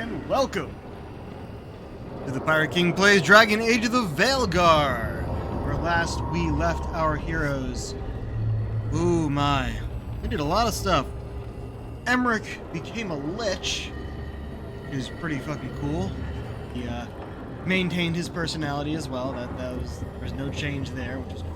and welcome to the Pirate King Plays Dragon Age of the Veilguard, where last we left our heroes. Ooh my, they did a lot of stuff. Emmerich became a lich, which is pretty fucking cool. He maintained his personality as well. There was no change there, which is cool.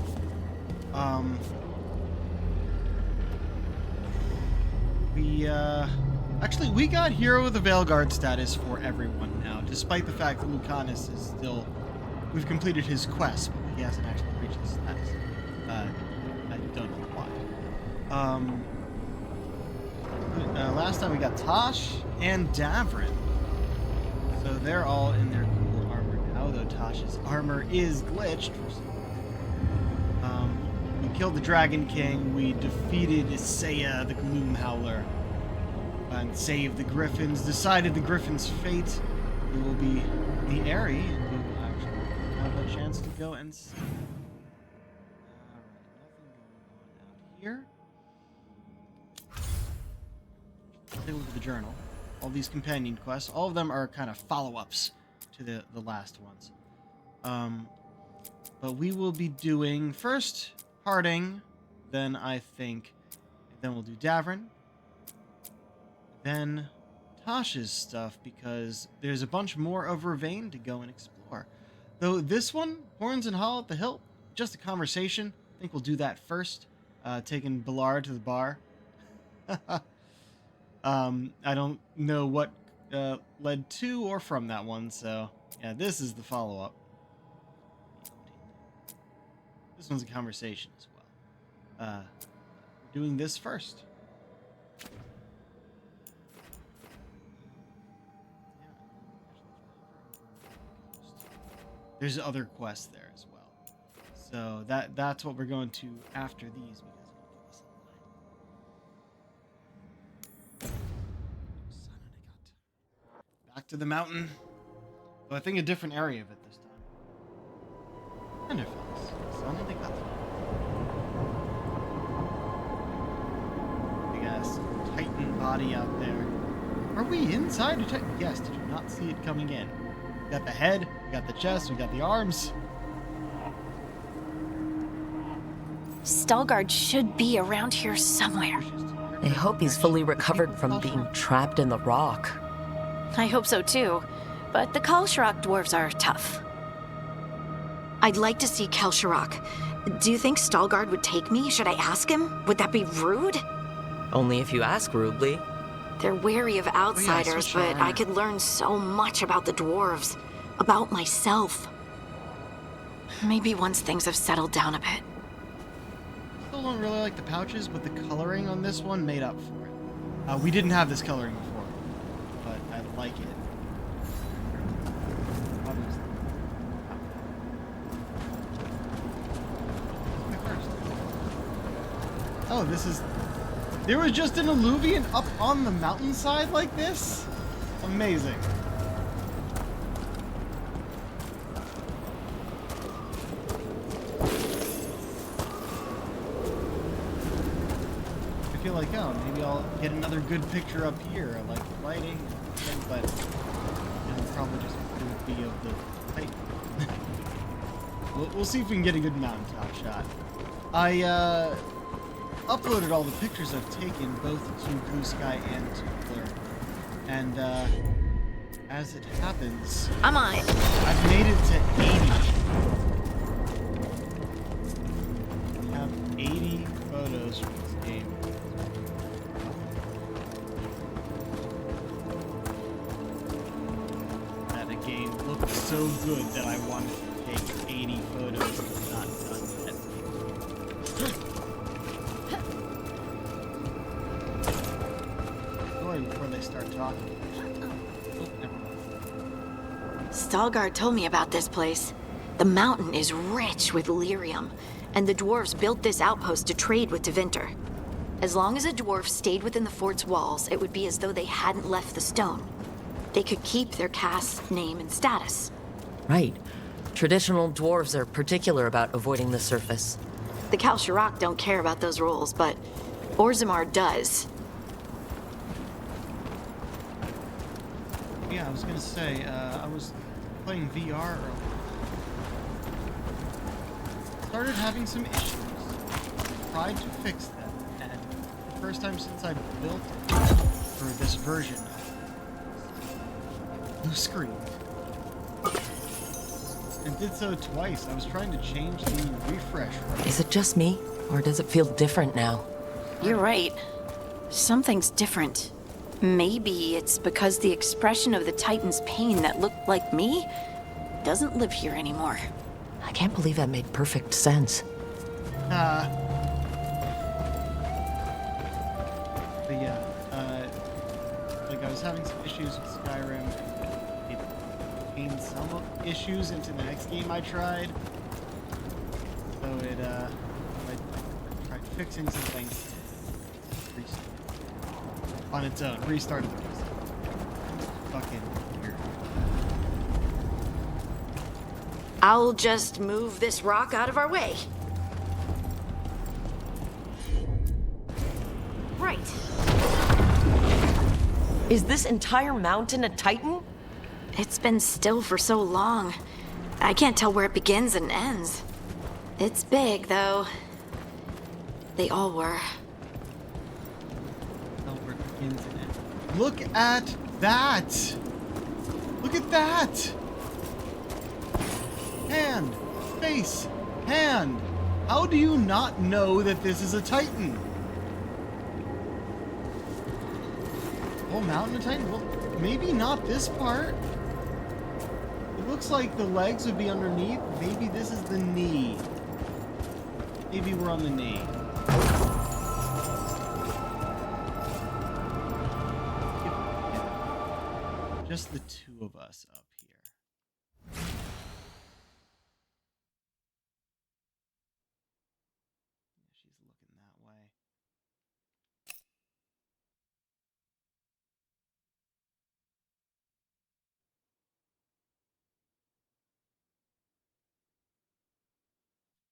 We got Hero of the Veilguard status for everyone now, despite the fact that Lucanus is still... We've completed his quest, but he hasn't actually reached his status. I don't know why. Last time we got Tosh and Davrin. So they're all in their cool armor now, though Tosh's armor is glitched for some reason. We killed the Dragon King, we defeated Isaiah, the Gloom Howler, and saved the Griffins, decided the Griffins' fate. It will be the Aerie, and we will actually have a chance to go and see. Alright, nothing going on out here. Take a look at the journal. All these companion quests, all of them are kind of follow-ups to the last ones. But we will be doing first Harding, then then we'll do Davrin, then Tosh's stuff, because there's a bunch more of Vervain to go and explore. Though this one, Horns and Howl at the Hilt, just a conversation. I think we'll do that first, taking Ballard to the bar. I don't know what led to or from that one, so yeah, this is the follow-up. This one's a conversation as well. We're doing this first. There's other quests there as well. So that's what we're going to after these, because back to the mountain. So I think a different area of it this time. Big ass Titan body out there. Are we inside a Titan? Yes, did you not see it coming in? We got the head, we got the chest, we got the arms. Veilguard should be around here somewhere. I hope he's fully recovered from being trapped in the rock. I hope so too, but the Kalsharak dwarves are tough. I'd like to see Kalsharak. Do you think Veilguard would take me? Should I ask him? Would that be rude? Only if you ask rudely. They're wary of outsiders, but I could learn so much about the dwarves, about myself. Maybe once things have settled down a bit. Still don't really like the pouches, but the coloring on this one made up for it. We didn't have this coloring before, but I like it. Oh, this is... There was just an alluvian up on the mountainside like this? Amazing. I feel like, oh, maybe I'll get another good picture up here, like lighting and things, but probably just would be of the height. We'll see if we can get a good mountaintop shot. I uploaded all the pictures I've taken, both to Blue Sky and to Blur. And as it happens, I'm on it. I've made it to 80. I have 80 photos from this game. That a game looked so good that I wanted to take 80 photos and it's not done yet. Before they start talking. Veilguard told me about this place. The mountain is rich with lyrium, and the dwarves built this outpost to trade with Tevinter. As long as a dwarf stayed within the fort's walls, it would be as though they hadn't left the stone. They could keep their caste, name, and status. Right. Traditional dwarves are particular about avoiding the surface. The Kalsharak don't care about those rules, but Orzammar does. Yeah, I was gonna say, I was playing VR earlier. Started having some issues. Tried to fix them, and the first time since I built it for this version, blue screen. And did so twice. I was trying to change the refresh rate. Is it just me, or does it feel different now? You're right. Something's different. Maybe it's because the expression of the Titan's pain that looked like me doesn't live here anymore. I can't believe that made perfect sense. But yeah, like I was having some issues with Skyrim, and it gained some issues into the next game I tried. So I tried fixing some things. On its own, restarted the restart. Fucking weird. I'll just move this rock out of our way. Right. Is this entire mountain a Titan? It's been still for so long. I can't tell where it begins and ends. It's big, though. They all were. Look at that! Look at that! Hand, face, hand. How do you not know that this is a Titan? Whole mountain a Titan? Well, maybe not this part. It looks like the legs would be underneath. Maybe this is the knee. Maybe we're on the knee. Just the two of us up here. Yeah, she's looking that way.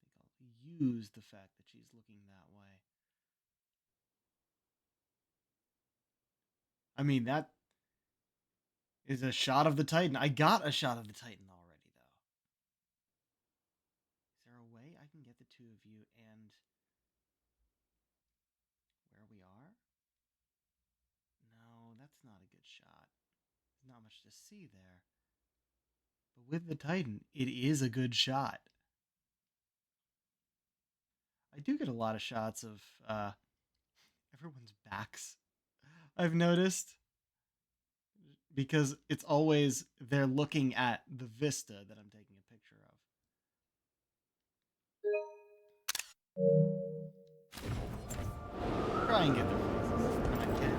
I think I'll use the fact that she's looking that way. I mean, that is a shot of the Titan. I got a shot of the Titan already, though. Is there a way I can get the two of you and where we are? No, that's not a good shot. There's not much to see there. But with the Titan, it is a good shot. I do get a lot of shots of everyone's backs, I've noticed. Because it's always they're looking at the vista that I'm taking a picture of. Try and get their faces when I can.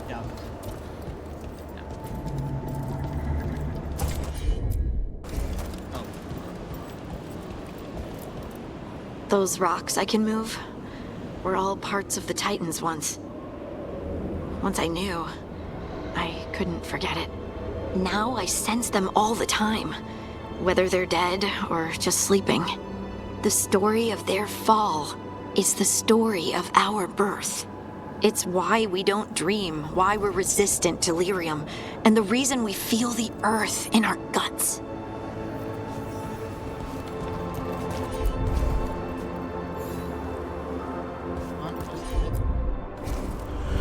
Yeah. Oh. Those rocks I can move were all parts of the Titans once. Once I knew, I couldn't forget it. Now I sense them all the time, whether they're dead or just sleeping. The story of their fall is the story of our birth. It's why we don't dream, why we're resistant to lyrium, and the reason we feel the earth in our guts.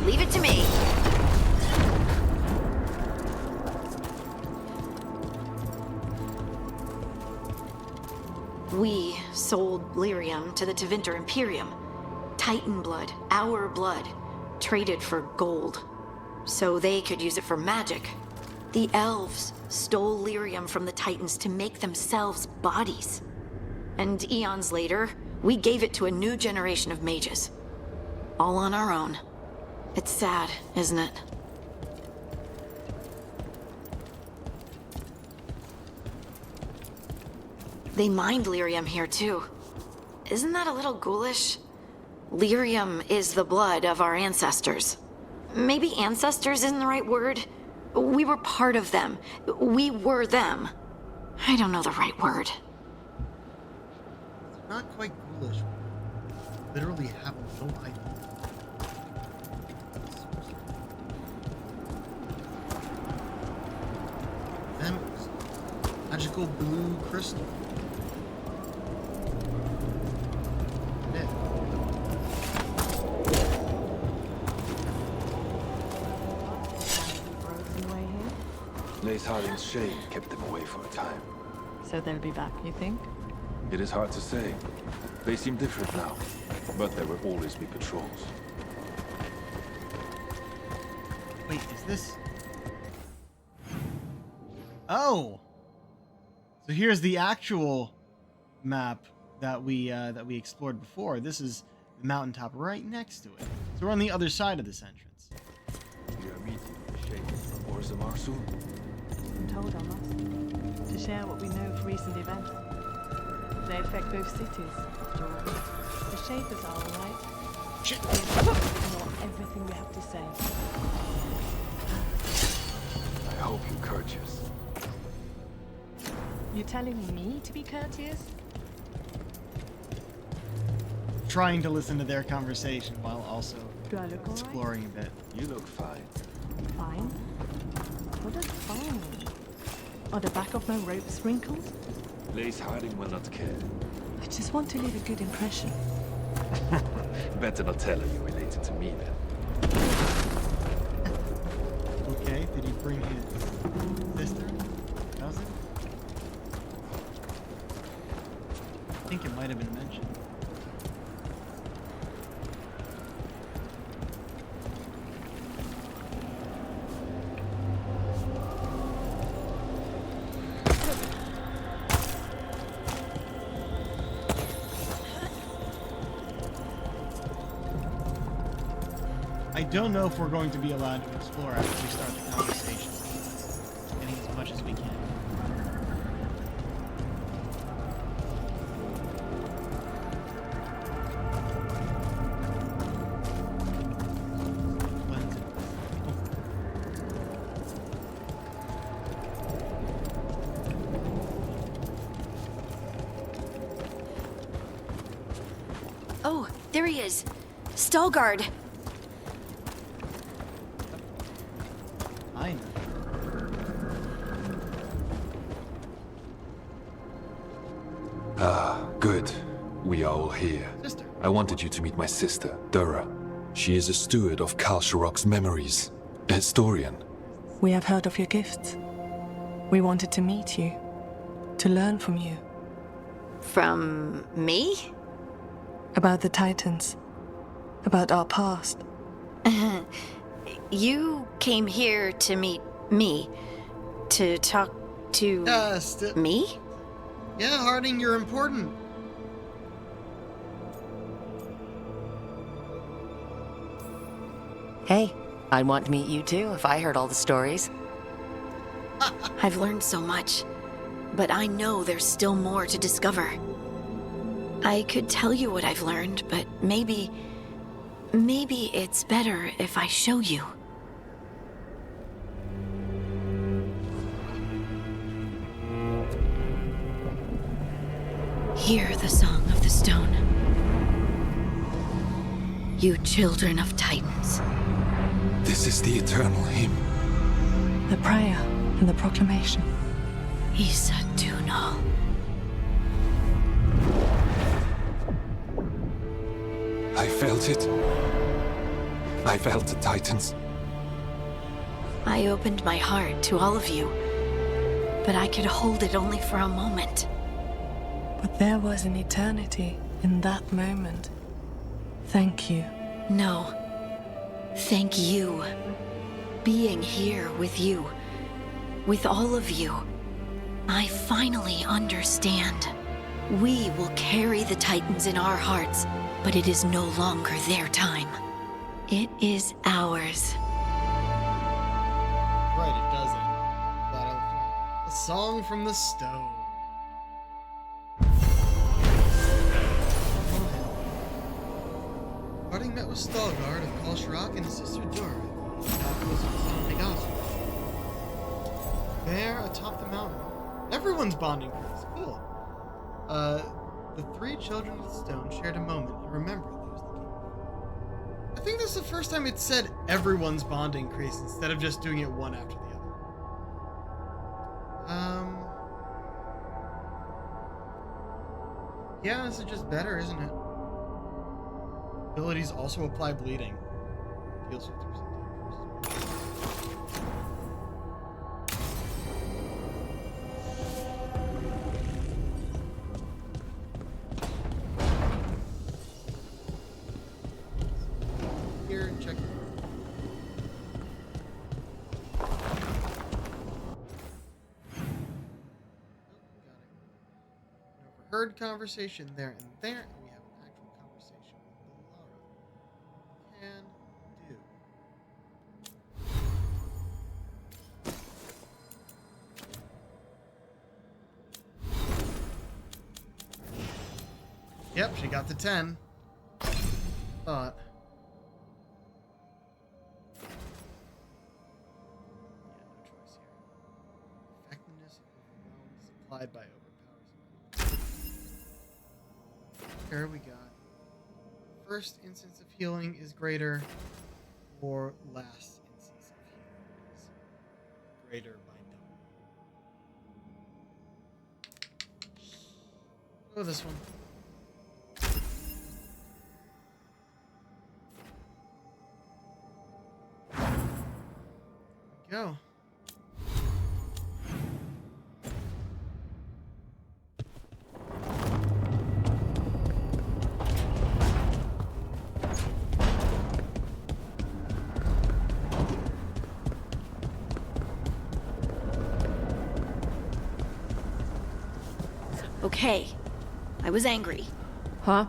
Leave it to me. We sold lyrium to the Tevinter Imperium. Titan blood, our blood, traded for gold. So they could use it for magic. The elves stole lyrium from the Titans to make themselves bodies. And eons later, we gave it to a new generation of mages. All on our own. It's sad, isn't it? They mined lyrium here too. Isn't that a little ghoulish? Lyrium is the blood of our ancestors. Maybe ancestors isn't the right word. We were part of them. We were them. I don't know the right word. It's not quite ghoulish. Literally have no idea. Magical blue crystal. Yeah. Lace Harding's shade kept them away for a time. So they'll be back, you think? It is hard to say. They seem different now, but there will always be patrols. Wait, is this? Oh! So here's the actual map that we explored before. This is the mountaintop right next to it. So we're on the other side of this entrance. We are meeting the shades from Orzammar soon. I'm told I must. To share what we know of recent events. They affect both cities, after all. The Shapers are alright. Shit! They ignore everything we have to say. I hope you're courteous. You're telling me to be courteous? Trying to listen to their conversation while also Do I look alright? exploring a bit. You look fine. Fine. What does fine mean? Are the back of my robes wrinkled? Lace Harding will not care. I just want to leave a good impression. Better not tell her you're related to me then. Okay, did he bring his sister? Cousin? I think it might have been mentioned. I don't know if we're going to be allowed to explore after we start the conversation. Getting as much as we can. Cleanse it. Oh, there he is. Veilguard. I know. Good. We are all here. Sister. I wanted you to meet my sister, Dura. She is a steward of Khal Sharok's memories. A historian. We have heard of your gifts. We wanted to meet you. To learn from you. From me? About the Titans. About our past. You came here to meet me. To talk to me? Yeah, Harding, you're important. Hey, I'd want to meet you too if I heard all the stories. I've learned so much, but I know there's still more to discover. I could tell you what I've learned, but maybe it's better if I show you. Hear the song of the stone. You children of Titans. This is the eternal hymn. The prayer and the proclamation. Isa Tunal. I felt it. I felt the Titans. I opened my heart to all of you, but I could hold it only for a moment. But there was an eternity in that moment. Thank you. No. Thank you. Being here with you. With all of you. I finally understand. We will carry the Titans in our hearts, but it is no longer their time. It is ours. Right, it doesn't. But a song from the stone. Harding met with Veilguard of Khal Sharok and his sister Dura. There, atop the mountain. Everyone's bonding for this. Cool. The three children of the stone shared a moment and remembered there was the king. I think this is the first time it said everyone's bonding crease instead of just doing it one after the other. Yeah, this is just better, isn't it? Abilities also apply bleeding. Deals 50% damage. Here, check it. Heard conversation there and there, and we have an actual conversation with Laura. Can do. Yep, she got the 10. Thought. Yeah, no choice here. Effectiveness overwhelms supplied by here we got first instance of healing is greater, or last instance of healing is greater by double. Go with this one. There we go. Okay, I was angry. Huh?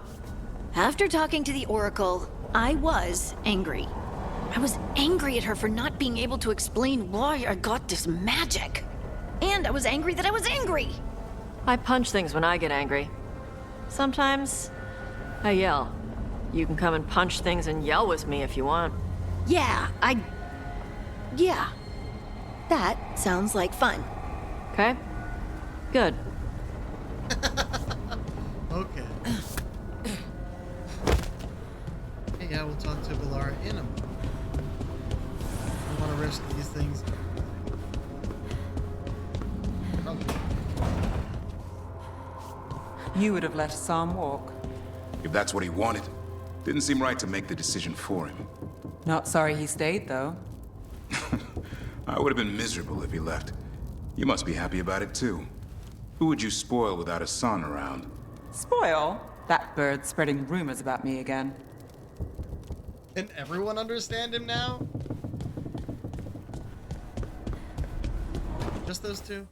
After talking to the Oracle, I was angry. I was angry at her for not being able to explain why I got this magic. And I was angry that I was angry. I punch things when I get angry. Sometimes I yell. You can come and punch things and yell with me if you want. Yeah. That sounds like fun. Okay? Good. Okay. Hey, yeah, we'll talk to Valara in a moment. I don't want to risk these things. Probably. You would have let Sam walk. If that's what he wanted. Didn't seem right to make the decision for him. Not sorry he stayed, though. I would have been miserable if he left. You must be happy about it, too. Who would you spoil without a son around? Spoil? That bird's spreading rumors about me again. Can everyone understand him now? Just those two?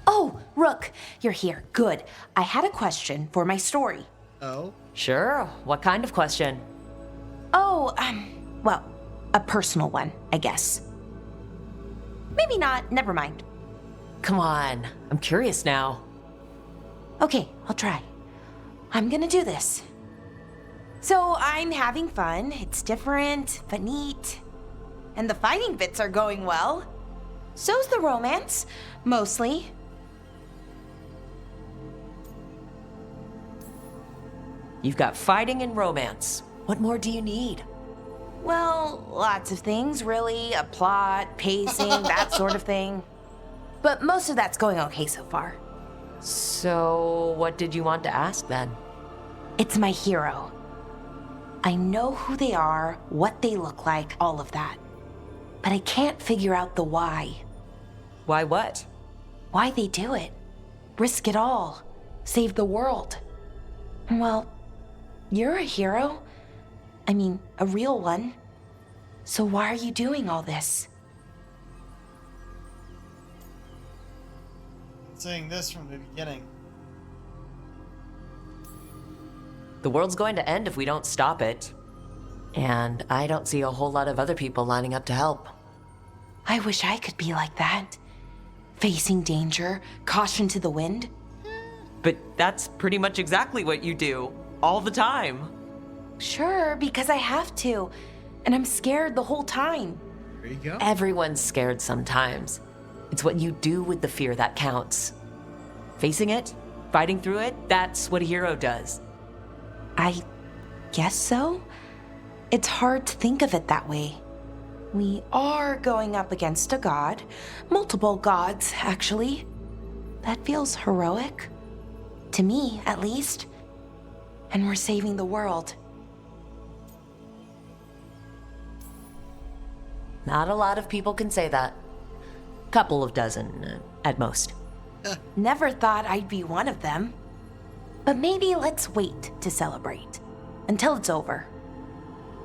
Oh, Rook, you're here. Good. I had a question for my story. Oh? Sure. What kind of question? Oh, well, a personal one, I guess. Maybe not. Never mind. Come on. I'm curious now. Okay, I'll try. I'm gonna do this. So I'm having fun. It's different, but neat. And the fighting bits are going well. So's the romance, mostly. You've got fighting and romance. What more do you need? Well, lots of things, really. A plot, pacing, that sort of thing. But most of that's going okay so far. So, what did you want to ask then? It's my hero. I know who they are, what they look like, all of that. But I can't figure out the why. Why what? Why they do it. Risk it all. Save the world. Well, you're a hero. I mean, a real one. So why are you doing all this? Been saying this from the beginning. The world's going to end if we don't stop it. And I don't see a whole lot of other people lining up to help. I wish I could be like that. Facing danger, caution to the wind. But that's pretty much exactly what you do. All the time. Sure, because I have to. And I'm scared the whole time. There you go. Everyone's scared sometimes. It's what you do with the fear that counts. Facing it, fighting through it, that's what a hero does. I guess so. It's hard to think of it that way. We are going up against a god. Multiple gods, actually. That feels heroic. To me, at least. And we're saving the world. Not a lot of people can say that. Couple of dozen, at most. Never thought I'd be one of them. But maybe let's wait to celebrate. Until it's over.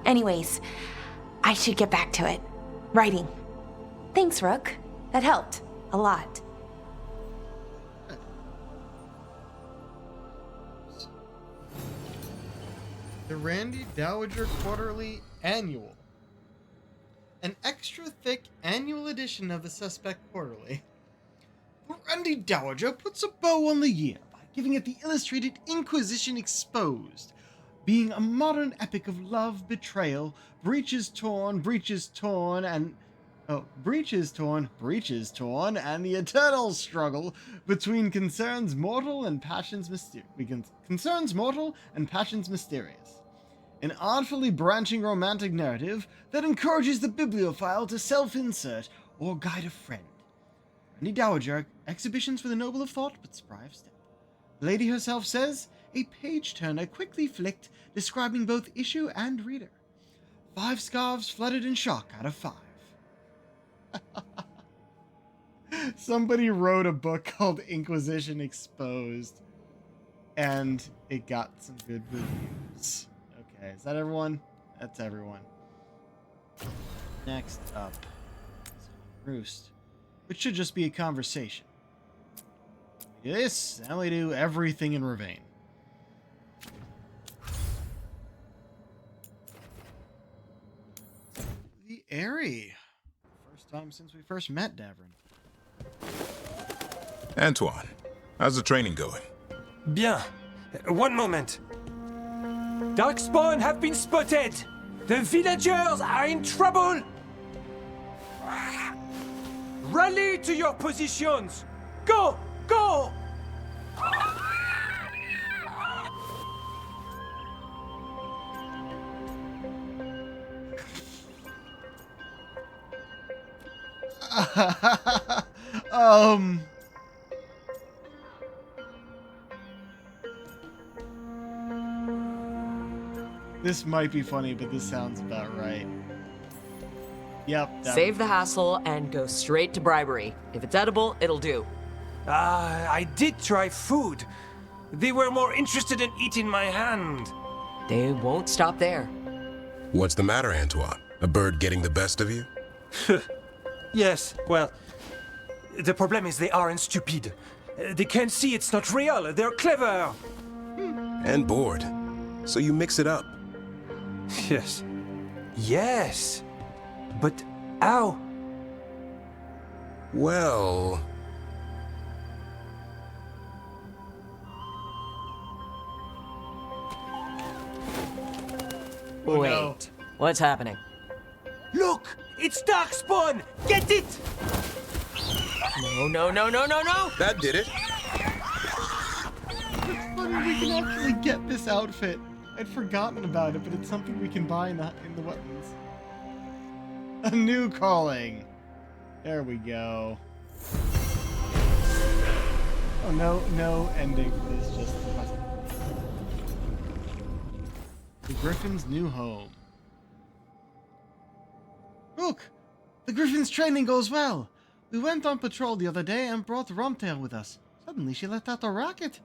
Anyways, I should get back to it. Writing. Thanks, Rook. That helped. A lot. The Randy Dowager Quarterly Annual. An extra thick annual edition of the Suspect Quarterly. The Randy Dowager puts a bow on the year by giving it the illustrated Inquisition Exposed, being a modern epic of love, betrayal, breeches torn, and the eternal struggle between concerns mortal and passions mysterious. An artfully branching romantic narrative that encourages the bibliophile to self-insert or guide a friend. Randy Dowager, exhibitions for the noble of thought but spry of step. The lady herself says, a page-turner quickly flicked, describing both issue and reader. 5 scarves flooded in shock out of 5. Somebody wrote a book called Inquisition Exposed, and it got some good reviews. Okay, is that everyone? That's everyone. Next up is Roost, which should just be a conversation. We do this, and we do everything in Ravane. The Airy. First time since we first met, Davrin. Antoine, how's the training going? Bien. One moment. Darkspawn have been spotted! The villagers are in trouble! Rally to your positions! Go! Go! This might be funny, but this sounds about right. Yep. Save the hassle and go straight to bribery. If it's edible, it'll do. I did try food. They were more interested in eating my hand. They won't stop there. What's the matter, Antoine? A bird getting the best of you? Yes, well, the problem is they aren't stupid. They can't see it's not real. They're clever. And bored. So you mix it up. Yes. Yes. But how? Well... Oh, Wait, no. what's happening? Look! It's Darkspawn! Get it! No, no, no, no, no, no! That did it. It's funny we can actually get this outfit. I'd forgotten about it, but it's something we can buy in the weapons. A new calling. There we go. Oh, no ending for this, just the Griffin's new home. Look! The Griffin's training goes well! We went on patrol the other day and brought Rumtail with us. Suddenly she let out a racket.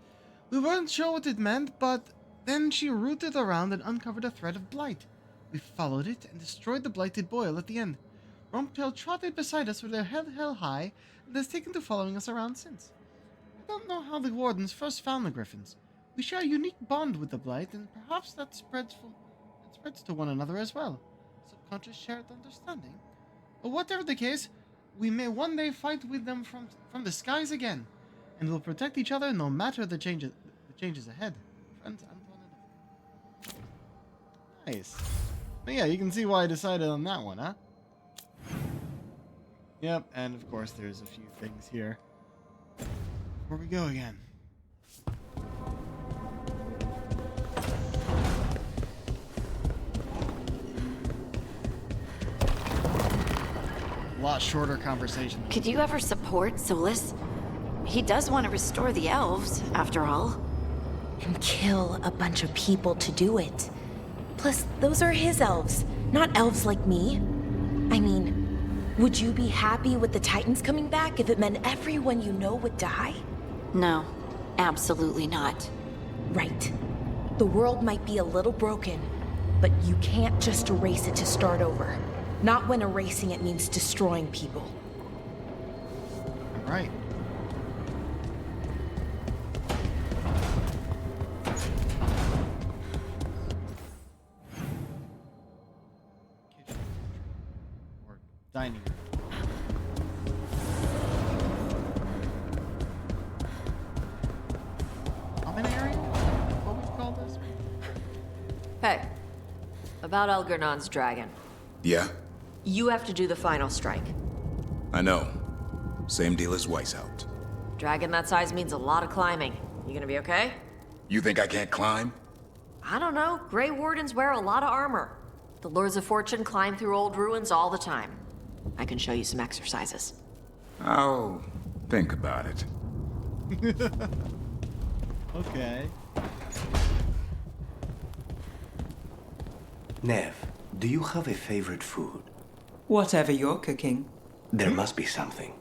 We weren't sure what it meant, but then she rooted around and uncovered a thread of blight. We followed it and destroyed the blighted boil at the end. Rumtail trotted beside us with her head held high and has taken to following us around since. I don't know how the Wardens first found the Griffins. We share a unique bond with the blight, and perhaps that spreads to one another as well. Subconscious shared understanding. But whatever the case, we may one day fight with them from the skies again, and will protect each other no matter the changes ahead. Friends, Antoine and Nice. But yeah, you can see why I decided on that one, huh? Yep, and of course there's a few things here. Before we go again. A lot shorter conversation. Could you ever support Solus? He does want to restore the elves, after all. And kill a bunch of people to do it. Plus, those are his elves, not elves like me. I mean, would you be happy with the Titans coming back if it meant everyone you know would die? No, absolutely not. Right. The world might be a little broken, but you can't just erase it to start over. Not when erasing it means destroying people. Right. Kitchen. Or dining room. Common area? What would you call this? Hey, about Elgernon's dragon. Yeah, You have to do the final strike. I know. Same deal as Weishaupt. Dragon that size means a lot of climbing. You gonna be okay? You think I can't climb? I don't know. Grey Wardens wear a lot of armor. The Lords of Fortune climb through old ruins all the time. I can show you some exercises. I'll think about it. Okay. Nev, do you have a favorite food? Whatever you're cooking. There must be something.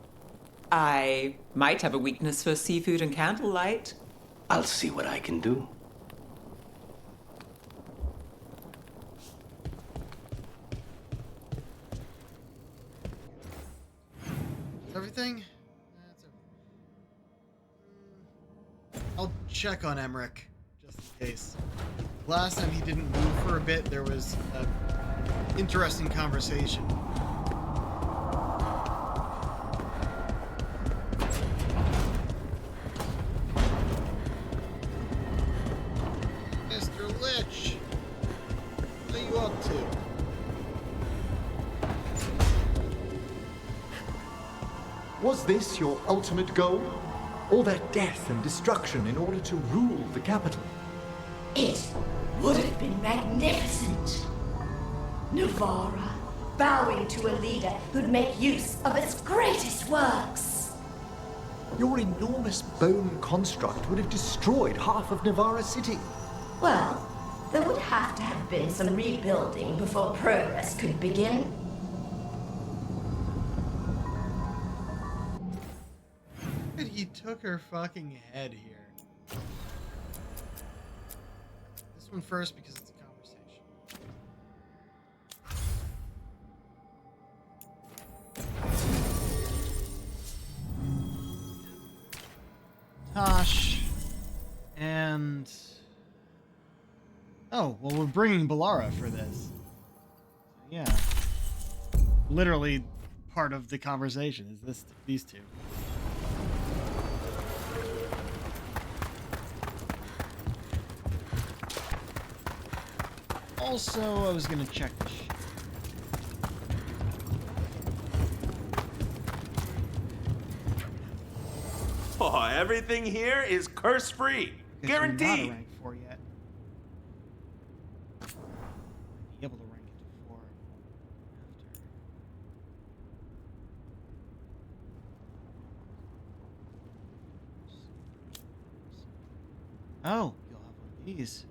I might have a weakness for seafood and candlelight. I'll see what I can do. Everything? That's everything. I'll check on Emmerich, just in case. Last time he didn't move for a bit, there was an interesting conversation. Mr. Lich! What are you up to? Was this your ultimate goal? All that death and destruction in order to rule the capital? It would have been magnificent. Nuvara, bowing to a leader who'd make use of its greatest works. Your enormous bone construct would have destroyed half of Navara City. Well, there would have to have been some rebuilding before progress could begin. He took her fucking head here. This one first because it's a conversation. Tosh. And... oh, well, we're bringing Balara for this. Yeah. Literally part of the conversation is these two. Also, I was gonna check the shit. Oh, everything here is curse-free. Guaranteed. You're not a rank 4 yet. Be able to rank it to 4 after. Oh, you'll have one of these.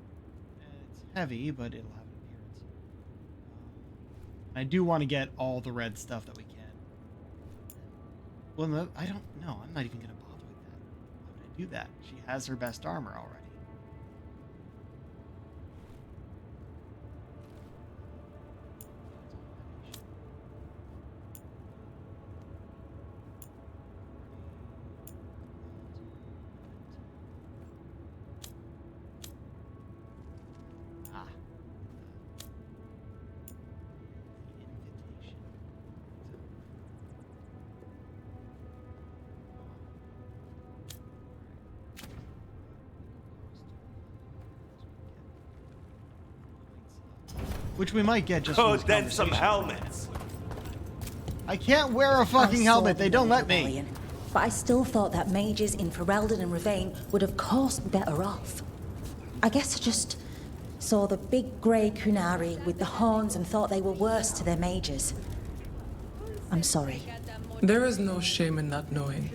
It's heavy, but it'll have an appearance. I do want to get all the red stuff that we can. Well, no, I don't know. I'm not even going to bother with that. Why would I do that? She has her best armor already. Which we might get just from this then some conversation. helmets. I can't wear a fucking helmet. They don't let me. But I still thought that mages in Ferelden and Ravane would of course be better off. I guess I just saw the big grey Kunari with the horns and thought they were worse to their mages. I'm sorry. There is no shame in not knowing.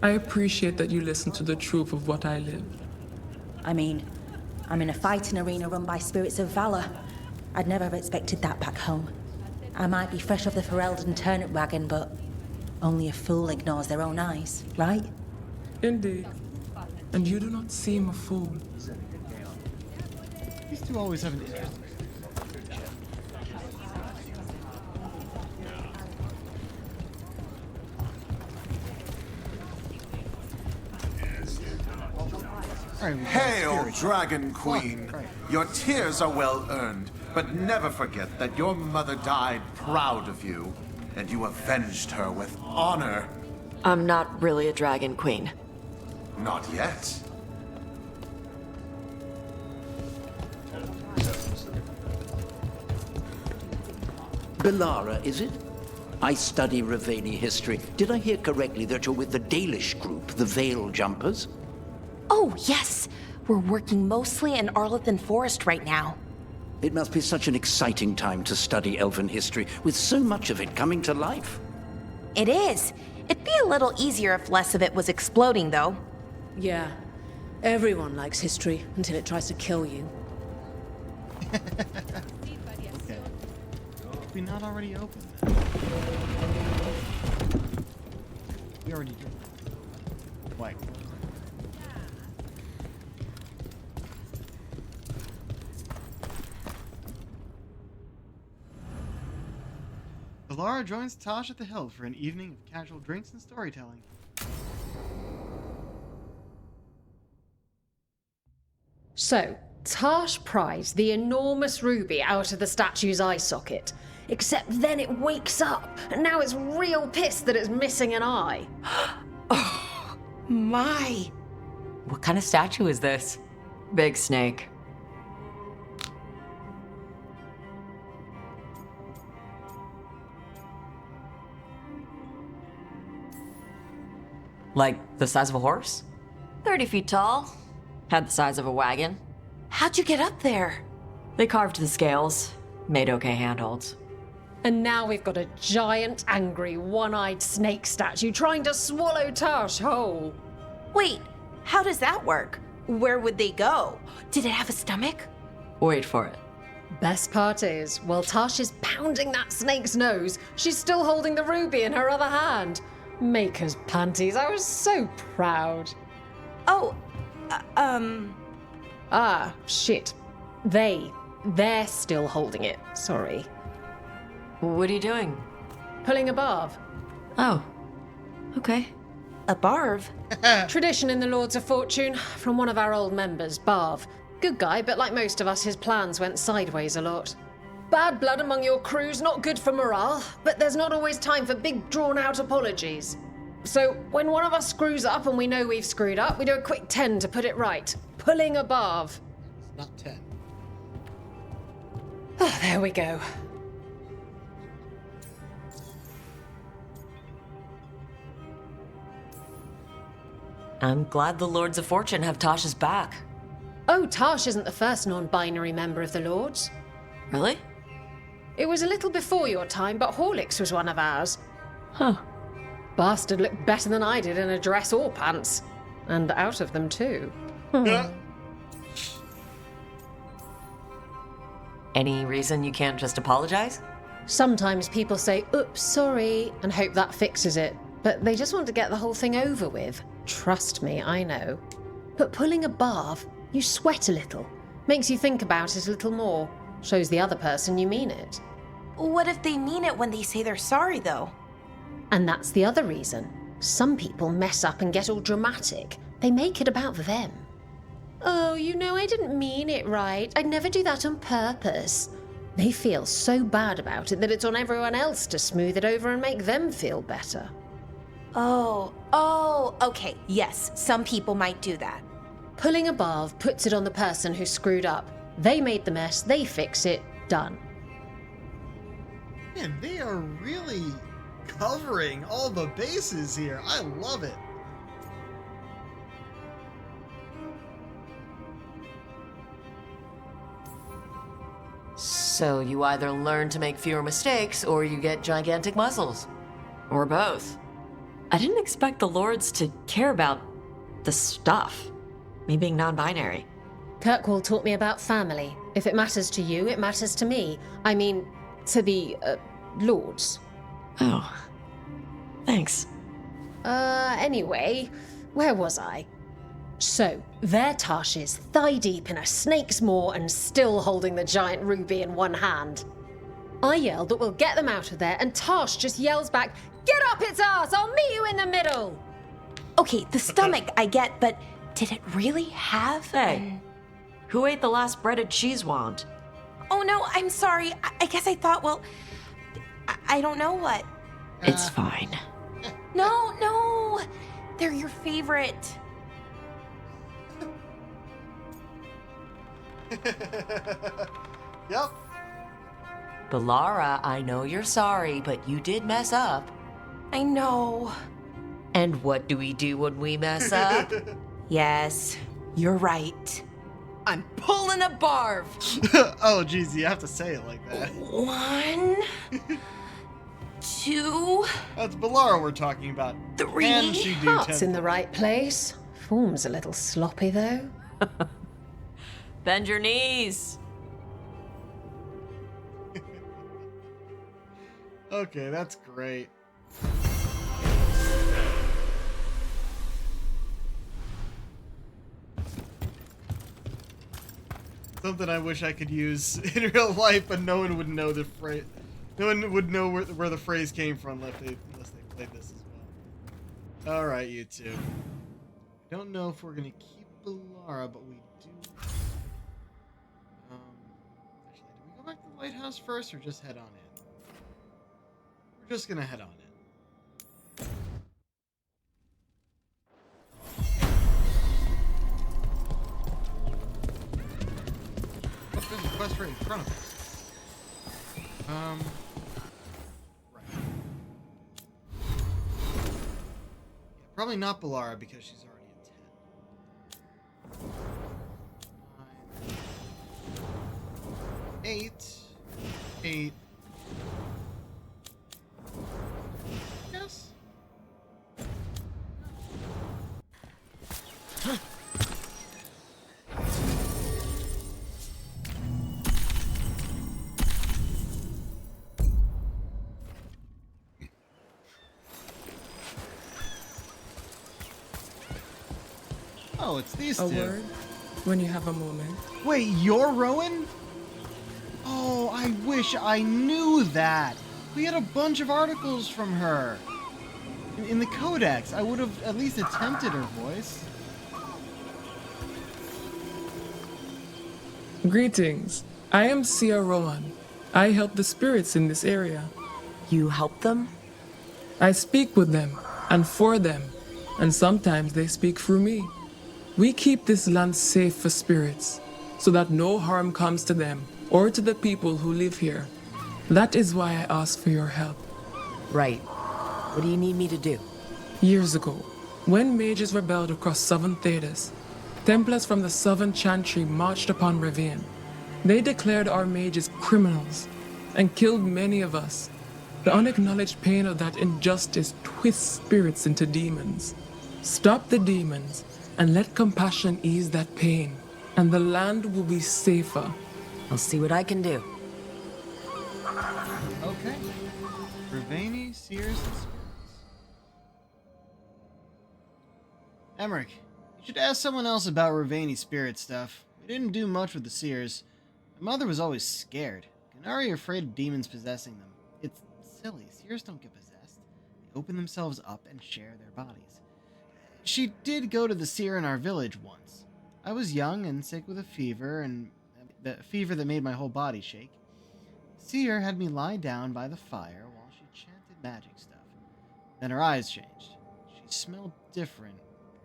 I appreciate that you listen to the truth of what I live. I mean, I'm in a fighting arena run by spirits of valor. I'd never have expected that back home. I might be fresh off the Ferelden turnip wagon, but only a fool ignores their own eyes, right? Indeed. And you do not seem a fool. These two always have an interest. Hail, Dragon Queen! Your tears are well earned, but never forget that your mother died proud of you, and you avenged her with honor. I'm not really a dragon queen. Not yet. Belara, is it? I study Ravani history. Did I hear correctly that you're with the Dalish group, the Veil Jumpers? Oh, yes. We're working mostly in Arlethan Forest right now. It must be such an exciting time to study elven history, with so much of it coming to life. It is. It'd be a little easier if less of it was exploding, though. Yeah. Everyone likes history until it tries to kill you. Okay. Did we not already open? We already did. Wait. Belara joins Tosh at the Hill for an evening of casual drinks and storytelling. So, Tosh prized the enormous ruby out of the statue's eye socket. Except then it wakes up, and now it's real pissed that it's missing an eye. Oh, my. What kind of statue is this? Big snake. Like the size of a horse? 30 feet tall. Had the size of a wagon. How'd you get up there? They carved the scales. Made okay handholds. And now we've got a giant, angry, one-eyed snake statue trying to swallow Tosh whole. Wait, how does that work? Where would they go? Did it have a stomach? Wait for it. Best part is, while Tosh is pounding that snake's nose, she's still holding the ruby in her other hand. Maker's panties, I was so proud. Oh, Ah, shit. They're still holding it, sorry. What are you doing? Pulling a barb. Oh, okay. A barb? Tradition in the Lords of Fortune, from one of our old members, Barv. Good guy, but like most of us, his plans went sideways a lot. Bad blood among your crew's not good for morale, but there's not always time for big, drawn-out apologies. So, when one of us screws up and we know we've screwed up, we do a quick 10 to put it right. Pulling a barb. Not 10. Oh, there we go. I'm glad the Lords of Fortune have Tosh's back. Oh, Tosh isn't the first non-binary member of the Lords. Really? It was a little before your time, but Horlicks was one of ours. Huh. Bastard looked better than I did in a dress or pants. And out of them, too. Any reason you can't just apologize? Sometimes people say, oops, sorry, and hope that fixes it. But they just want to get the whole thing over with. Trust me, I know. But pulling a barb, you sweat a little. Makes you think about it a little more. Shows the other person you mean it. What if they mean it when they say they're sorry, though? And that's the other reason. Some people mess up and get all dramatic. They make it about them. Oh, you know, I didn't mean it right. I'd never do that on purpose. They feel so bad about it that it's on everyone else to smooth it over and make them feel better. Oh, okay. Yes, some people might do that. Pulling a barb puts it on the person who screwed up. They made the mess, they fix it, done. Man, they are really covering all the bases here. I love it. So you either learn to make fewer mistakes or you get gigantic muscles. Or both. I didn't expect the Lords to care about the stuff. Me being non-binary. Kirkwall taught me about family. If it matters to you, it matters to me. I mean, to the, Lords. Oh. Thanks. Anyway, where was I? So, there Tash is, thigh-deep in a snake's maw and still holding the giant ruby in one hand. I yell that we'll get them out of there, and Tash just yells back, "Get up its ass! I'll meet you in the middle!" Okay, the stomach I get, but did it really have? Hey, who ate the last breaded cheese wand? Oh no, I'm sorry. I guess I thought, well, I don't know what. It's fine. No, they're your favorite. Yep. Belara, I know you're sorry, but you did mess up. I know. And what do we do when we mess up? Yes, you're right. I'm pulling a barf. Oh, geez, you have to say it like that. 1, 2. That's Belara we're talking about. 3. Can she do Heart's 10? in the right place. Form's a little sloppy, though. Bend your knees. Okay, that's great. Something I wish I could use in real life, but no one would know the phrase. No one would know where the phrase came from unless they played this as well. All right, you two. I don't know if we're gonna keep Belara, but we do. Actually, do we go back to the lighthouse first, or just head on in? We're just gonna head on in. Oh, there's a quest right in front of us. Right. Yeah, probably not Belara because she's already at 10. 9, 8. Yes. Oh, it's these A two. word when you have a moment. Wait, you're Rowan? Oh, I wish I knew that. We had a bunch of articles from her. In the Codex, I would have at least attempted her voice. Greetings. I am Sia Rowan. I help the spirits in this area. You help them? I speak with them and for them, and sometimes they speak through me. We keep this land safe for spirits, so that no harm comes to them or to the people who live here. That is why I ask for your help. Right. What do you need me to do? Years ago, when mages rebelled across southern Thedas, Templars from the southern Chantry marched upon Ravine. They declared our mages criminals and killed many of us. The unacknowledged pain of that injustice twists spirits into demons. Stop the demons and let compassion ease that pain, and the land will be safer. I'll see what I can do. Okay. Ravani, Seers, and Spirits. Emmerich, you should ask someone else about Ravani spirit stuff. We didn't do much with the Seers. My mother was always scared. Gennari are afraid of demons possessing them. It's silly. Seers don't get possessed. They open themselves up and share their bodies. She did go to the seer in our village once. I was young and sick with a fever, and the fever that made my whole body shake. Seer had me lie down by the fire while she chanted magic stuff. Then her eyes changed. She smelled different,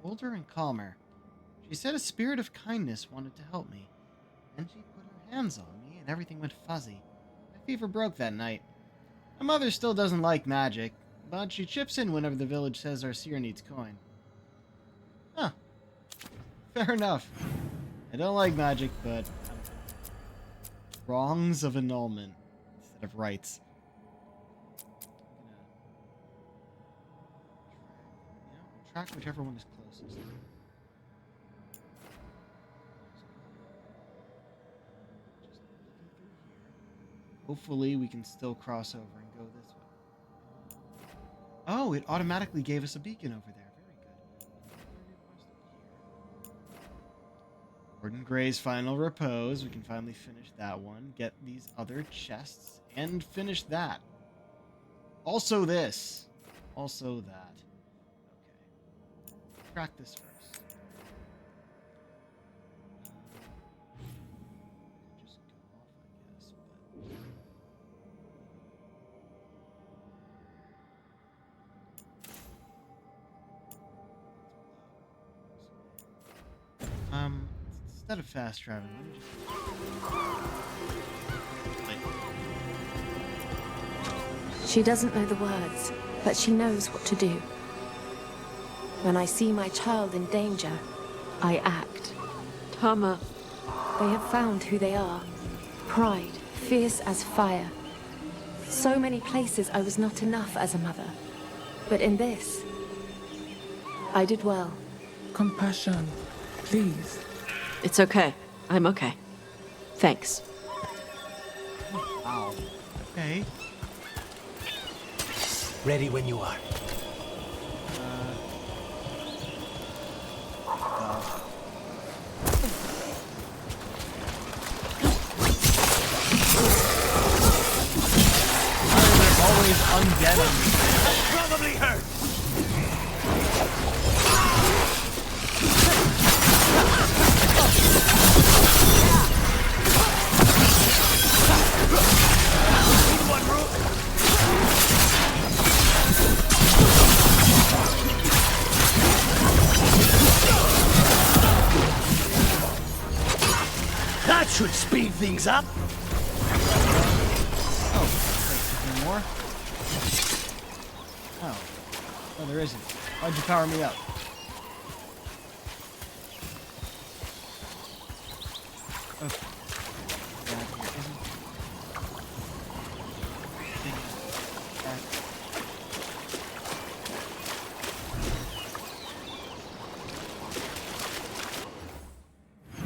older and calmer. She said a spirit of kindness wanted to help me. Then she put her hands on me and everything went fuzzy. My fever broke that night. My mother still doesn't like magic, but she chips in whenever the village says our seer needs coin. Huh. Fair enough. I don't like magic, but wrongs of annulment instead of rights. track whichever one is closest. Just looking through here. Hopefully we can still cross over and go this way. Oh, it automatically gave us a beacon over there. Very good. Gordon Gray's Final Repose. We can finally finish that one. Get these other chests and finish that. Also this. Also that. Okay. Crack this first. Just go off, I guess, but instead of fast traveling, let me just... She doesn't know the words, but she knows what to do. When I see my child in danger, I act. Tama. They have found who they are. Pride, fierce as fire. So many places I was not enough as a mother. But in this, I did well. Compassion, please. It's okay. I'm okay. Thanks. Wow. Okay. Ready when you are. They're always undead on me. That probably hurt. Need one, Rook. That should speed things up. Oh, wait, any more? Oh. Oh, there isn't. Why'd you power me up? Okay. Down here isn't.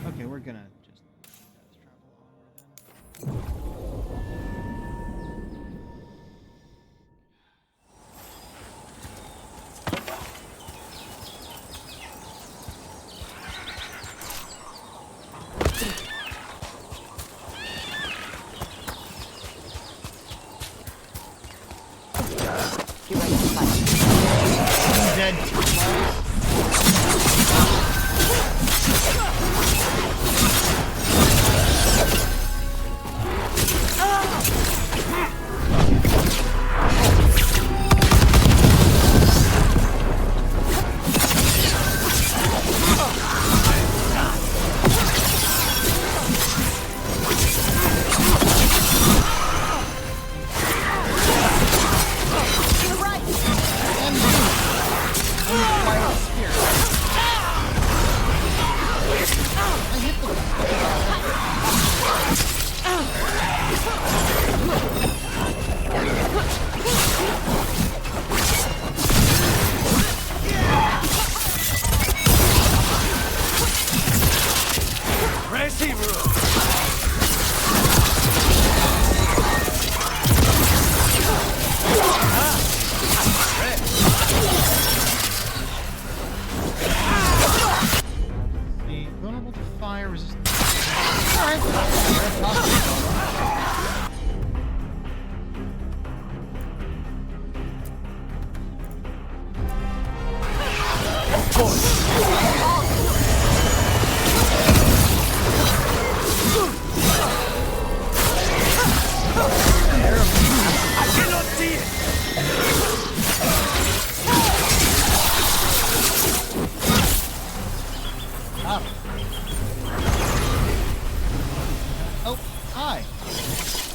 Okay, we're gonna just travel onward then. Get ready to fight. I'm dead.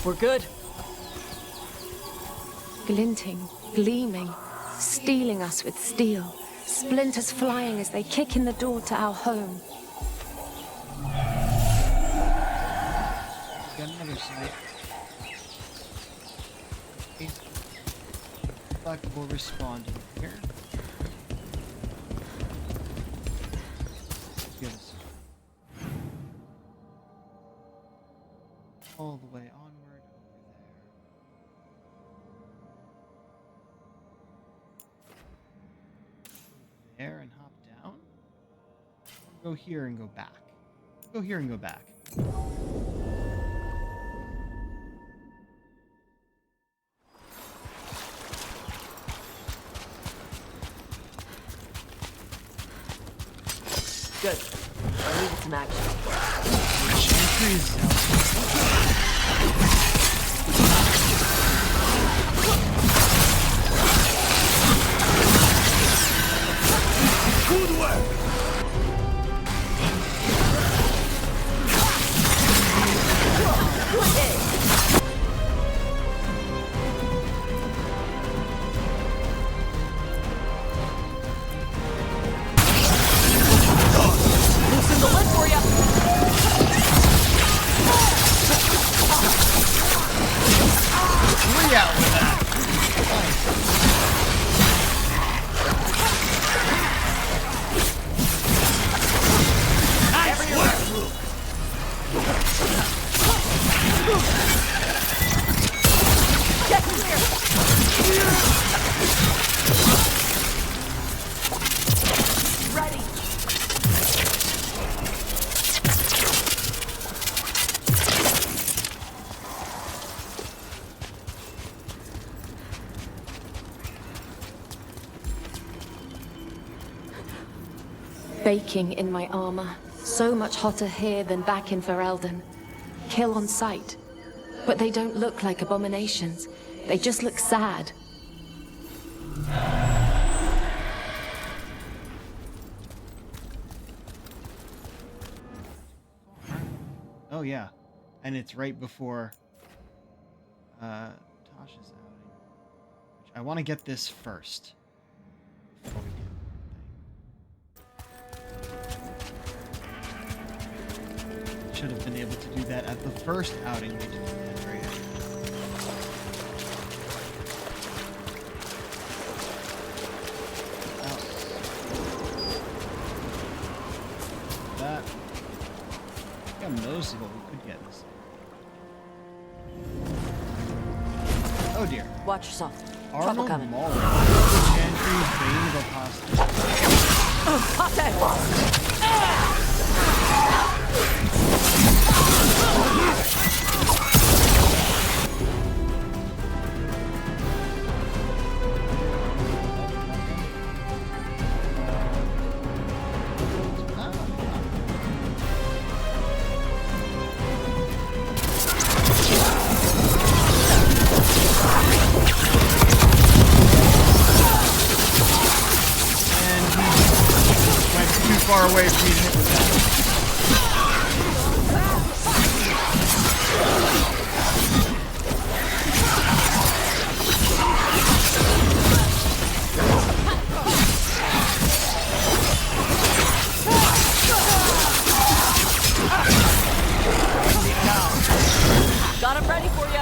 We're good. Glinting, gleaming, stealing us with steel. Splinters flying as they kick in the door to our home. Got another site. Collectible responding here. Go here and go back. Go here and go back. Good. I needed some action. Fresh entries out. Good work! Loosen the lid for ya! Three out with that. Nice work, Rook! Get clear! Ready! Baking in my armor. So much hotter here than back in Ferelden. Kill on sight. But they don't look like abominations. They just look sad. Oh yeah, and it's right before Tasha's outing. Which I want to get this first before we do the thing. Should have been able to do that at the first outing we did with Andrea. That. I'm noticing what we could get this. Oh dear. Watch yourself. Trouble Arnold coming. Mauler. Gentry, Bane of Apostate. Far away from being hit with that. Got him ready for you.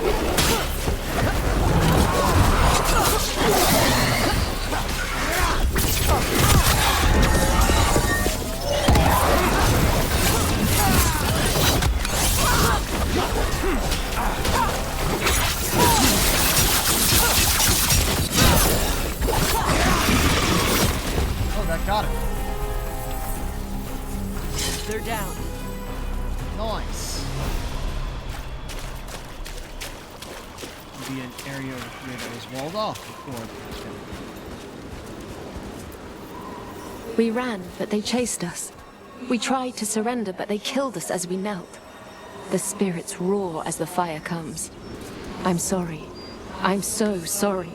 Oh, that got it. They're down. Nice. There'll be an area over here that was walled off before it was finished. We ran, but they chased us. We tried to surrender, but they killed us as we knelt. The spirits roar as the fire comes. I'm sorry. I'm so sorry.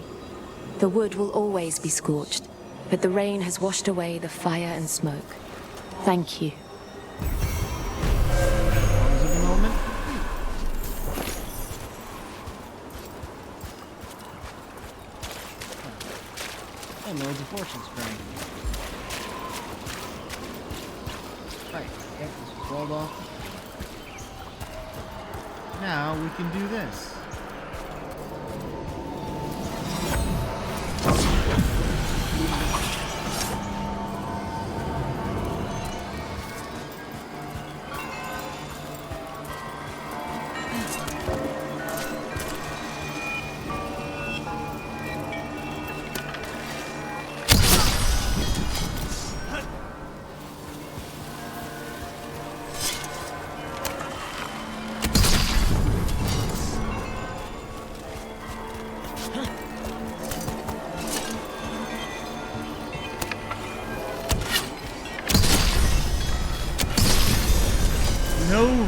The wood will always be scorched, but the rain has washed away the fire and smoke. Thank you. Pause of a moment. And Lords of Fortune Spring. Right, yep, this was walled off. Now we can do this.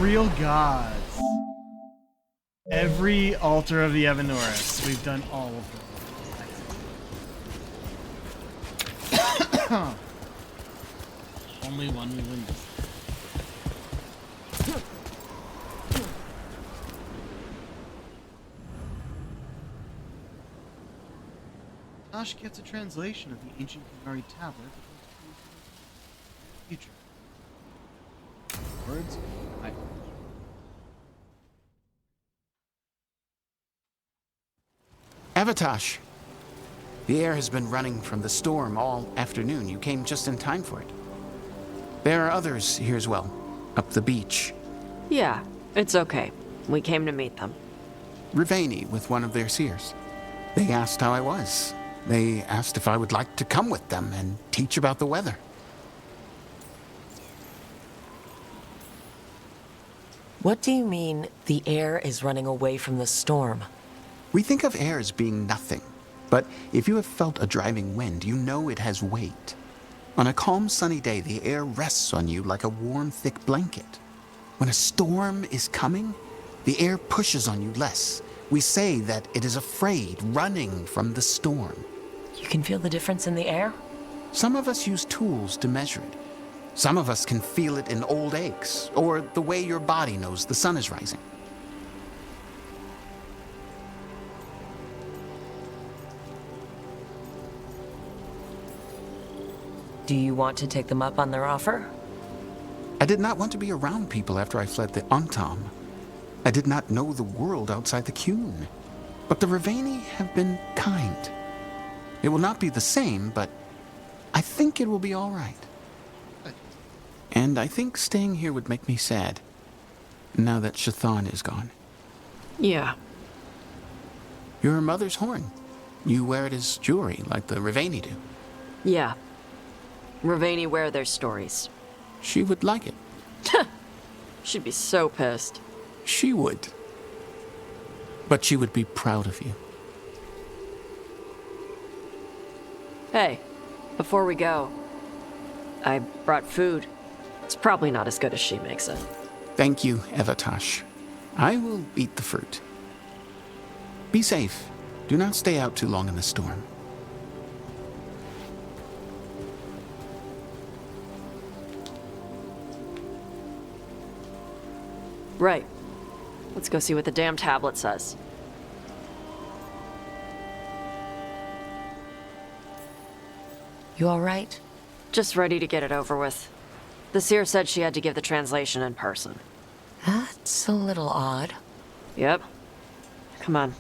real gods. Every altar of the Evanoris. We've done all of them. Only one we will miss. Tosh gets a translation of the ancient Kunari tablet. Future. Words? Avatosh, the air has been running from the storm all afternoon. You came just in time for it. There are others here as well, up the beach. Yeah, it's okay. We came to meet them. Riveni with one of their seers. They asked how I was. They asked if I would like to come with them and teach about the weather. What do you mean, the air is running away from the storm? We think of air as being nothing, but if you have felt a driving wind, you know it has weight. On a calm, sunny day, the air rests on you like a warm, thick blanket. When a storm is coming, the air pushes on you less. We say that it is afraid, running from the storm. You can feel the difference in the air? Some of us use tools to measure it. Some of us can feel it in old aches, or the way your body knows the sun is rising. Do you want to take them up on their offer? I did not want to be around people after I fled the Ontom. I did not know the world outside the Qun. But the Riveni have been kind. It will not be the same, but I think it will be all right. And I think staying here would make me sad, now that Shathan is gone. Yeah. Your mother's horn. You wear it as jewelry, like the Riveni do. Yeah. Riveni wear their stories. She would like it. She'd be so pissed. She would. But she would be proud of you. Hey, before we go, I brought food. It's probably not as good as she makes it. Thank you, Avatosh. I will eat the fruit. Be safe. Do not stay out too long in the storm. Right. Let's go see what the damn tablet says. You all right? Just ready to get it over with. The seer said she had to give the translation in person. That's a little odd. Yep. Come on.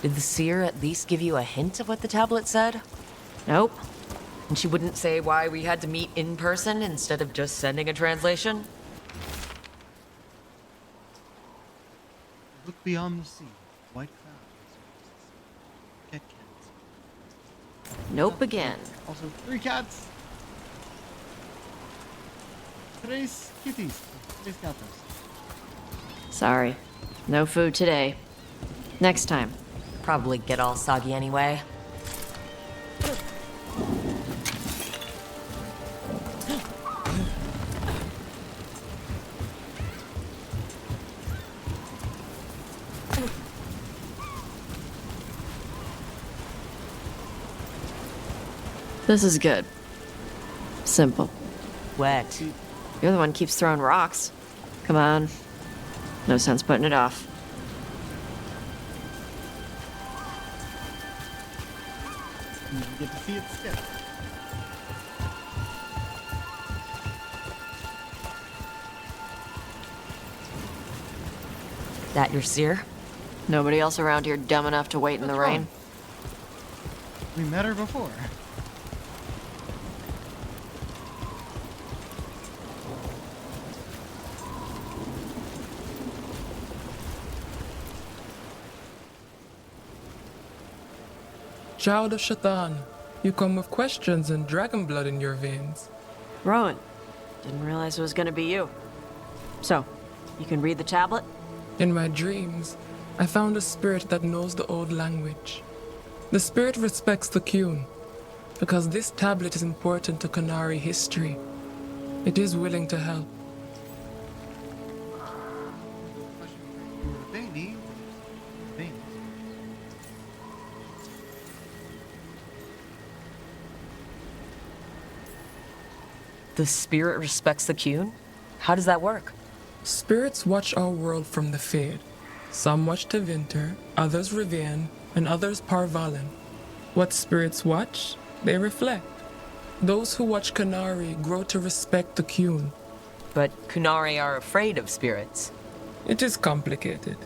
Did the seer at least give you a hint of what the tablet said? Nope. And she wouldn't say why we had to meet in person instead of just sending a translation? Look beyond the sea. White clouds. Cat cats. Nope again. Also 3 cats. 3 kitties. 3 gatos. Sorry. No food today. Next time. Probably get all soggy anyway. This is good. Simple. Wet. You're the one who keeps throwing rocks. Come on. No sense putting it off. You get to see it stick. That your seer? Nobody else around here dumb enough to wait in the rain? We met her before. Child of Shathan, you come with questions and dragon blood in your veins. Rowan, didn't realize it was gonna be you. So, you can read the tablet? In my dreams, I found a spirit that knows the old language. The spirit respects the Qun, because this tablet is important to Qunari history. It is willing to help. The spirit respects the Qun? How does that work? Spirits watch our world from the Fade. Some watch Tevinter, others Rivian, and others Parvalen. What spirits watch, they reflect. Those who watch Qunari grow to respect the Qun. But Qunari are afraid of spirits. It is complicated.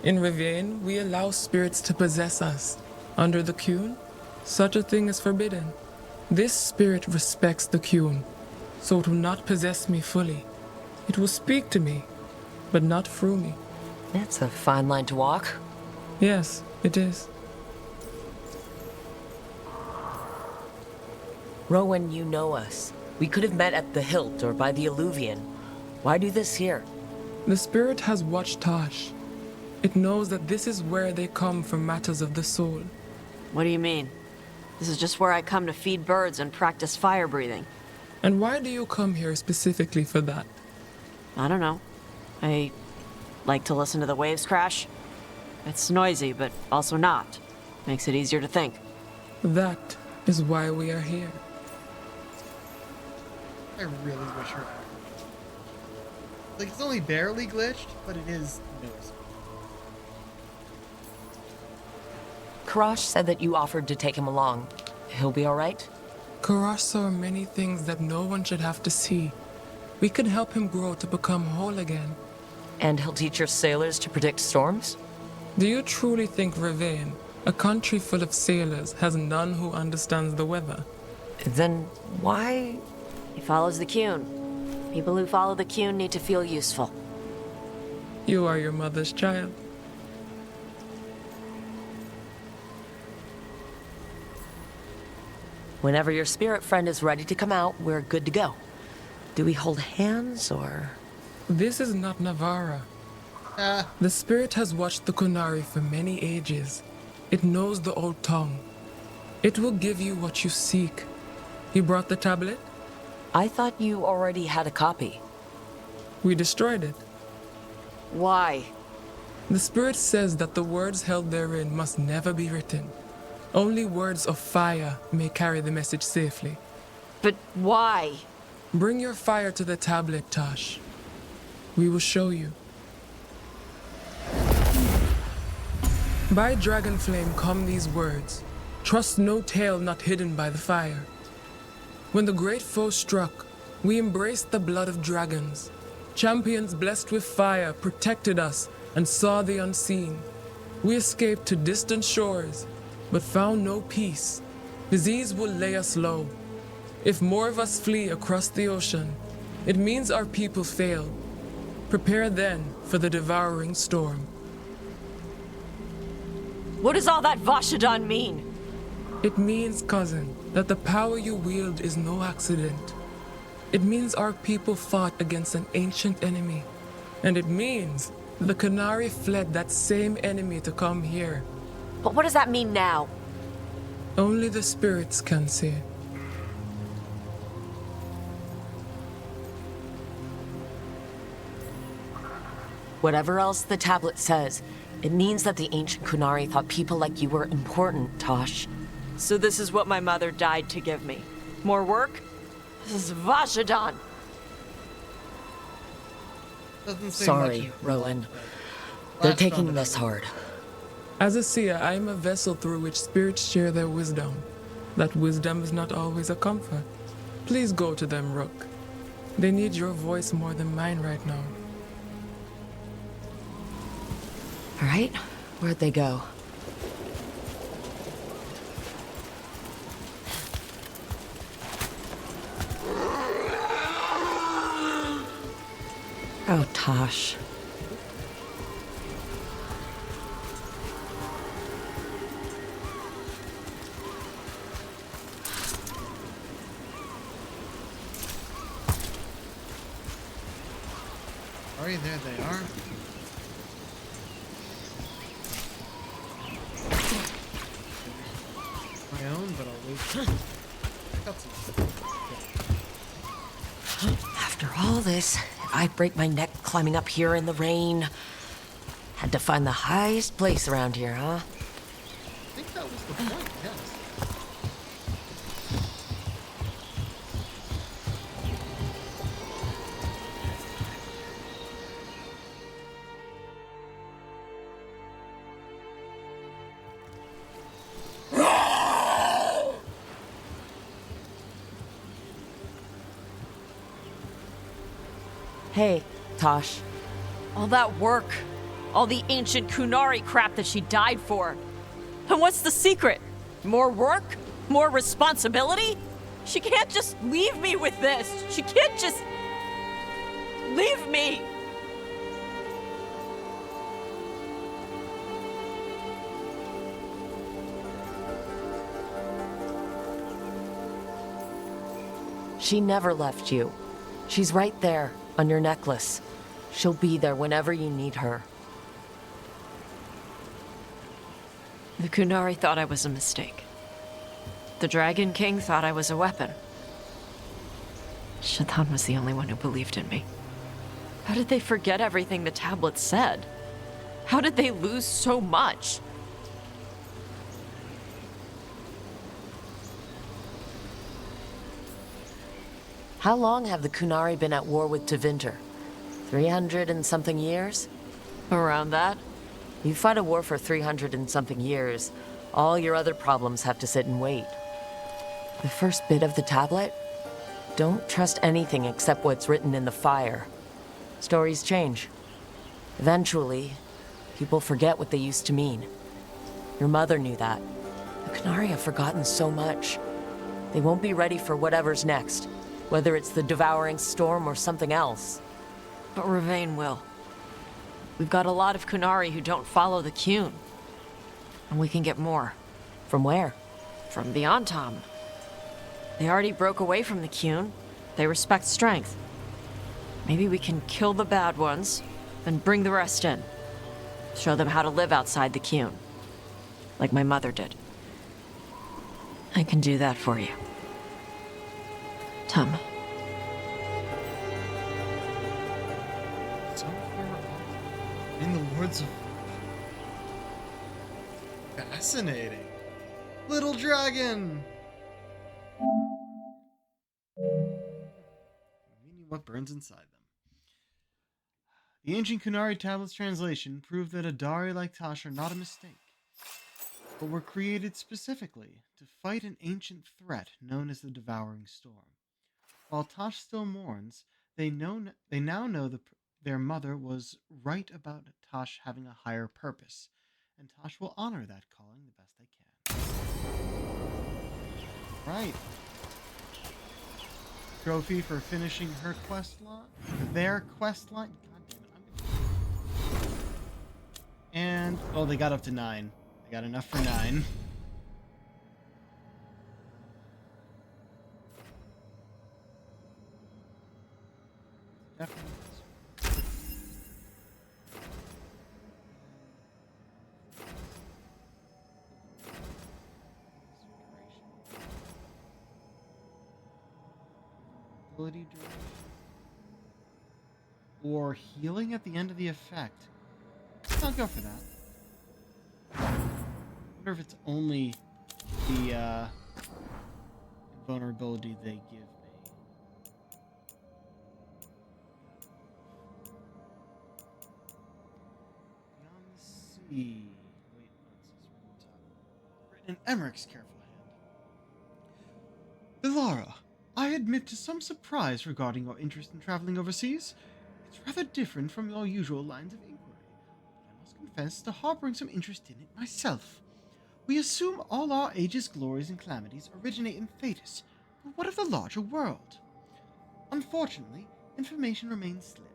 In Rivian, we allow spirits to possess us. Under the Qun, such a thing is forbidden. This spirit respects the Qun, so it will not possess me fully. It will speak to me, but not through me. That's a fine line to walk. Yes, it is. Rowan, you know us. We could have met at the Hilt or by the Alluvion. Why do this here? The spirit has watched Tosh. It knows that this is where they come for matters of the soul. What do you mean? This is just where I come to feed birds and practice fire breathing. And why do you come here specifically for that? I don't know. I like to listen to the waves crash. It's noisy, but also not. Makes it easier to think. That is why we are here. I really wish her. Like, it's only barely glitched, but it is noticeable. Karash said that you offered to take him along. He'll be all right? Karash saw many things that no one should have to see. We could help him grow to become whole again. And he'll teach your sailors to predict storms? Do you truly think Rivain, a country full of sailors, has none who understands the weather? Then why? He follows the Qun. People who follow the Qun need to feel useful. You are your mother's child. Whenever your spirit friend is ready to come out, we're good to go. Do we hold hands, or...? This is not Navarra. The spirit has watched the Qunari for many ages. It knows the old tongue. It will give you what you seek. You brought the tablet? I thought you already had a copy. We destroyed it. Why? The spirit says that the words held therein must never be written. Only words of fire may carry the message safely. But why? Bring your fire to the tablet, Tosh. We will show you. By dragon flame come these words. Trust no tale not hidden by the fire. When the great foe struck, we embraced the blood of dragons. Champions blessed with fire protected us and saw the unseen. We escaped to distant shores, but found no peace. Disease will lay us low. If more of us flee across the ocean, it means our people failed. Prepare then for the devouring storm. What does all that Vashadan mean? It means, cousin, that the power you wield is no accident. It means our people fought against an ancient enemy. And it means the Qunari fled that same enemy to come here. But what does that mean now? Only the spirits can say. Whatever else the tablet says, it means that the ancient Qunari thought people like you were important, Tosh. So this is what my mother died to give me. More work? This is Vashadan. Sorry, Rowan. They're taking this hard. As a seer, I am a vessel through which spirits share their wisdom. That wisdom is not always a comfort. Please go to them, Rook. They need your voice more than mine right now. All right, where'd they go? Oh, Tosh. Alright, there they are. my own, but I'll wait. After all this, if I break my neck climbing up here in the rain. Had to find the highest place around here, huh? I think that was the point, yes. Hey, Tosh. All that work, all the ancient Kunari crap that she died for. And what's the secret? More work? More responsibility? She can't just leave me with this. She can't just leave me. She never left you. She's right there, on your necklace. She'll be there whenever you need her. The Kunari thought I was a mistake. The Dragon King thought I was a weapon. Shaitan was the only one who believed in me. How did they forget everything the tablet said? How did they lose so much? How long have the Kunari been at war with Tevinter? 300 and something years? Around that? You fight a war for 300 and something years. All your other problems have to sit and wait. The first bit of the tablet? Don't trust anything except what's written in the fire. Stories change. Eventually, people forget what they used to mean. Your mother knew that. The Kunari have forgotten so much. They won't be ready for whatever's next, whether it's the devouring storm or something else. But Ravane will. We've got a lot of Kunari who don't follow the Qun. And we can get more. From where? From the Antam. They already broke away from the Qun. They respect strength. Maybe we can kill the bad ones, then bring the rest in. Show them how to live outside the Qun. Like my mother did. I can do that for you. Tom. So far, in the words of... Fascinating. Little dragon! Meaning what burns inside them. The ancient Kunari tablet's translation proved that Adari like Tosh are not a mistake, but were created specifically to fight an ancient threat known as the Devouring Storm. While Tosh still mourns, they now know their mother was right about Tosh having a higher purpose, and Tosh will honor that calling the best they can. Right. Trophy for finishing her quest line. Their quest line. God damn it. And, oh, they got up to 9. They got enough for 9. Definitely. Ability duration. Or healing at the end of the effect. I'll go for that. I wonder if it's only the vulnerability they give me. Beyond the sea. Wait, what's this written in Emmerich's careful hand. Bilara, I admit to some surprise regarding your interest in traveling overseas. It's rather different from your usual lines of inquiry, but I must confess to harboring some interest in it myself. We assume all our age's glories and calamities originate in Thetis, but what of the larger world? Unfortunately, information remains slim.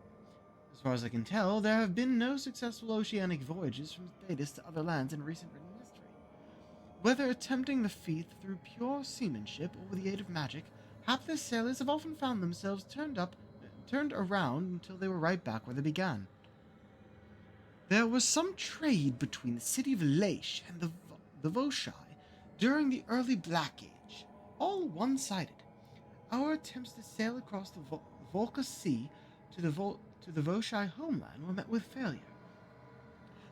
As far as I can tell, there have been no successful oceanic voyages from Thetis to other lands in recent written history. Whether attempting the feat through pure seamanship or with the aid of magic, hapless sailors have often found themselves turned around until they were right back where they began. There was some trade between the city of Laish and the Voshai During the early Black Age, all one-sided, our attempts to sail across the Volga Sea to the Voshai homeland were met with failure.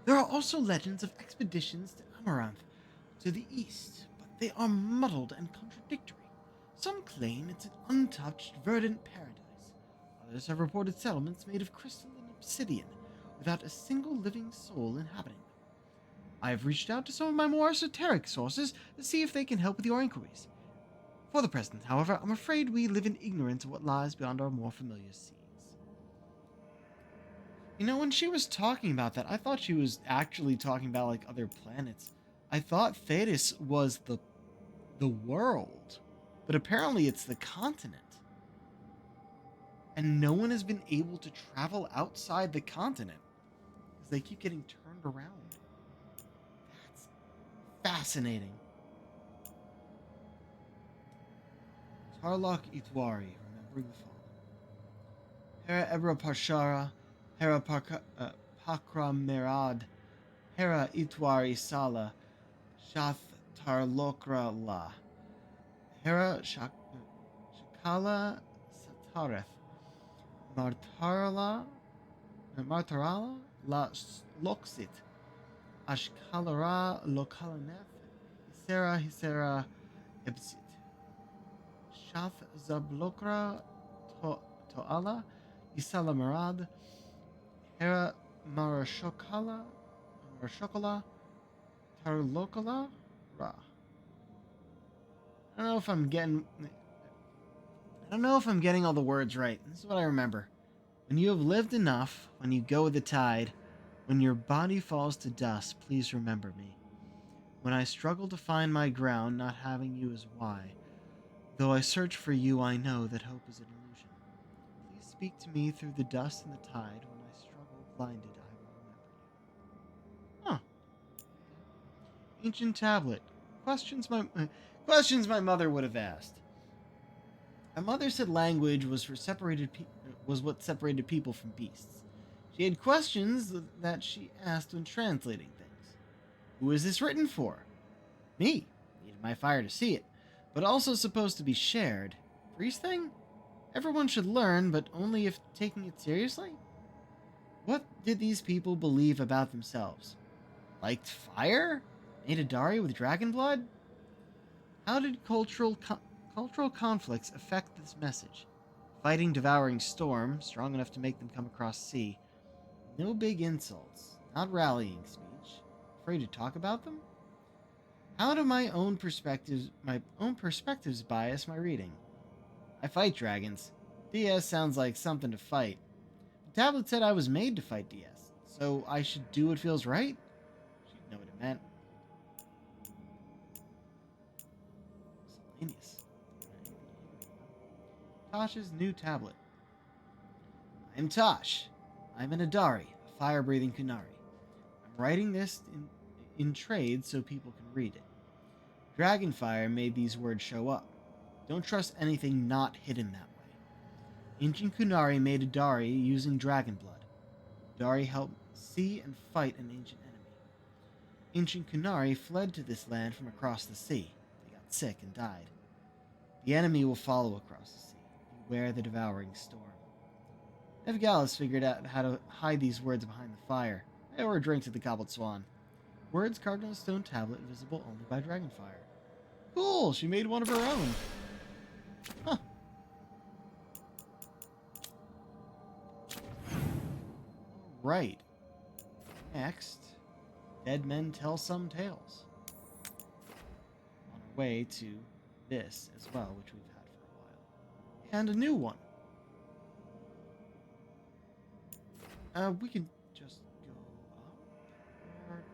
There are also legends of expeditions to Amaranth to the east, but they are muddled and contradictory. Some claim it's an untouched, verdant paradise. Others have reported settlements made of crystal and obsidian, without a single living soul inhabiting them. I have reached out to some of my more esoteric sources to see if they can help with your inquiries. For the present, however, I'm afraid we live in ignorance of what lies beyond our more familiar seas. You know, when she was talking about that, I thought she was actually talking about, like, other planets. I thought Thetis was the world, but apparently it's the continent. And no one has been able to travel outside the continent, because they keep getting turned around. That's fascinating. Tarlok Itwari, remembering the fallen. Hera Ebra Parshara, Hera Pakra Merad, Hera Itwari Sala, Shath Tarlokra La, Hera Shakala Satareth, Martarala La Loksit, Ashkalara Lokalaneth, Hisera Ebsit, Shath Zablokra Toala, Isala Marad, Hera Marashokala, Tarlokala Ra. I don't know if I'm getting all the words right. This is what I remember. When you have lived enough, when you go with the tide, when your body falls to dust, please remember me. When I struggle to find my ground, not having you is why. Though I search for you, I know that hope is an illusion. Please speak to me through the dust and the tide. When I struggle blinded, I will remember you. Huh. Ancient tablet. Questions my mother would have asked. My mother said language was what separated people from beasts. She had questions that she asked when translating things. Who is this written for? Me. Needed my fire to see it. But also supposed to be shared. Priest thing? Everyone should learn, but only if taking it seriously? What did these people believe about themselves? Liked fire? Made a Dari with dragon blood? How did cultural conflicts affect this message? Fighting devouring storm, strong enough to make them come across sea. No big insults, not rallying speech. Afraid to talk about them? How do my own perspectives bias my reading? I fight dragons. DS sounds like something to fight. The tablet said I was made to fight DS, so I should do what feels right? She'd know what it meant. Miscellaneous. Tosh's new tablet. I'm Tosh. I'm an Adari, a fire-breathing Kunari. I'm writing this in trade so people can read it. Dragonfire made these words show up. Don't trust anything not hidden that way. Ancient Kunari made a Dari using dragon blood. Dari helped see and fight an ancient enemy. Ancient Kunari fled to this land from across the sea. They got sick and died. The enemy will follow across the sea. Beware the devouring storm. Evgalis figured out how to hide these words behind the fire. I owe her drinks at the Gobbled Swan. Words carved on a stone tablet visible only by dragonfire. Cool! She made one of her own. Huh. Right. Next, dead men tell some tales. On our way to this as well, which we've had for a while. And a new one. We can just go up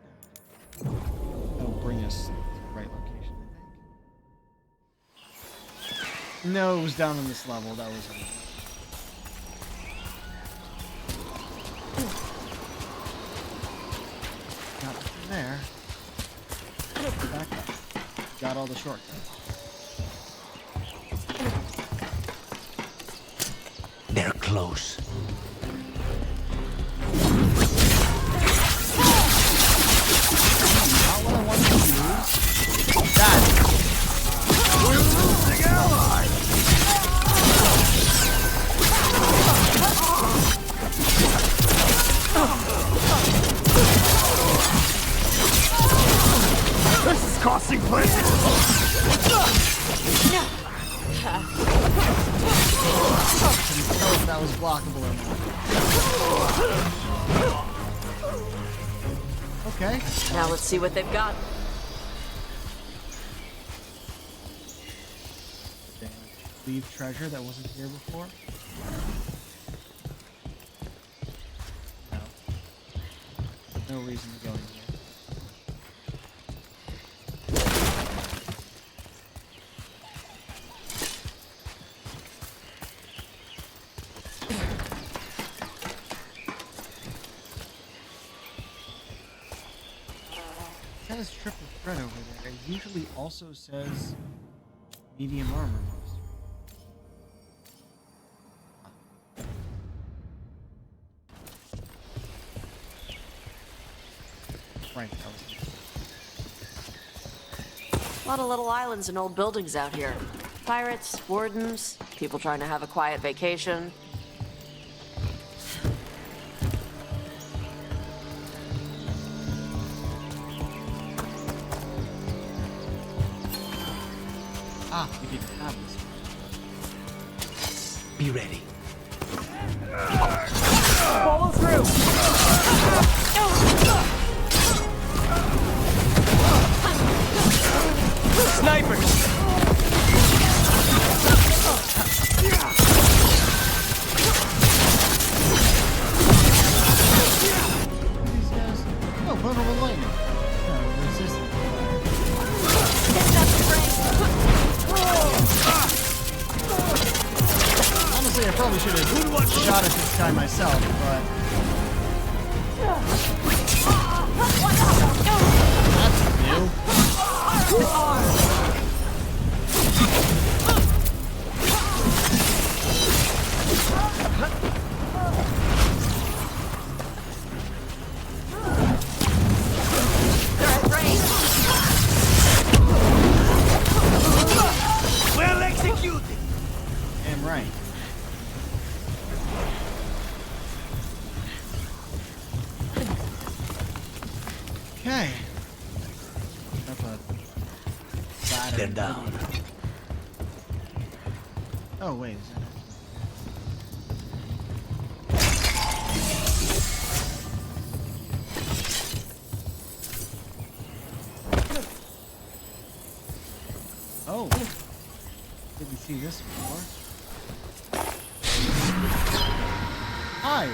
or down. That'll bring us to the right location, I think. No, it was down on this level. That was got it from there. Back up. Got all the shortcuts. They're close. That nesting places! Couldn't tell if that was blockable or not. Okay. Now let's see what they've got. Leave treasure that wasn't here before? No. No reason to go in here. It says triple threat over there. It usually also says medium armor most. Right, that was A lot of little islands and old buildings out here. Pirates, wardens, people trying to have a quiet vacation. Ah, we didn't have this. Be ready. Follow through! Snipers! These guys. Oh, vulnerable lightning. Resistant. Honestly, I probably should have shot it this time myself, but. That's new. Well executed! Damn right. Okay. Up a ladder. They're down. Oh wait, is that Oh, didn't see this before. Hi.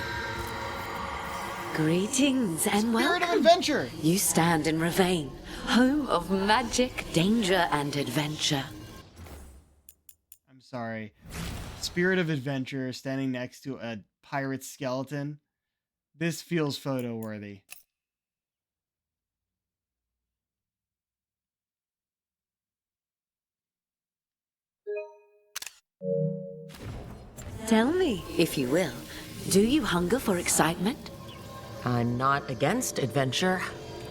Greetings and Spirit welcome. of adventure. You stand in Ravane, home of magic, danger, and adventure. I'm sorry. Spirit of adventure standing next to a pirate skeleton. This feels photo worthy. Tell me, if you will, do you hunger for excitement? I'm not against adventure.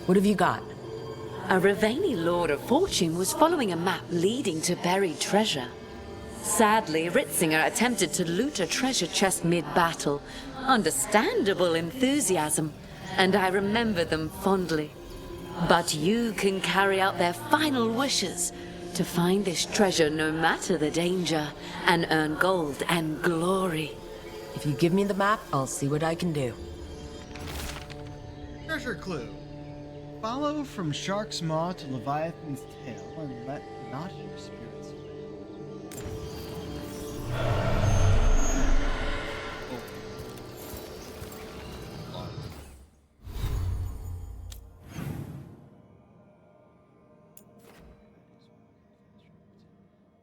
What have you got? A Ravani Lord of Fortune was following a map leading to buried treasure. Sadly, Ritzinger attempted to loot a treasure chest mid-battle. Understandable enthusiasm, and I remember them fondly. But you can carry out their final wishes to find this treasure no matter the danger, and earn gold and glory. If you give me the map, I'll see what I can do. Treasure clue. Follow from Shark's Maw to Leviathan's Tail and let not your spirits fail.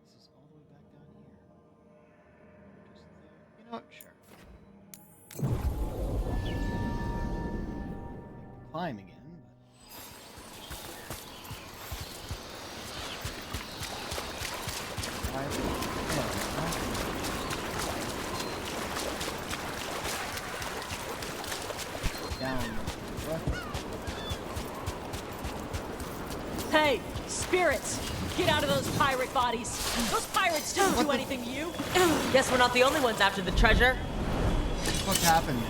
This is all the way back down here. You know what? Sure. Climb again. Hey, spirits! Get out of those pirate bodies! Those pirates didn't do anything to you! Guess we're not the only ones after the treasure. What happened?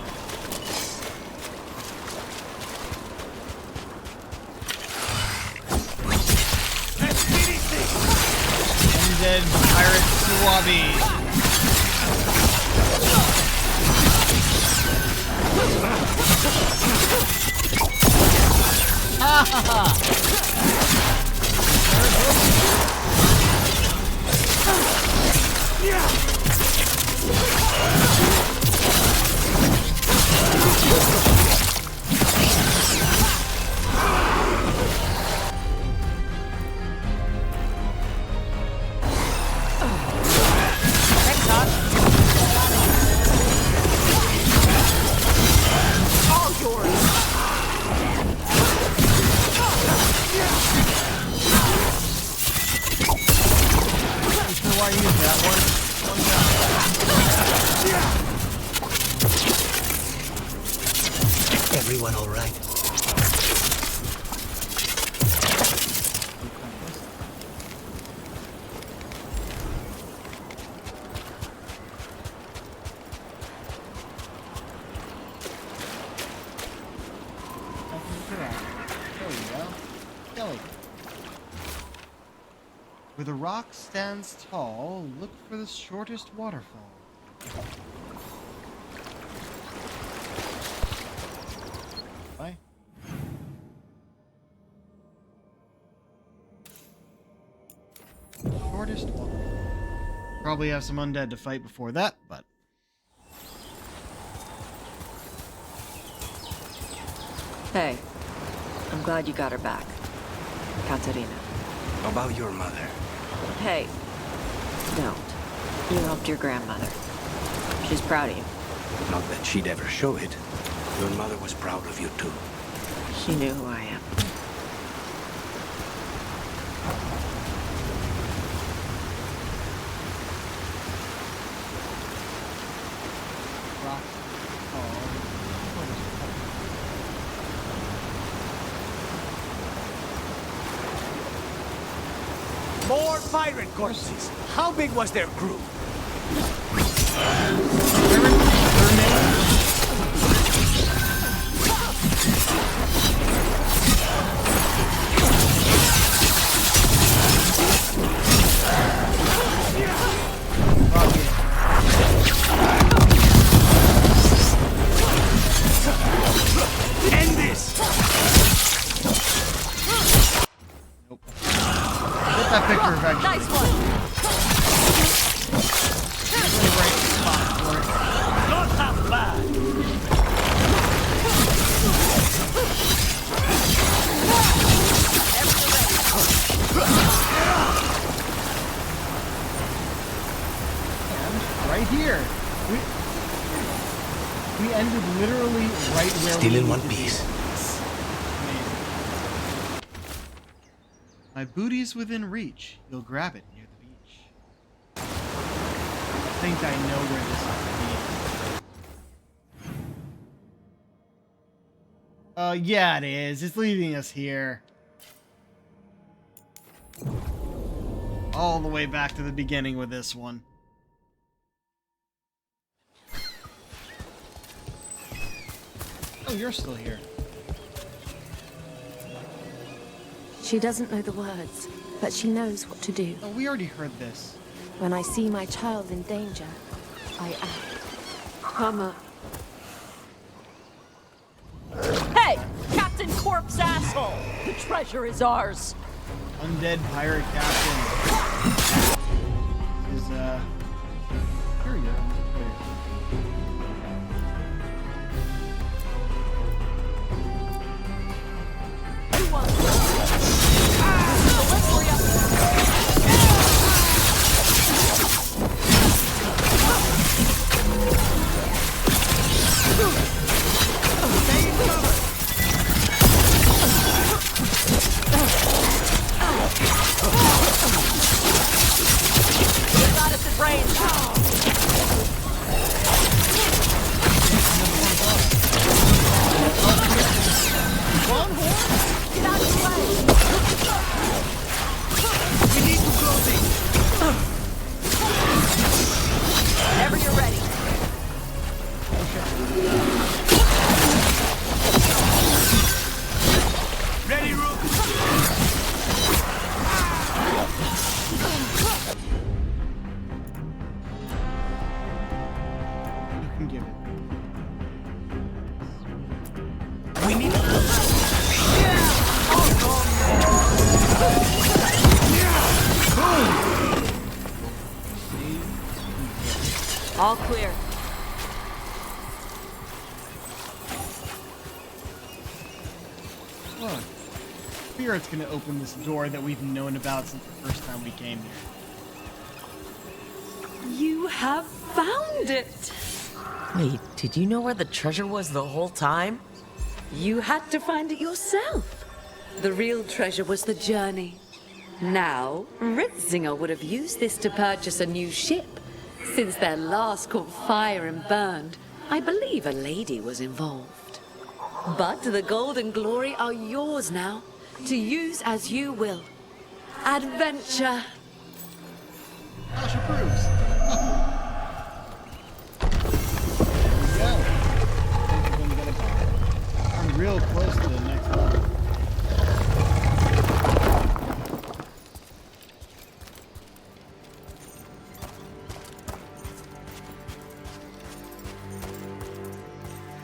undead pirate Suwabi. Ha ha ha! Everyone all right? Where the rock stands tall, look for the shortest waterfall. Bye. Shortest waterfall. Probably have some undead to fight before that, but... Hey, I'm glad you got her back. Katerina. About your mother. Hey, don't. You helped your grandmother. She's proud of you. Not that she'd ever show it. Your mother was proud of you too. She knew who I am. More pirate corpses. How big was their crew? End this! Get that picture eventually. Nice one! Right spot for it. Not half bad! And right here. We ended literally right where Still we in one needed to be. piece. Amazing. My booty's within reach. You'll grab it near the beach. I think I know where this is. Yeah, it is. It's leading us here. All the way back to the beginning with this one. Oh, you're still here. She doesn't know the words, but she knows what to do. Oh, we already heard this. When I see my child in danger, I act. Mama. Hey! Captain Corpse asshole! The treasure is ours! Undead pirate captain. Is, here we go. Got us at range! All clear. Look, Spirit's gonna open this door that we've known about since the first time we came here. You have found it! Wait, did you know where the treasure was the whole time? You had to find it yourself. The real treasure was the journey. Now, Ritzinger would have used this to purchase a new ship. Since their last caught fire and burned, I believe a lady was involved. But the gold and glory are yours now, to use as you will. Adventure! Gosh approves. I'm real close to the next level.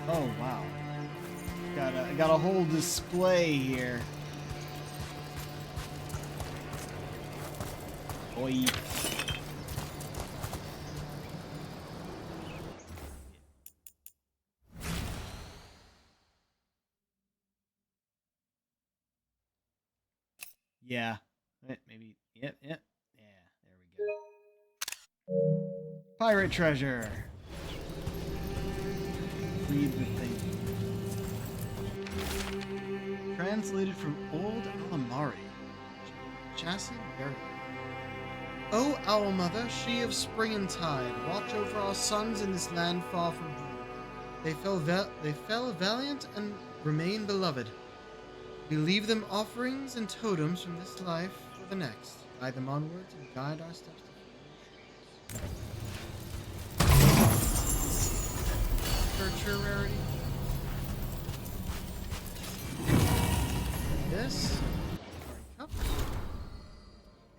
Oh wow. Got a whole display here. Boy. Yeah. Maybe. Yep. Yeah, there we go. Pirate treasure. Read the thing. Translated from Old Alamari. Chassis Veilguard. O Owl Mother, she of spring and tide, watch over our sons in this land far from home. They fell valiant and remain beloved. We leave them offerings and totems from this life for the next. Guide them onwards and guide our steps to Nurture rarity. This cup.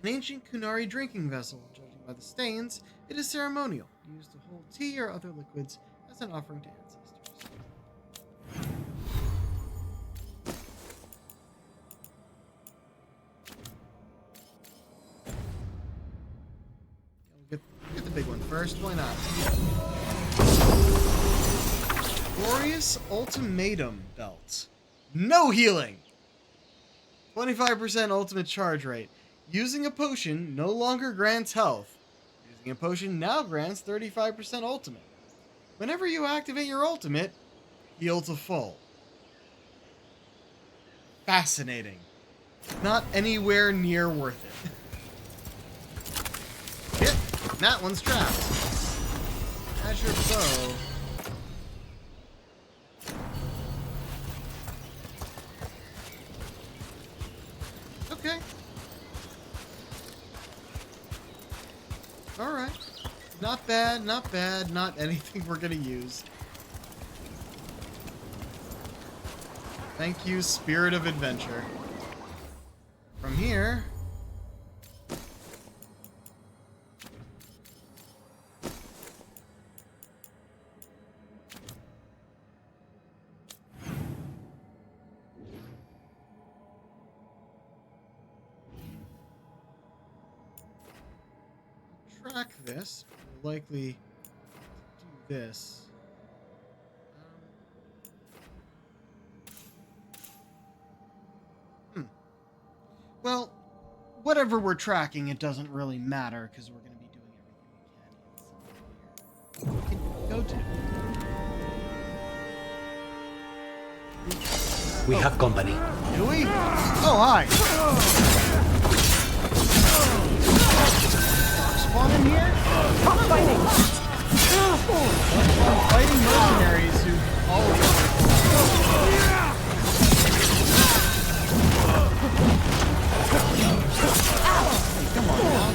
An ancient Kunari drinking vessel. Judging by the stains, it is ceremonial, used to hold tea or other liquids as an offering to ancestors. We'll get the big one first. Why not? Glorious Ultimatum Belt. No healing! 25% ultimate charge rate. Using a potion no longer grants health. Using a potion now grants 35% ultimate. Whenever you activate your ultimate, heal to full. Fascinating. Not anywhere near worth it. Yep, that one's trapped. As your bow. Okay. Alright. Not bad, not bad, not anything we're gonna use. Thank you, Spirit of Adventure. From here... track this. We'll likely do this. Well, whatever we're tracking, it doesn't really matter because we're going to be doing everything we can inside here. Go to. We have company. Do we? Oh, hi. Spawn in here? Stop fighting! Fighting mercenaries who always... Hey, come on now.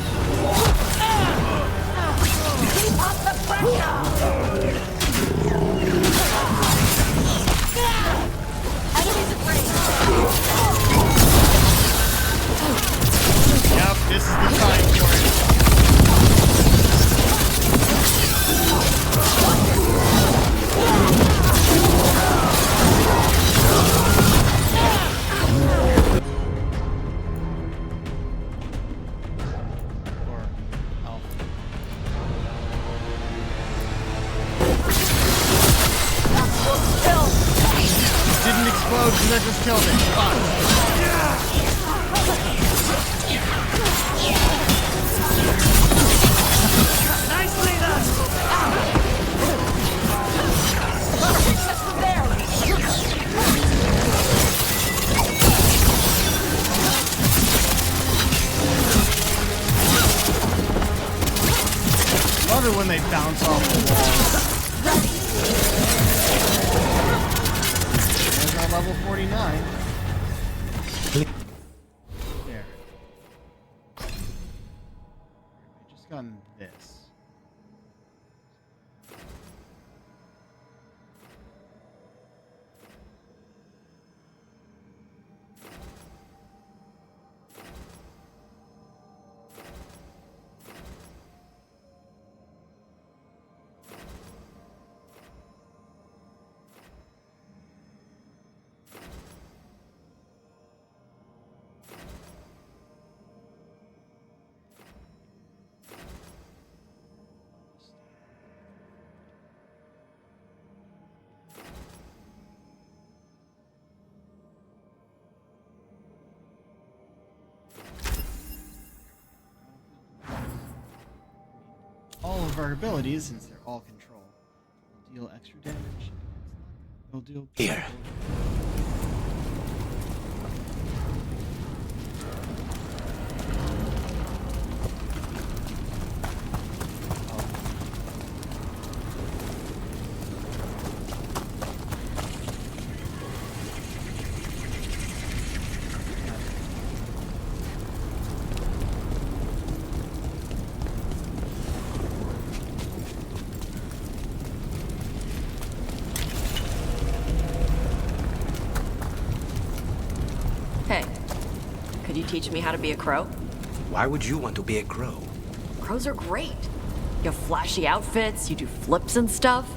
Keep up the pressure! Enemies afraid! Yep, this is the time for it. Oh, that just killed it. Nicely done! Love it when they bounce off the walls. There's our level 49. There. I just gotten this. All of our abilities, since they're all control, will deal extra damage. It'll deal. Here. Hey, could you teach me how to be a crow? Why would you want to be a crow? Crows are great. You have flashy outfits, you do flips and stuff.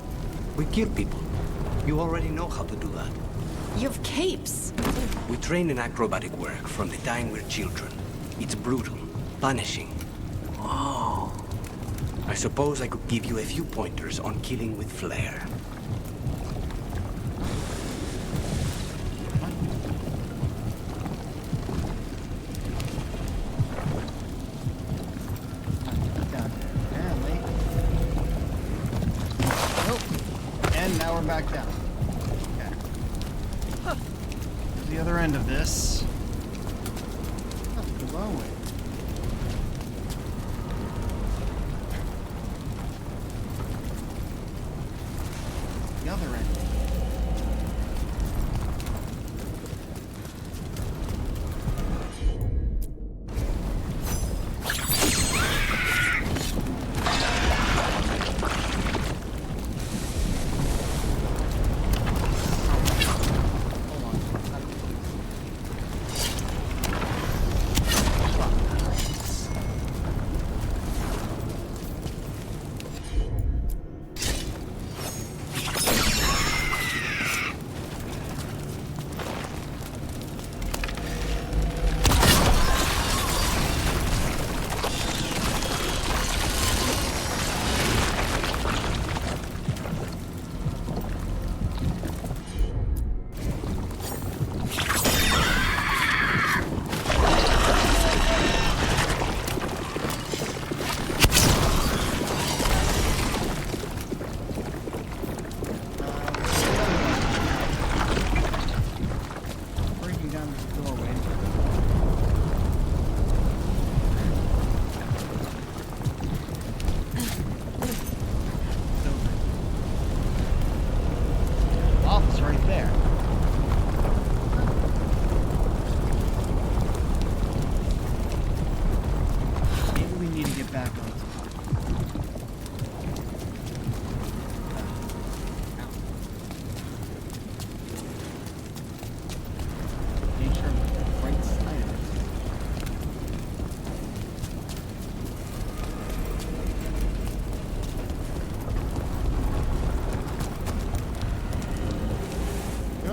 We kill people. You already know how to do that. You have capes. We train in acrobatic work from the time we're children. It's brutal, punishing. Whoa. I suppose I could give you a few pointers on killing with flair. Back down. Okay. Here's the other end of this. Oh, the long way. The other end.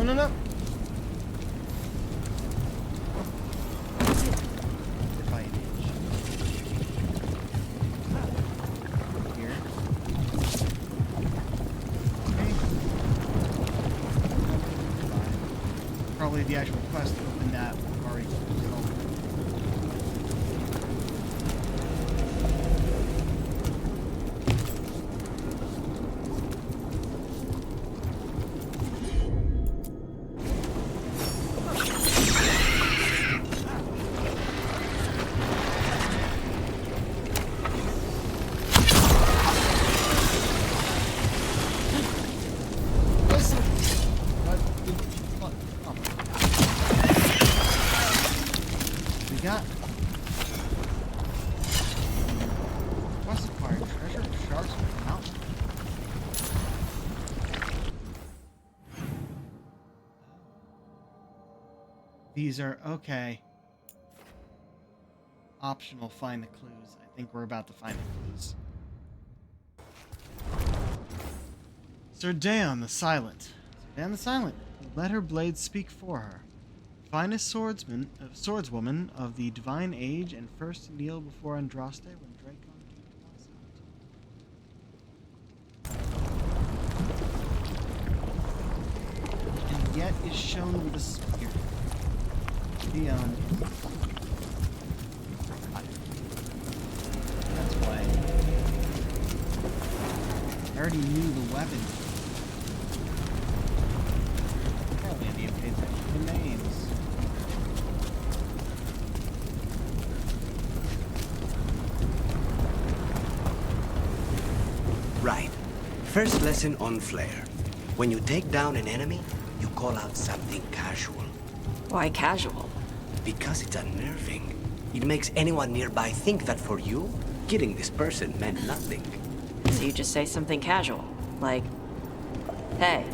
No. Here. Okay. probably the actual quest to open that we've already did all. These are okay. Optional, find the clues. I think we're about to find the clues. Sir Daon the Silent. Sir Daon the Silent. Let her blade speak for her. Finest swordswoman of the divine age, and first to kneel before Andraste when Dracon came to us out. And yet is shown with a spear. That's why I already knew the weapon. Probably need to pay attention to the names. Right. First lesson on Flare. When you take down an enemy, you call out something casual. Why casual? Because it's unnerving. It makes anyone nearby think that for you, killing this person meant nothing. So you just say something casual, like, hey.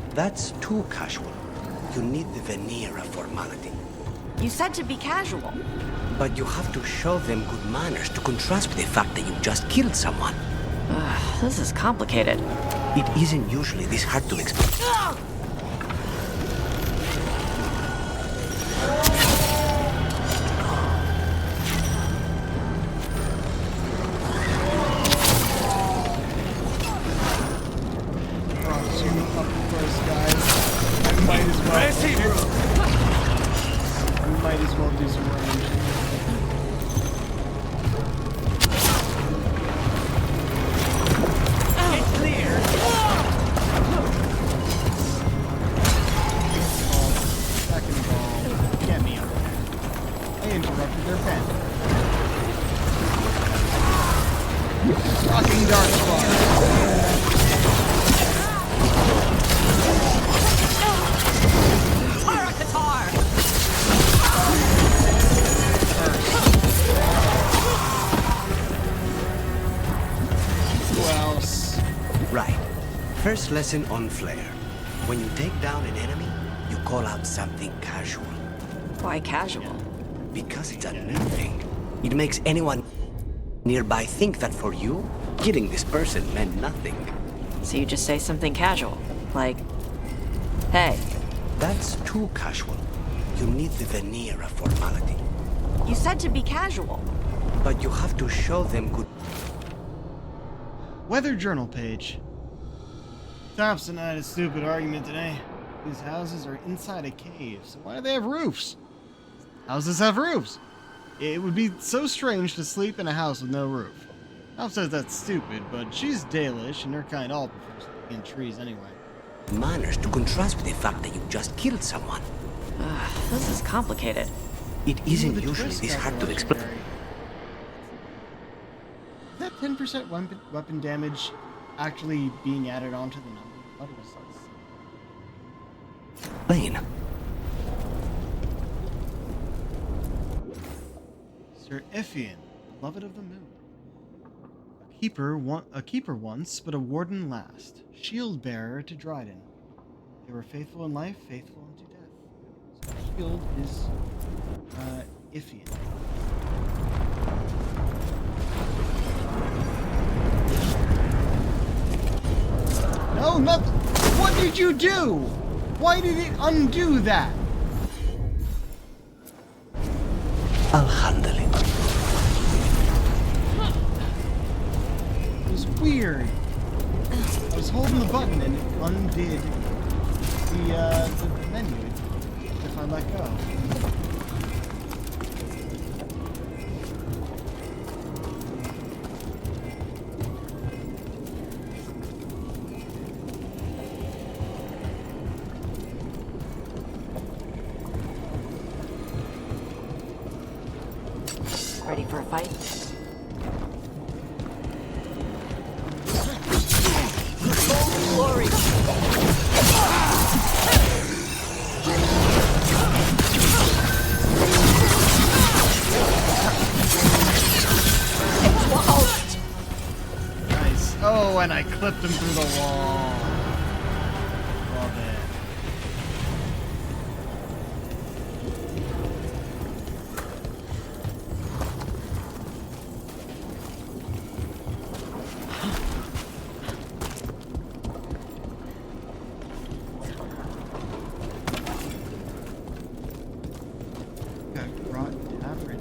That's too casual. You need the veneer of formality. You said to be casual. But you have to show them good manners to contrast with the fact that you just killed someone. This is complicated. It isn't usually this hard to explain. First lesson on Flare. When you take down an enemy, you call out something casual. Why casual? Because it's unnerving. It makes anyone nearby think that for you, killing this person meant nothing. So you just say something casual, like, hey. That's too casual. You need the veneer of formality. You said to be casual. But you have to show them good... Weather journal page. Thompson had a stupid argument today. These houses are inside a cave, so why do they have roofs? Houses have roofs. It would be so strange to sleep in a house with no roof. Tom says that's stupid, but she's Dalish, and her kind all prefers sleeping in trees anyway. Manners to contrast with the fact that you just killed someone. This is complicated. It isn't usually this hard to explain. Is that 10% weapon damage actually being added onto the number? What was this? Lane. Sir Iphian, beloved of the moon. A keeper once, but a warden last. Shield bearer to Dryden. They were faithful in life, faithful unto death. So shield is Iphian. No, not. What did you do? Why did it undo that? I'll handle it. It was weird. I was holding the button and it undid the menu. If I let go? Ready for a fight? Glory! Nice. Oh, and I clipped him through the wall. Love it. Got rotten average.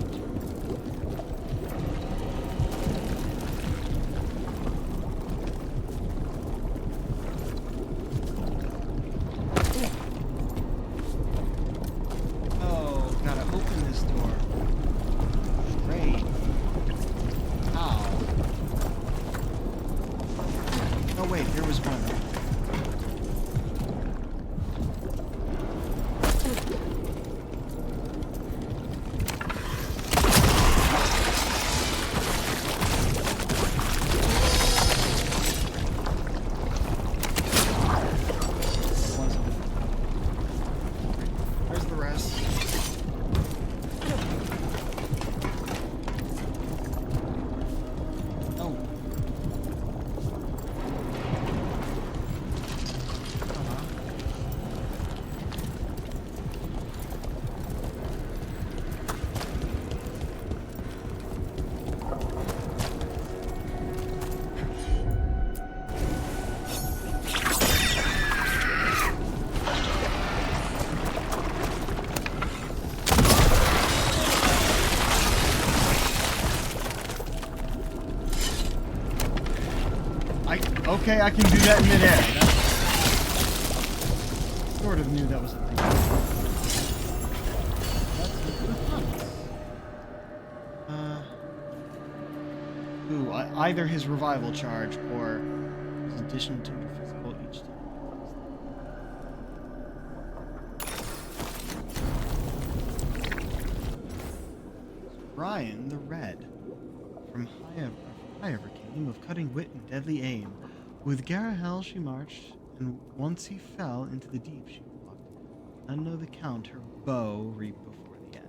Oh, gotta open this door. Great. Ow. Oh wait, here was one. Where's the rest? Oh. Okay, I can do that in midair. Sort of knew that was a thing. Ooh, either his revival charge or his addition to the physical each time. Brian the Red from High came of cutting wit and deadly aim. With Garahel she marched, and once he fell into the deep she walked. None know the count her bow reaped before the end.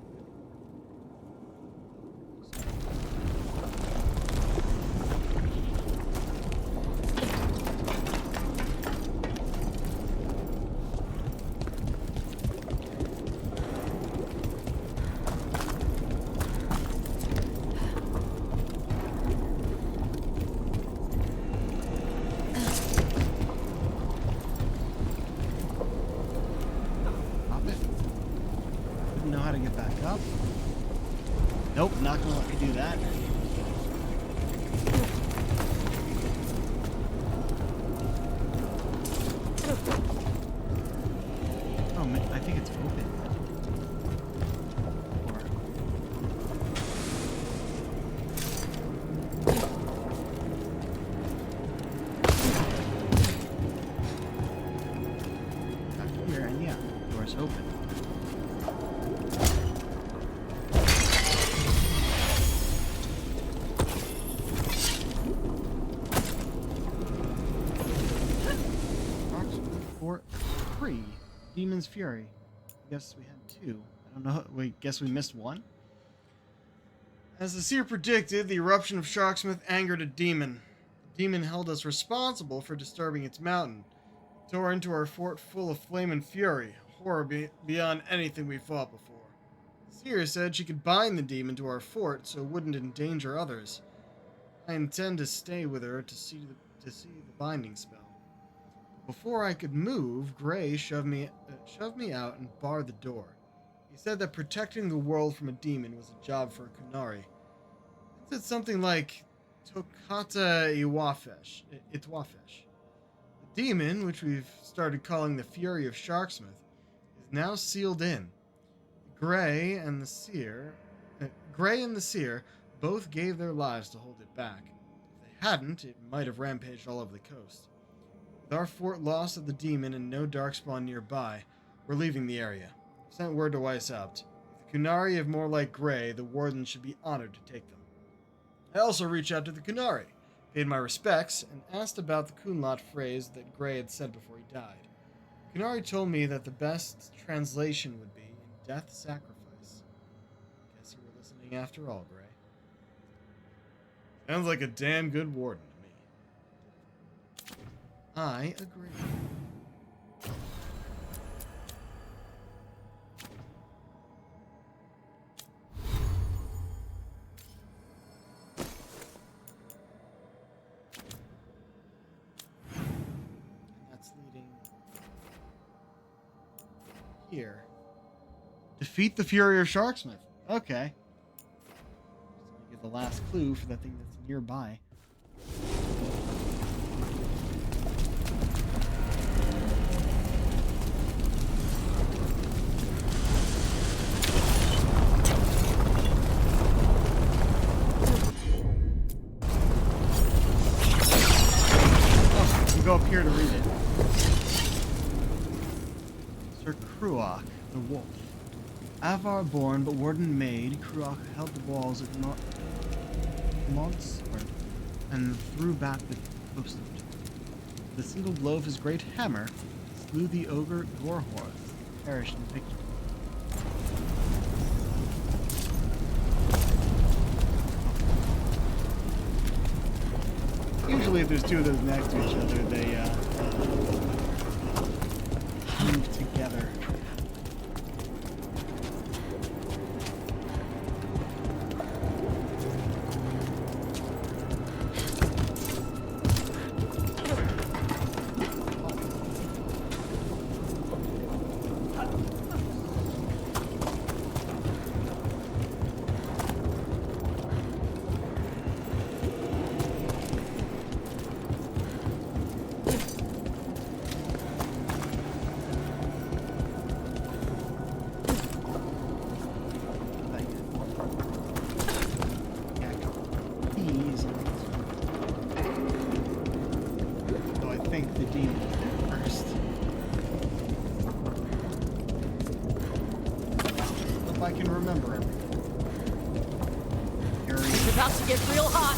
Know how to get back up. Nope, not gonna let me do that. Oh man, I think it's open. Back here, and yeah, the door's open. Demon's Fury. I guess we had two. I don't know. We guess we missed one. As the seer predicted, the eruption of Sharksmith angered a demon. The demon held us responsible for disturbing its mountain. It tore into our fort full of flame and fury, horror beyond anything we fought before. The seer said she could bind the demon to our fort so it wouldn't endanger others. I intend to stay with her to see the binding spell. Before I could move, Gray shoved me out and barred the door. He said that protecting the world from a demon was a job for a Kunari. It said something like Tokata Itwafesh. The demon, which we've started calling the Fury of Sharksmith, is now sealed in. Gray and the Seer both gave their lives to hold it back. If they hadn't, it might have rampaged all over the coast. With our fort lost of the demon and no darkspawn nearby, we're leaving the area. I've sent word to Weishaupt. If the Kunari have more like Gray, the Warden should be honored to take them. I also reached out to the Kunari, paid my respects, and asked about the Kunlot phrase that Gray had said before he died. Kunari told me that the best translation would be in death sacrifice. Guess you were listening after all, Gray. Sounds like a damn good warden to me. I agree. Here. Defeat the Fury of Sharksmith. Okay. Just gonna give the last clue for the thing that's nearby. Oh, you can go up here to read it. Sir Kruach, the Wolf. Avar born but warden made, Kruach held the walls of Montsworth and threw back the post of it. With a single blow of his great hammer, slew the ogre Gorhorth, perished in victory. Usually if there's two of those next to each other, they move together. I can remember everything. It's about to get real hot.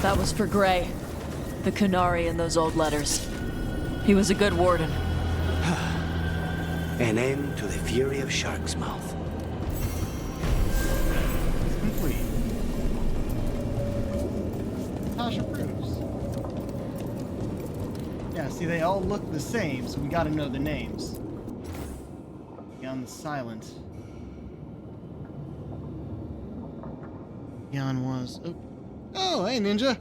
That was for Gray, the Kunari in those old letters. He was a good warden. An end to the fury of Shark's Mouth. Complete. Tasha proves. Yeah, see, they all look the same, so we gotta know the names. Beyond the Silent. Jan was... Oh, hey, Ninja!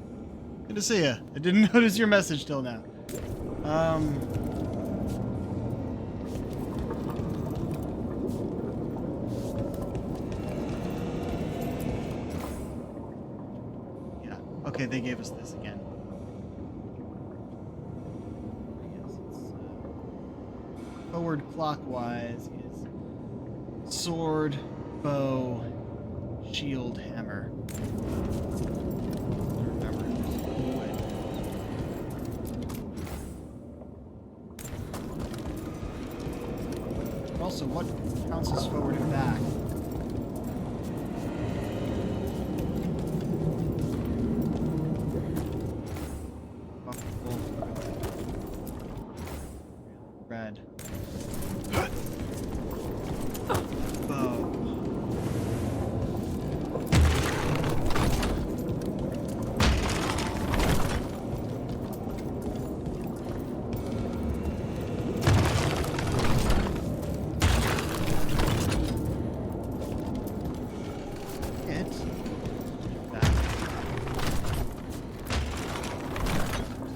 Good to see you. I didn't notice your message till now. Yeah. Okay, they gave us this again. I guess it's forward clockwise is sword, bow, shield, hammer. Also, what counts as forward and back? Red. Bow.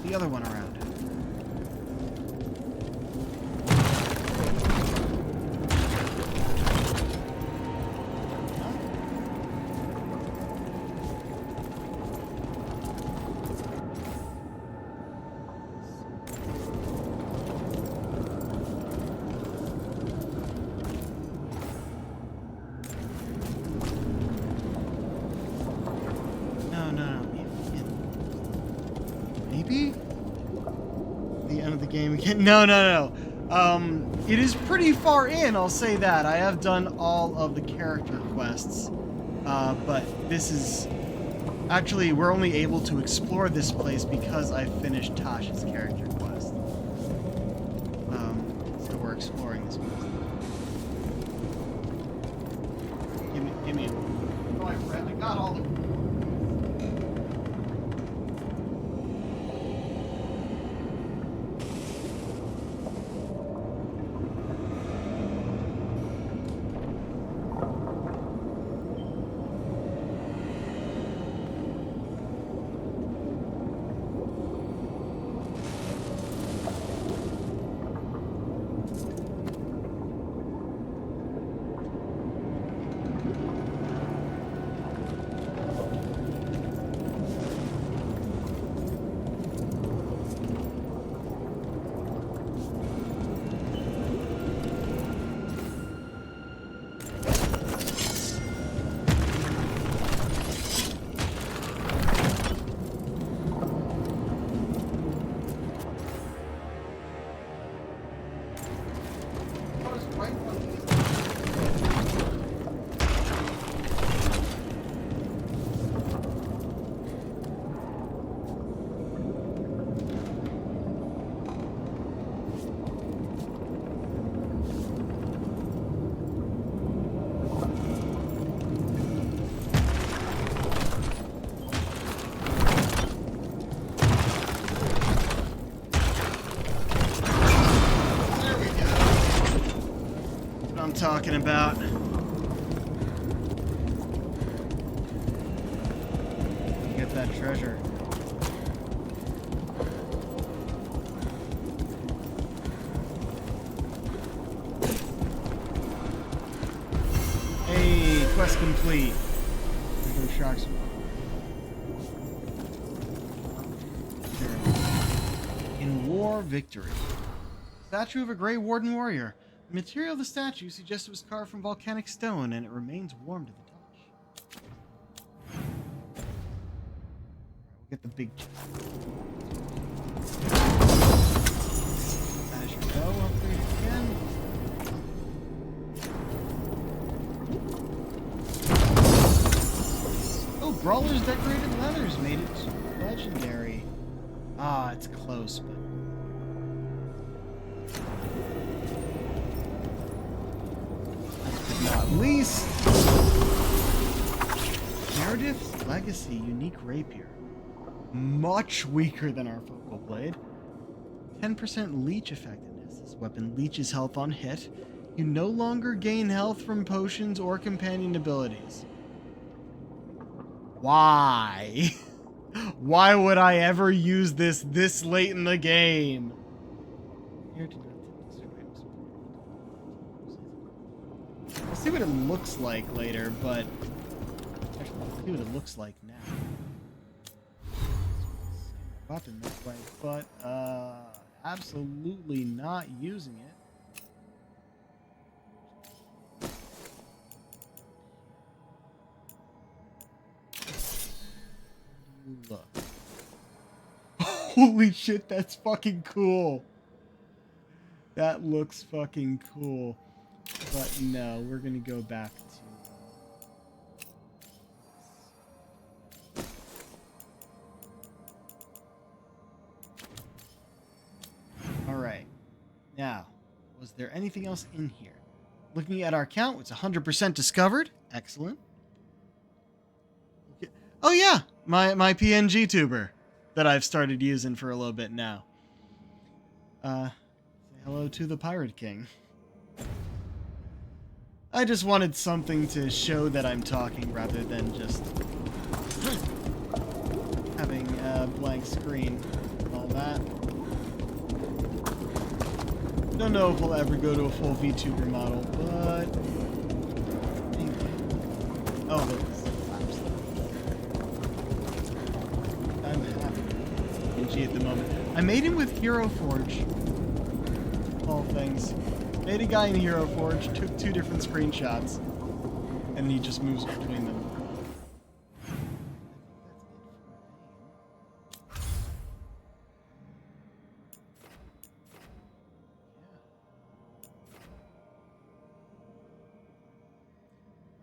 The other one around. Maybe? The end of the game again? No. It is pretty far in, I'll say that. I have done all of the character quests. But this is... Actually, we're only able to explore this place because I finished Tasha's character quest. So we're exploring this place. Give me a... Oh, I got all the... Talking about. Get that treasure. Hey, quest complete. There go sharks. In war, victory. Statue of a Grey Warden warrior. The material of the statue suggests it was carved from volcanic stone, and it remains warm to the touch. We'll get the big chest. As you go, upgrade it again. Oh, Brawler's decorated leathers made it legendary. Ah, it's close, but... Not least, Meredith's Legacy Unique Rapier. Much weaker than our Focal Blade. 10% leech effectiveness. This weapon leeches health on hit. You no longer gain health from potions or companion abilities. Why? Why would I ever use this late in the game? We'll see what it looks like later, but actually, let's see what it looks like now. Weapon this way, but absolutely not using it. Look. Holy shit, that's fucking cool. That looks fucking cool. But no, we're gonna go back to... Alright. Now, was there anything else in here? Looking at our count, it's 100% discovered. Excellent. Okay. Oh yeah, my PNG tuber that I've started using for a little bit now. Say hello to the Pirate King. I just wanted something to show that I'm talking rather than just having a blank screen and all that. Don't know if we'll ever go to a full VTuber model, but... Oh, look. I'm happy with PNG at the moment. I made him with Hero Forge. All things. Made a guy in Hero Forge, took 2 different screenshots, and he just moves between them.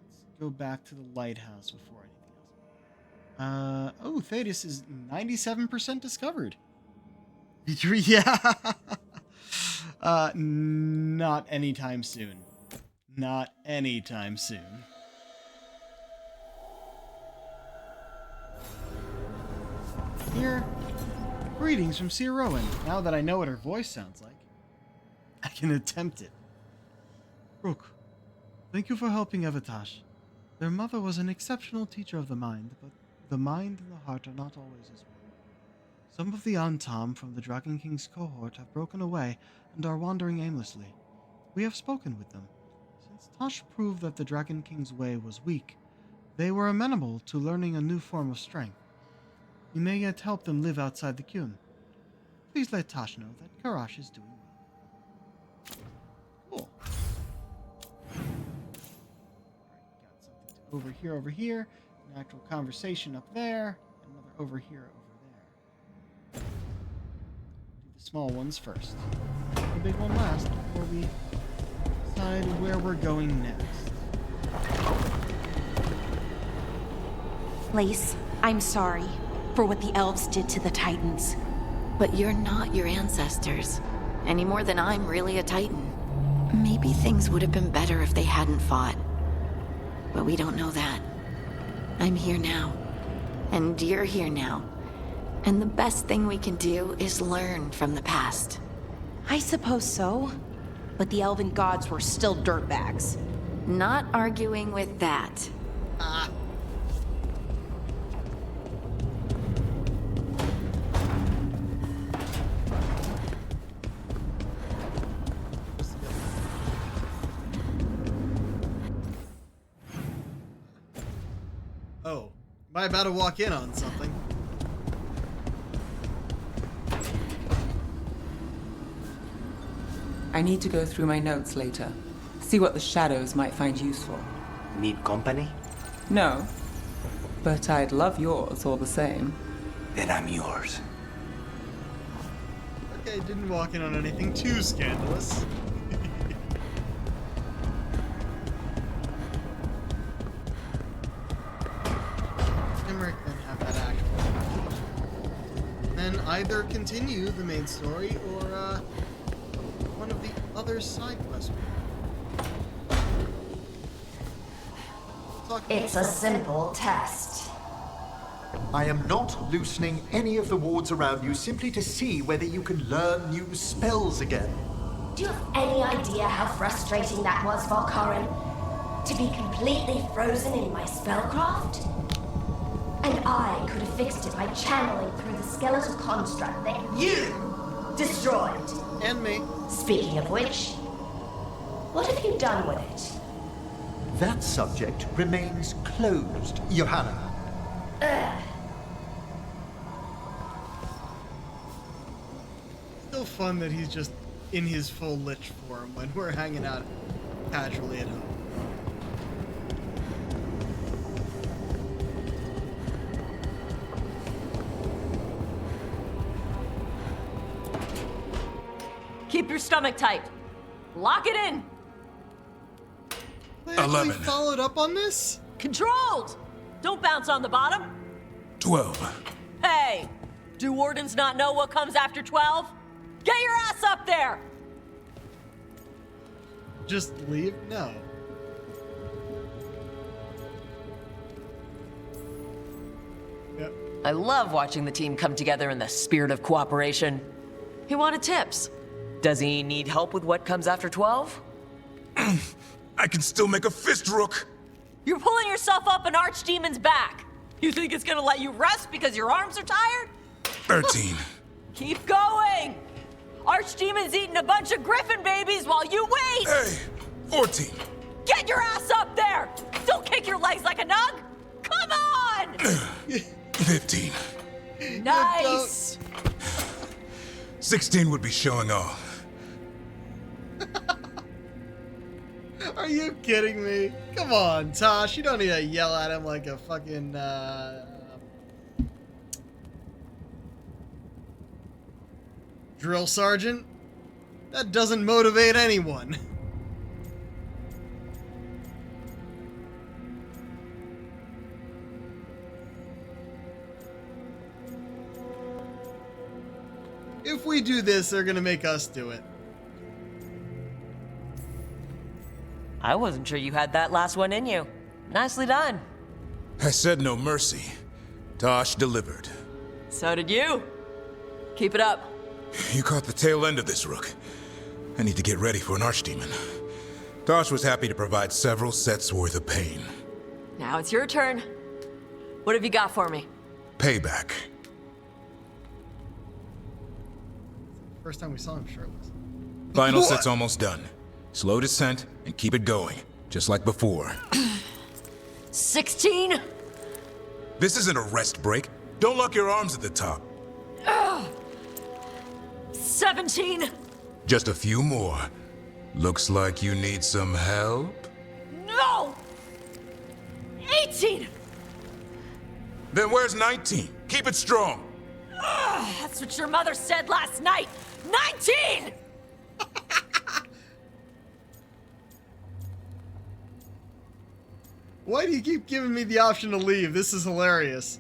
Let's go back to the lighthouse before anything else. Oh, Thetis is 97% discovered. Yeah. Not anytime soon. Not anytime soon. Here, greetings from Sir Rowan. Now that I know what her voice sounds like, I can attempt it. Rook, thank you for helping Evatash. Their mother was an exceptional teacher of the mind, but the mind and the heart are not always as one. Some of the Antam from the Dragon King's cohort have broken away and are wandering aimlessly. We have spoken with them. Since Tosh proved that the Dragon King's way was weak, they were amenable to learning a new form of strength. We may yet help them live outside the Kyun. Please let Tosh know that Karash is doing well. Cool. Got something over here, an actual conversation up there, another over here, do the small ones first. The big one last before we decide where we're going next. Lace, I'm sorry for what the elves did to the Titans. But you're not your ancestors, any more than I'm really a Titan. Maybe things would have been better if they hadn't fought. But we don't know that. I'm here now, and you're here now. And the best thing we can do is learn from the past. I suppose so. But the elven gods were still dirtbags. Not arguing with that. Oh, am I about to walk in on something? I need to go through my notes later. See what the shadows might find useful. Need company? No. But I'd love yours all the same. Then I'm yours. Okay, didn't walk in on anything too scandalous. Emmerich then have that actual conversation. Then either continue the main story or one of the other side quests. It's a simple test. I am not loosening any of the wards around you simply to see whether you can learn new spells again. Do you have any idea how frustrating that was for Corin? To be completely frozen in my spellcraft? And I could have fixed it by channeling through the skeletal construct that you destroyed. And me. Speaking of which, what have you done with it? That subject remains closed, Johanna. Still fun that he's just in his full lich form when we're hanging out casually at home. Keep your stomach tight. Lock it in. They actually followed up on this? Controlled. Don't bounce on the bottom. 12. Hey, do wardens not know what comes after 12? Get your ass up there. Just leave? No. Yep. I love watching the team come together in the spirit of cooperation. He wanted tips. Does he need help with what comes after 12? I can still make a fist rook. You're pulling yourself up an archdemon's back. You think it's gonna let you rest because your arms are tired? 13. Keep going. Archdemon's eating a bunch of griffin babies while you wait. Hey, 14. Get your ass up there. Don't kick your legs like a nug. Come on. 15. Nice. 16 would be showing off. Are you kidding me? Come on, Tosh. You don't need to yell at him like a fucking, drill sergeant. That doesn't motivate anyone. If we do this, they're gonna make us do it. I wasn't sure you had that last one in you. Nicely done. I said no mercy. Tosh delivered. So did you. Keep it up. You caught the tail end of this, Rook. I need to get ready for an archdemon. Tosh was happy to provide several sets worth of pain. Now it's your turn. What have you got for me? Payback. First time we saw him shirtless. Final set's almost done. Slow descent and keep it going, just like before. 16? This isn't a rest break. Don't lock your arms at the top. 17? Just a few more. Looks like you need some help? No! 18! Then where's 19? Keep it strong. That's what your mother said last night. 19! Why do you keep giving me the option to leave? This is hilarious.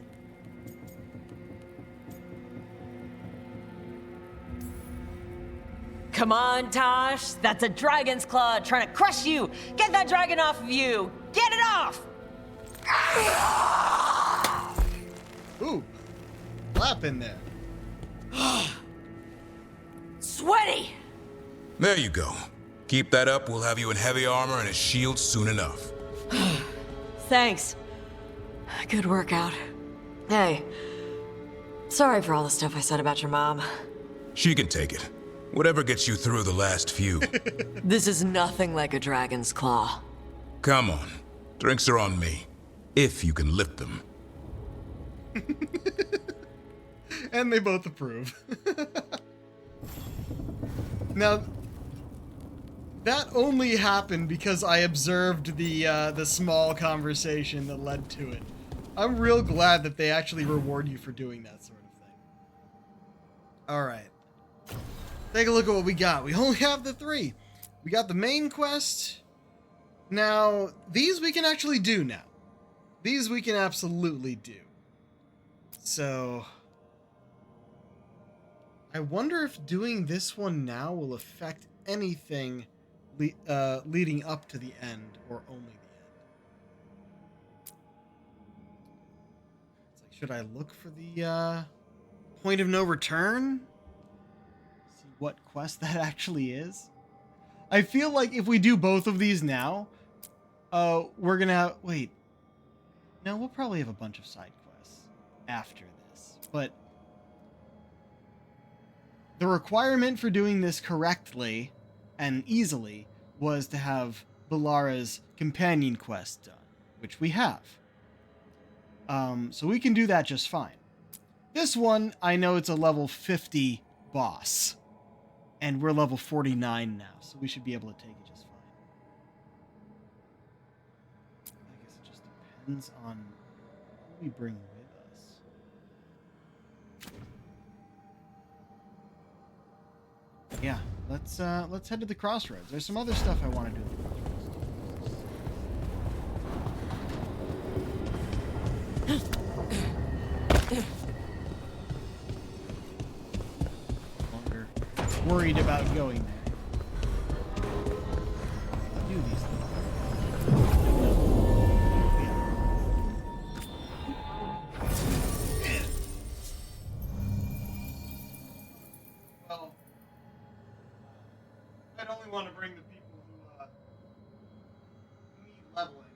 Come on, Tosh. That's a dragon's claw trying to crush you. Get that dragon off of you. Get it off! Ooh. Slap in there. Sweaty! There you go. Keep that up, we'll have you in heavy armor and a shield soon enough. Thanks. Good workout. Hey, sorry for all the stuff I said about your mom. She can take it. Whatever gets you through the last few. This is nothing like a dragon's claw. Come on. Drinks are on me. If you can lift them. And they both approve. Now, that only happened because I observed the small conversation that led to it. I'm real glad that they actually reward you for doing that sort of thing. All right. Take a look at what we got. We only have the 3. We got the main quest. Now, these we can actually do now. These we can absolutely do. So, I wonder if doing this one now will affect anything leading up to the end, or only the end. It's like, should I look for the point of no return? See what quest that actually is? I feel like if we do both of these now, we're gonna have... Wait. No, we'll probably have a bunch of side quests. after this. But the requirement for doing this correctly and easily was to have Balara's companion quest done, which we have. So we can do that just fine. This one, I know it's a level 50 boss, and we're level 49 now, so we should be able to take it just fine. I guess it just depends on who we bring with us. Yeah, let's head to the crossroads. There's some other stuff I want to do. Longer worried about going there. Do these things. Well, I'd only want to bring the people who need leveling.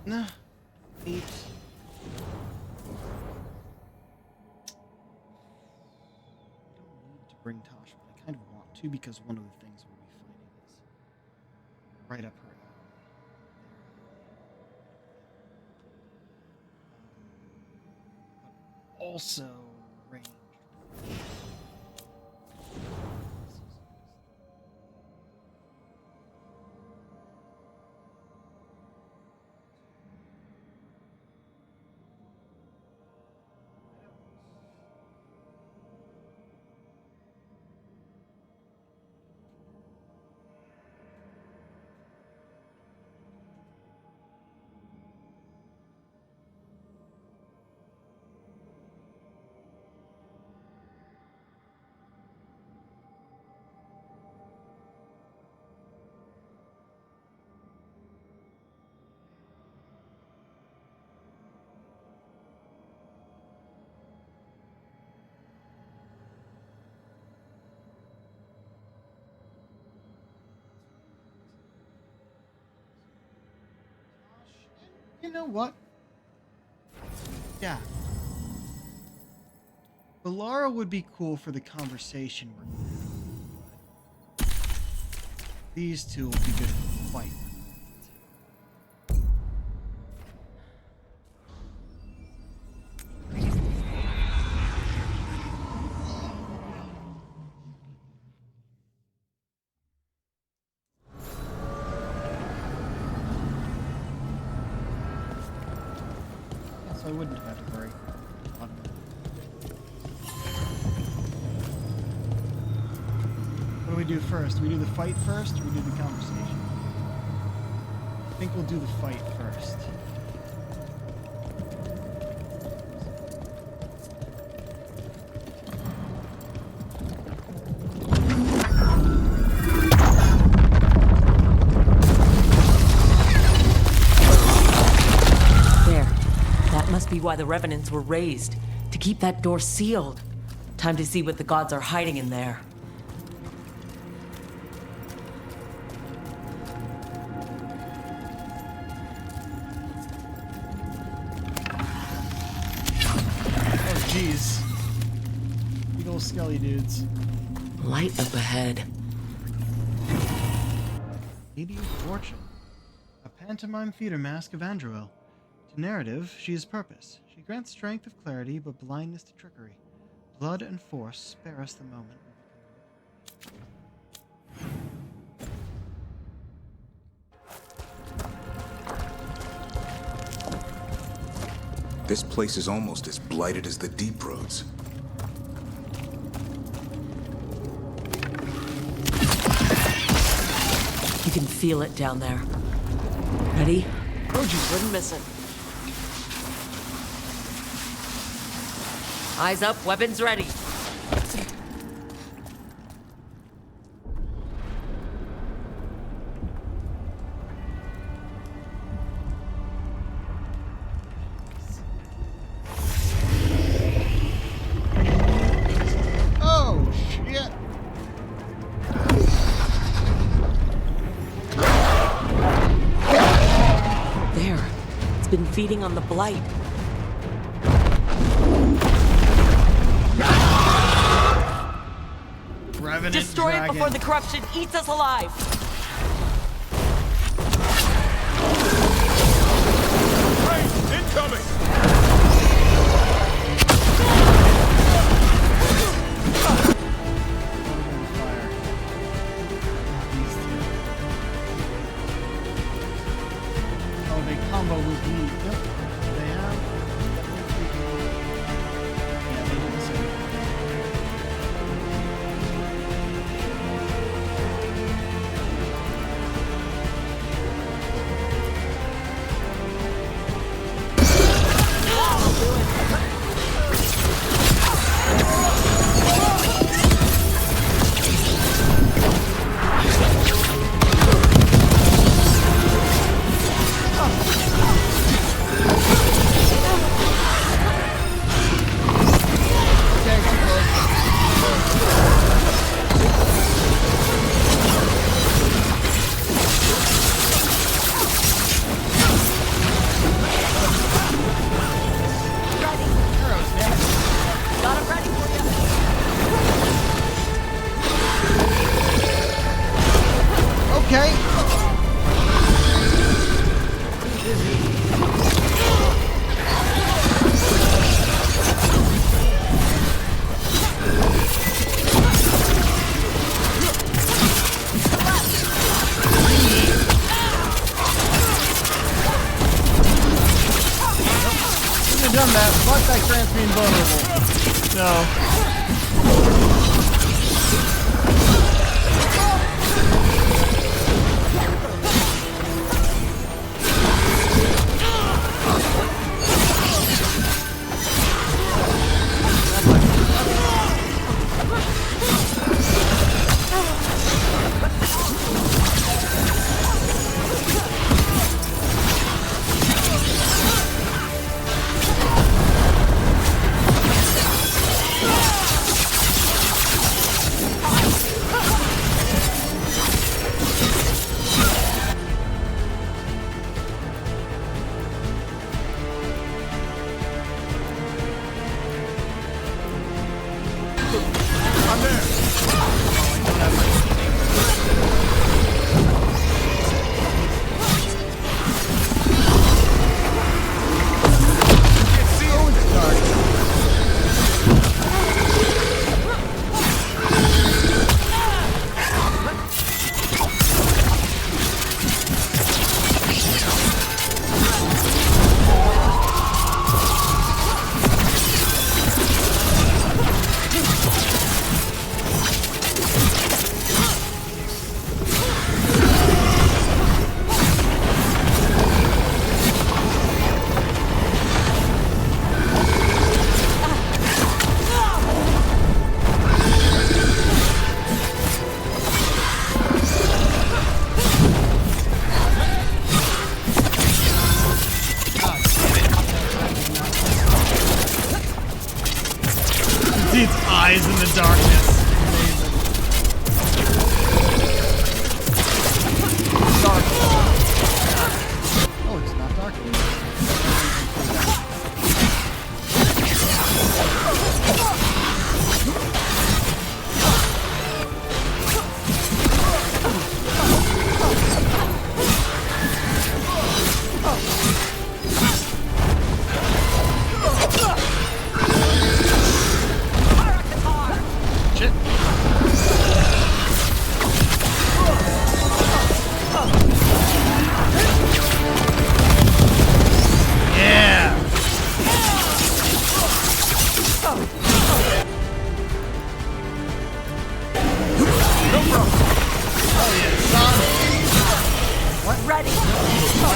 No. 8. Don't need to bring Tosh, but I kind of want to because one of the things we'll be fighting is right up her alley. But also ranged. You know what? Yeah. Veilguard would be cool for the conversation we're going to have. These two will be good for the fight. So I wouldn't have to worry. What do we do first? Do we do the fight first, or we do the conversation? I think we'll do the fight first. Must be why the revenants were raised, to keep that door sealed. Time to see what the gods are hiding in there. Oh jeez. Big old skelly dudes. Light up ahead. Lady of Fortune. A pantomime theater mask of Androel. To narrative, she is purpose. She grants strength of clarity, but blindness to trickery. Blood and force spare us the moment. This place is almost as blighted as the Deep Roads. You can feel it down there. Ready? Oh, geez, wouldn't miss it. Eyes up, weapons ready. Oh, shit! There. It's been feeding on the blight. Destroy it before the corruption eats us alive! Hey, incoming! Oh, they combo with me. Yep, they have. Yeah, they did the same. Done that. Fuck that Grant's being vulnerable. No.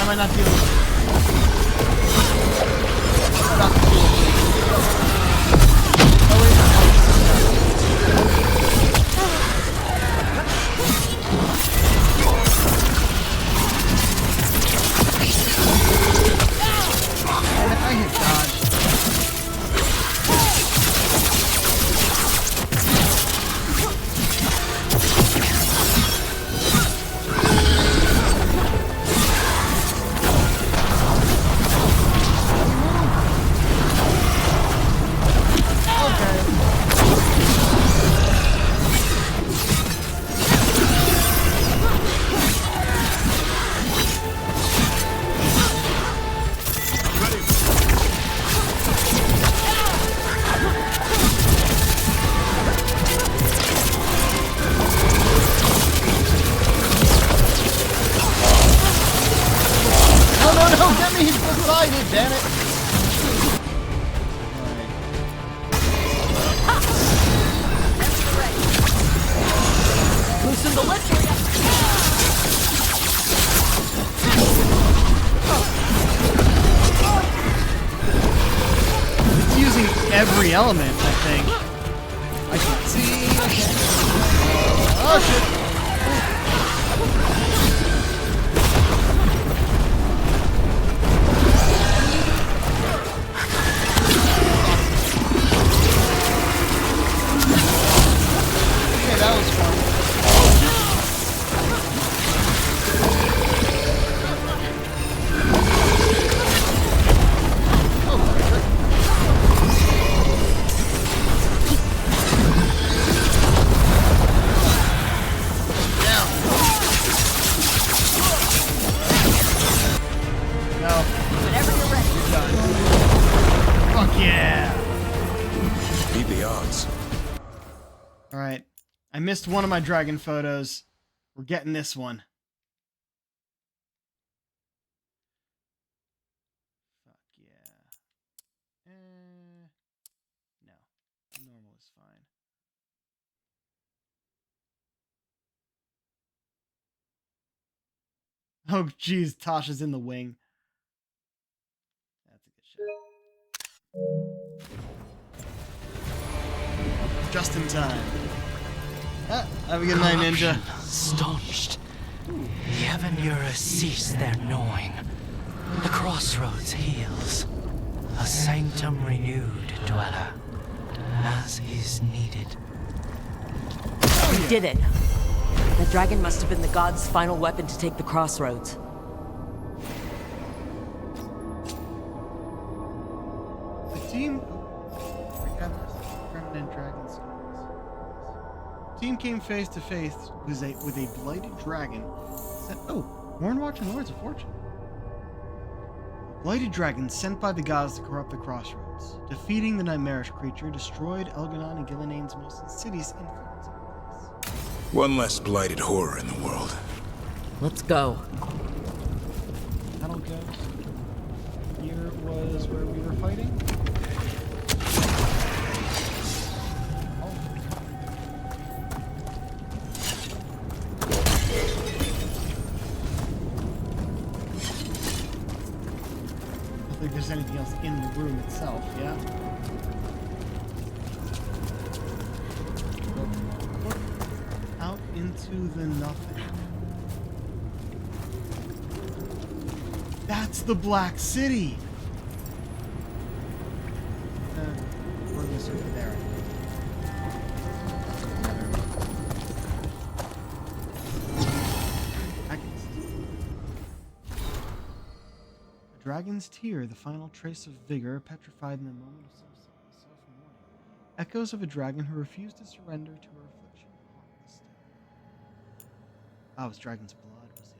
am I not dealing with it? I hit dodge. No, get me beside it, damn it! Loosen the lift area. It's using every element, I think. I can't see. Oh shit! That was fun. No. Whenever you're ready. You're done. Fuck yeah. Beat the odds. Alright. I missed one of my dragon photos. We're getting this one. Fuck yeah. No. Normal is fine. Oh, jeez. Tasha's in the wing. That's a good shot. Just in time. Ah, have a good night, Ninja. Staunched. The Avenura cease their gnawing. The crossroads heals. A sanctum renewed, dweller, as is needed. We did it. The dragon must have been the god's final weapon to take the crossroads. The team... Permanent dragon stories. Team came face to face with a blighted dragon. Hornwatch and Lords of Fortune. Blighted dragon sent by the gods to corrupt the crossroads. Defeating the nightmarish creature destroyed Elganon and Gilnean's most insidious influence in the place. One less blighted horror in the world. Let's go. Battle goes. Here was where we were fighting. I don't think there's anything else in the room itself, yeah? Look out into the nothing. That's the Black City! We're this over there. Dragon's tear, the final trace of vigor, petrified in the moment of self-mourning. Echoes of a dragon who refused to surrender to her affliction haunt the stone. Ah, it was dragon's blood was the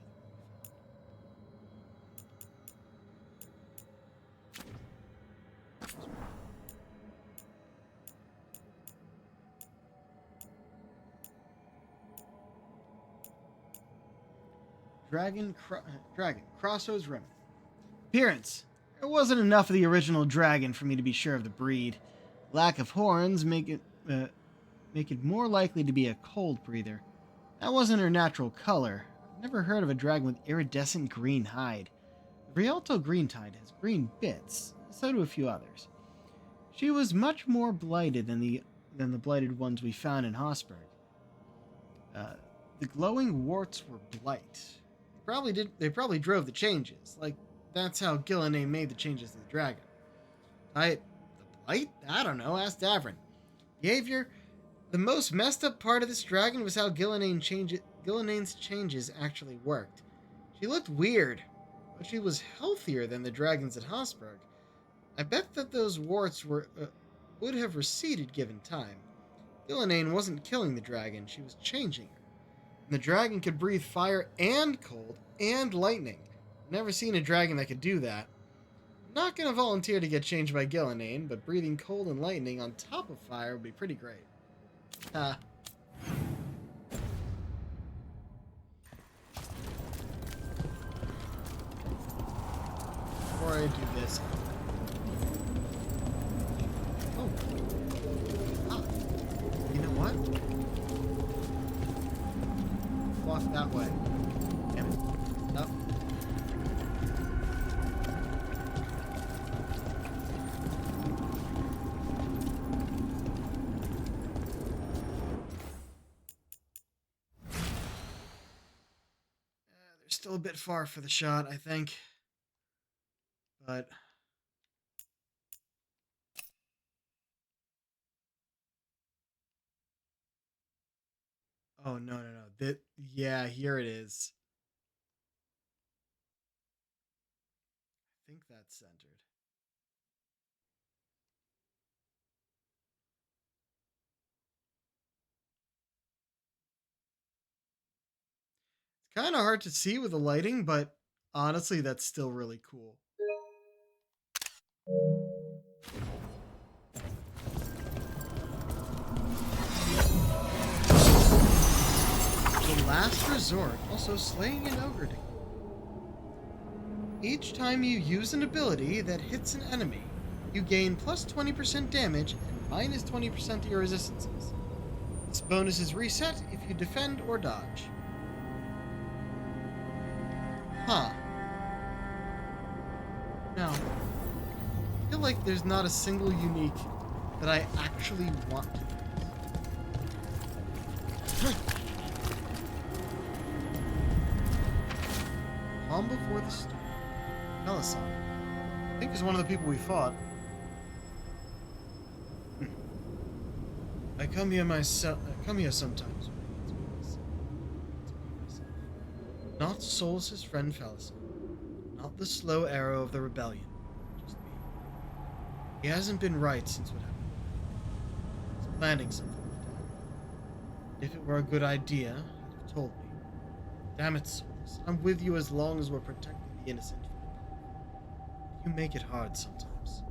other one. Dragon Crossroads Remnant. Appearance. There wasn't enough of the original dragon for me to be sure of the breed. Lack of horns make it more likely to be a cold breather. That wasn't her natural color. I've never heard of a dragon with iridescent green hide. The Rialto Greentide has green bits, so do a few others. She was much more blighted than the blighted ones we found in Hosberg. The glowing warts were blight. They probably drove the changes. Like, that's how Gillenane made the changes to the dragon. The blight? I don't know. Ask Davrin. Behavior? The most messed up part of this dragon was how Gillenane's changes actually worked. She looked weird, but she was healthier than the dragons at Hosberg. I bet that those warts would have receded given time. Gillenane wasn't killing the dragon, she was changing her. And the dragon could breathe fire and cold and lightning. I've never seen a dragon that could do that. I'm not going to volunteer to get changed by Gillenane, but breathing cold and lightning on top of fire would be pretty great. Before I do this... Oh. Ah. You know what? Walk that way. Damn it. Nope. They're still a bit far for the shot, I think. But... Oh, no. Yeah, here it is. I think that's centered. It's kind of hard to see with the lighting, but honestly, that's still really cool. The last resort, also slaying an ogre. Each time you use an ability that hits an enemy, you gain plus 20% damage and minus 20% to your resistances. This bonus is reset if you defend or dodge. Huh. Now, I feel like there's not a single unique that I actually want to use. Calm before the storm. Melisande. I think is one of the people we fought. I come here sometimes. Not Solus' friend Felicity. Not the slow arrow of the rebellion. Just me. He hasn't been right since what happened. He's planning something like that. If it were a good idea, he'd have told me. Damn it, Solus. I'm with you as long as we're protecting the innocent. You make it hard sometimes.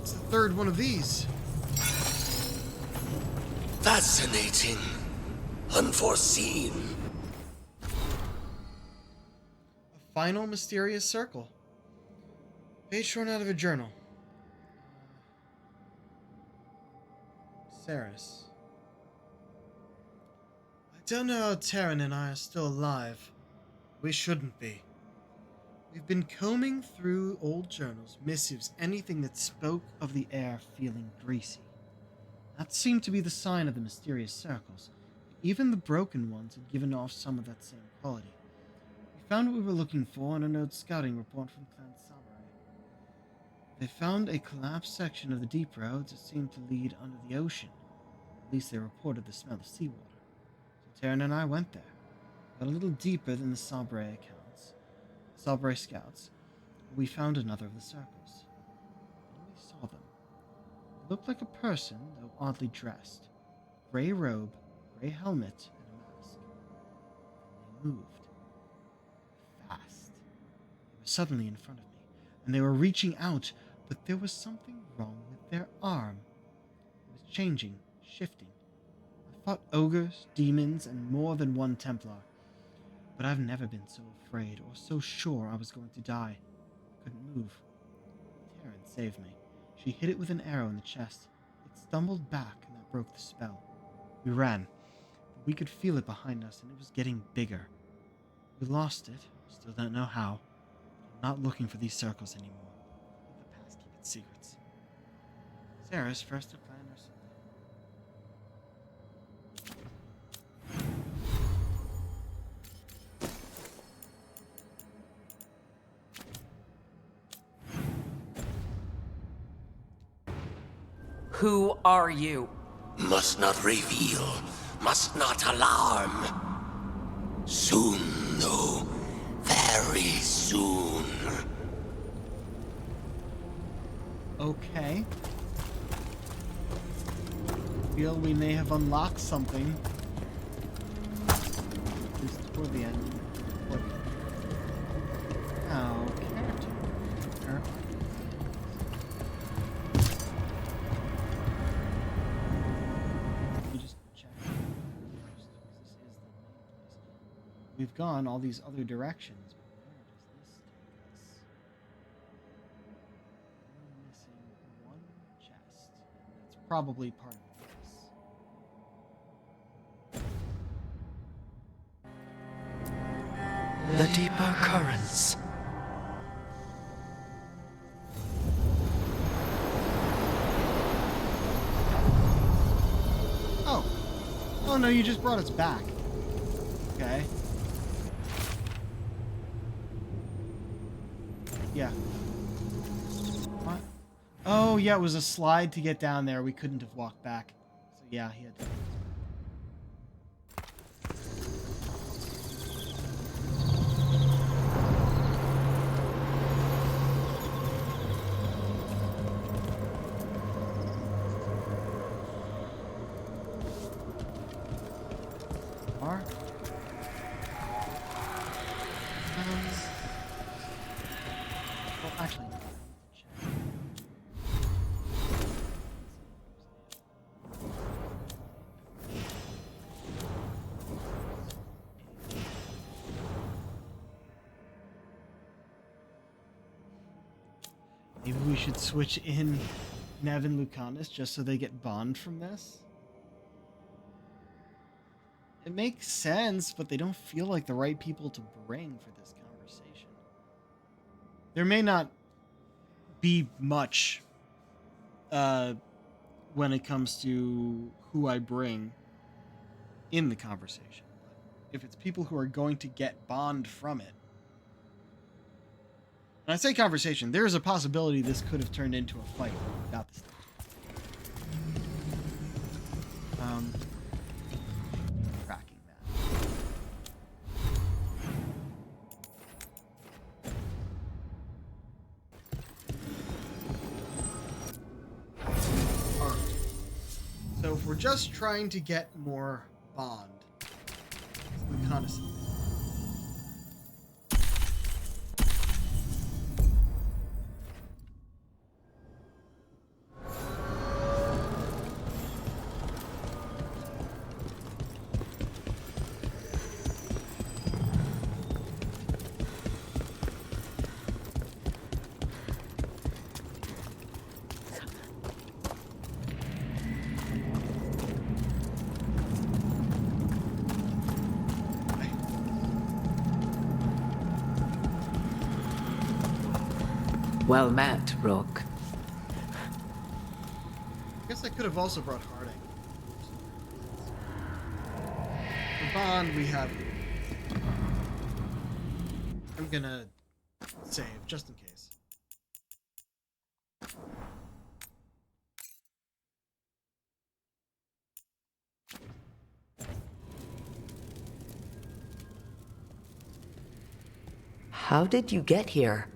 It's the third one of these. Fascinating. Unforeseen. A final mysterious circle. Page torn out of a journal. Saris. I don't know how Terran and I are still alive. We shouldn't be. We've been combing through old journals, missives, anything that spoke of the air feeling greasy. That seemed to be the sign of the mysterious circles. Even the broken ones had given off some of that same quality. We found what we were looking for in a note scouting report from Clan Samurai. They found a collapsed section of the deep roads that seemed to lead under the ocean. At least they reported the smell of seawater. So Terran and I went there. Got a little deeper than the Sabre scouts. We found another of the circles. When we saw them, it looked like a person, though oddly dressed. Gray robe, gray helmet, and a mask. And they moved. Fast. They were suddenly in front of me, and they were reaching out, but there was something wrong with their arm. It was changing, shifting. I fought ogres, demons, and more than one Templar. But I've never been so afraid or so sure I was going to die. I couldn't move. Terran saved me. She hit it with an arrow in the chest. It stumbled back, and that broke the spell. We ran, but we could feel it behind us, and it was getting bigger. We lost it. Still don't know how. I'm not looking for these circles anymore. Let the past keep its secrets. Sarah's first to plan or something. Who are you? Must not reveal, must not alarm. Soon, though, very soon. Okay. Feel we may have unlocked something. At least toward the end. Oh, character. You just check first, because this is the main place. We've gone all these other directions, but where does this take us? We're missing one chest. That's probably part of this. The deeper currents. Oh. Oh no, you just brought us back. Okay. Yeah. What? Oh, yeah, it was a slide to get down there. We couldn't have walked back. So yeah, he had to. Well, actually, no. Maybe we should switch in Nev and Lucanus just so they get bond from this. It makes sense, but they don't feel like the right people to bring for this conversation. There may not be much when it comes to who I bring in the conversation. But if it's people who are going to get bond from it. When I say conversation, there is a possibility this could have turned into a fight without this. Tracking that. Alright. So if we're just trying to get more bond, it's reconnaissance. Well met, Rook. I guess I could have also brought Harding. For bond, we have. I'm gonna save just in case. How did you get here?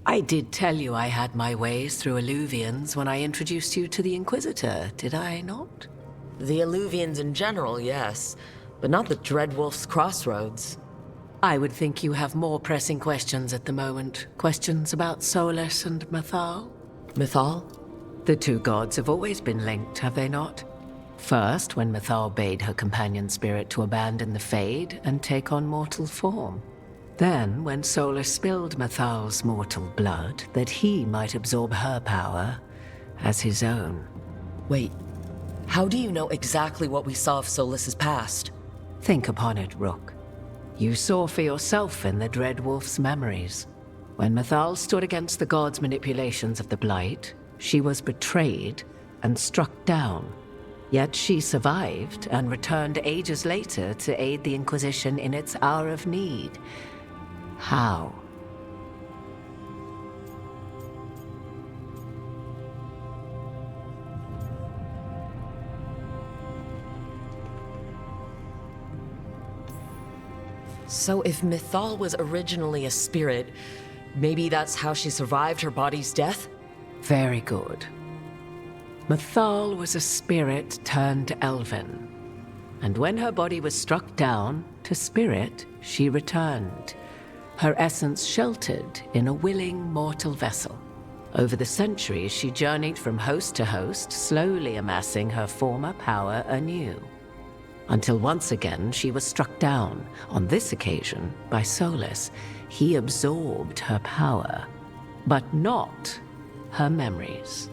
I did tell you I had my ways through Illuvians when I introduced you to the Inquisitor, did I not? The Illuvians in general, yes, but not the Dreadwolf's Crossroads. I would think you have more pressing questions at the moment. Questions about Solus and Mythal? Mythal? The two gods have always been linked, have they not? First, when Mythal bade her companion spirit to abandon the Fade and take on mortal form. Then, when Solus spilled Mythal's mortal blood, that he might absorb her power, as his own. Wait, how do you know exactly what we saw of Solas's past? Think upon it, Rook. You saw for yourself in the Dread Wolf's memories. When Mythal stood against the gods' manipulations of the Blight, she was betrayed and struck down. Yet she survived and returned ages later to aid the Inquisition in its hour of need. How? So if Mythal was originally a spirit, maybe that's how she survived her body's death? Very good. Mythal was a spirit turned elven. And when her body was struck down, to spirit, she returned. Her essence sheltered in a willing mortal vessel. Over the centuries, she journeyed from host to host, slowly amassing her former power anew. Until once again, she was struck down, on this occasion, by Solas. He absorbed her power, but not her memories.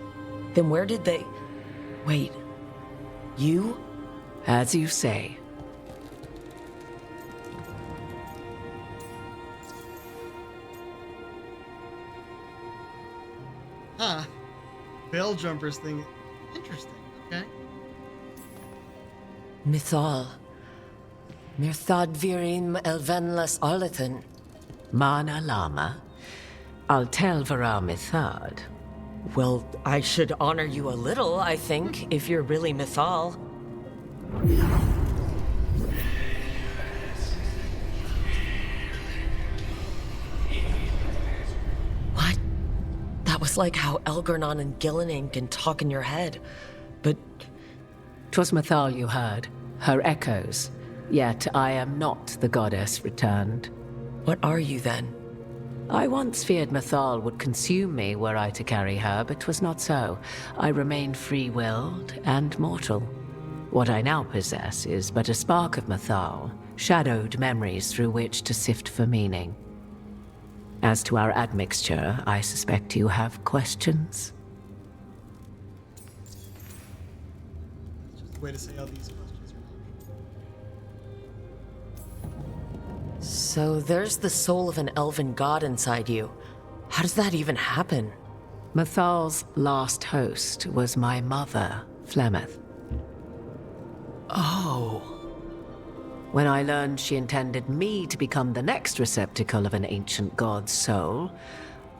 Then where did they... Wait, you? As you say. Huh. Veil jumpers thing. Interesting, okay. Mythal. Mirthad virim elvenlas arlethan. Mana Lama. Altel Vara Mythad. Well, I should honor you a little, I think, if you're really Mythal. What? That was like how Elgarnon and Gillinan can talk in your head, but... 'Twas Mythal you heard, her echoes. Yet I am not the goddess returned. What are you then? I once feared Mythal would consume me were I to carry her, but 'twas not so. I remain free-willed and mortal. What I now possess is but a spark of Mythal, shadowed memories through which to sift for meaning. As to our admixture, I suspect you have questions. It's just a way to say all these questions are. So there's the soul of an elven god inside you. How does that even happen? Mythal's last host was my mother, Flemeth. Oh. When I learned she intended me to become the next receptacle of an ancient god's soul,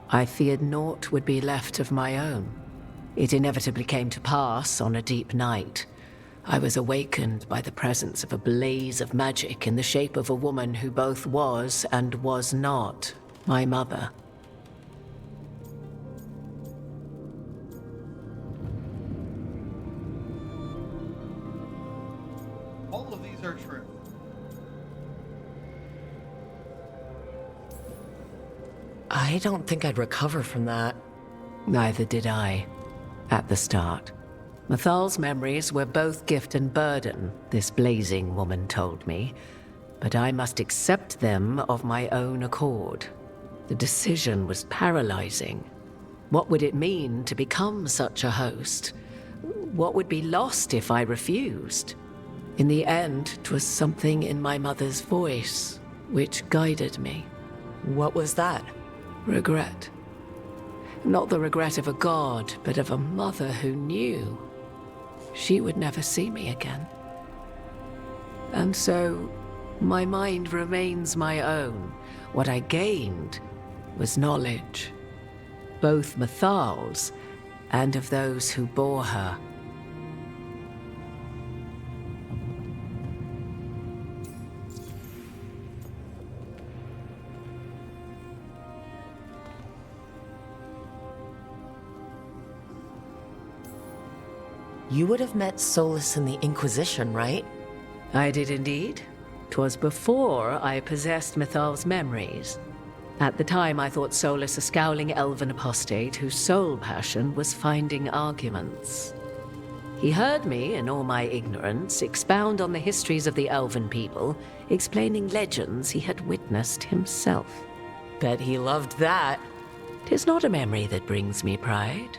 I feared naught would be left of my own. It inevitably came to pass on a deep night. I was awakened by the presence of a blaze of magic in the shape of a woman who both was and was not my mother. All of these are true. I don't think I'd recover from that. Neither did I, at the start. Mythal's memories were both gift and burden, this blazing woman told me, but I must accept them of my own accord. The decision was paralyzing. What would it mean to become such a host? What would be lost if I refused? In the end, 'twas something in my mother's voice which guided me. What was that? Regret. Not the regret of a god, but of a mother who knew she would never see me again. And so, my mind remains my own. What I gained was knowledge, both Mythal's and of those who bore her. You would have met Solas in the Inquisition, right? I did indeed. 'Twas before I possessed Mythal's memories. At the time, I thought Solas a scowling elven apostate whose sole passion was finding arguments. He heard me, in all my ignorance, expound on the histories of the elven people, explaining legends he had witnessed himself. Bet he loved that. 'Tis not a memory that brings me pride.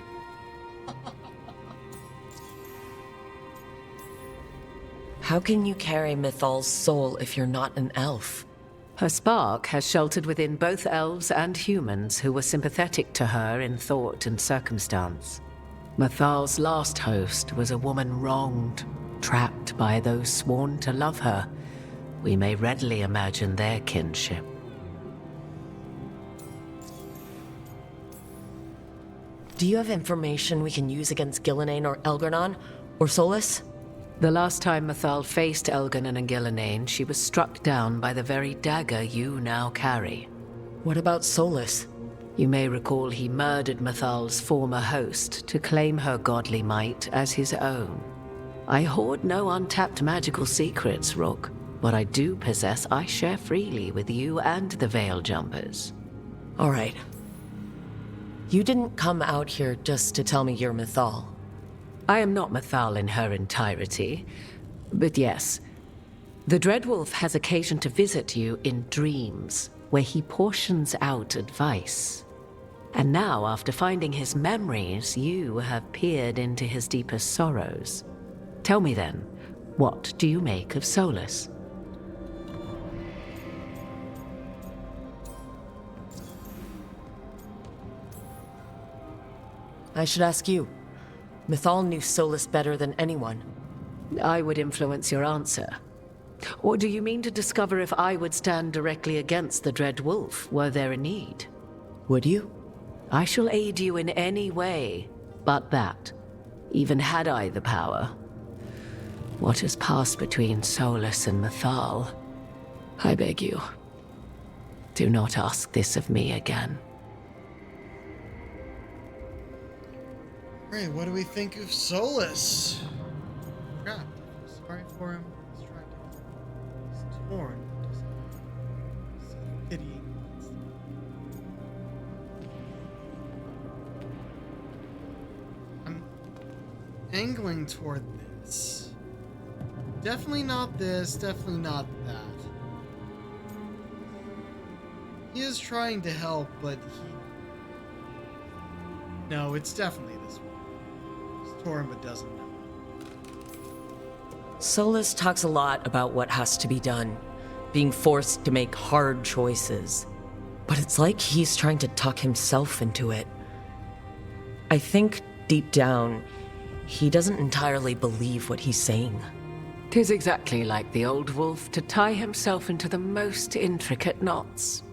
How can you carry Mythal's soul if you're not an elf? Her spark has sheltered within both elves and humans who were sympathetic to her in thought and circumstance. Mythal's last host was a woman wronged, trapped by those sworn to love her. We may readily imagine their kinship. Do you have information we can use against Gillenane or Elgarnon? Or Solus? The last time Mythal faced Elgarnon and Gillenane, she was struck down by the very dagger you now carry. What about Solus? You may recall he murdered Mythal's former host to claim her godly might as his own. I hoard no untapped magical secrets, Rook. What I do possess, I share freely with you and the Veil Jumpers. All right. You didn't come out here just to tell me you're Mythal. I am not Mythal in her entirety, but yes. The Dreadwolf has occasion to visit you in dreams, where he portions out advice. And now, after finding his memories, you have peered into his deepest sorrows. Tell me then, what do you make of Solus? I should ask you. Mythal knew Solus better than anyone. I would influence your answer. Or do you mean to discover if I would stand directly against the Dread Wolf, were there a need? Would you? I shall aid you in any way but that, even had I the power. What has passed between Solus and Mythal? I beg you, do not ask this of me again. Right, what do we think of Solus? Crap, sorry for him. He's torn. Pitying. I'm angling toward this. Definitely not this, definitely not that. He is trying to help, but no, it's definitely this one. Torn but doesn't know. Solus talks a lot about what has to be done, being forced to make hard choices. But it's like he's trying to talk himself into it. I think, deep down, he doesn't entirely believe what he's saying. 'Tis exactly like the old wolf to tie himself into the most intricate knots.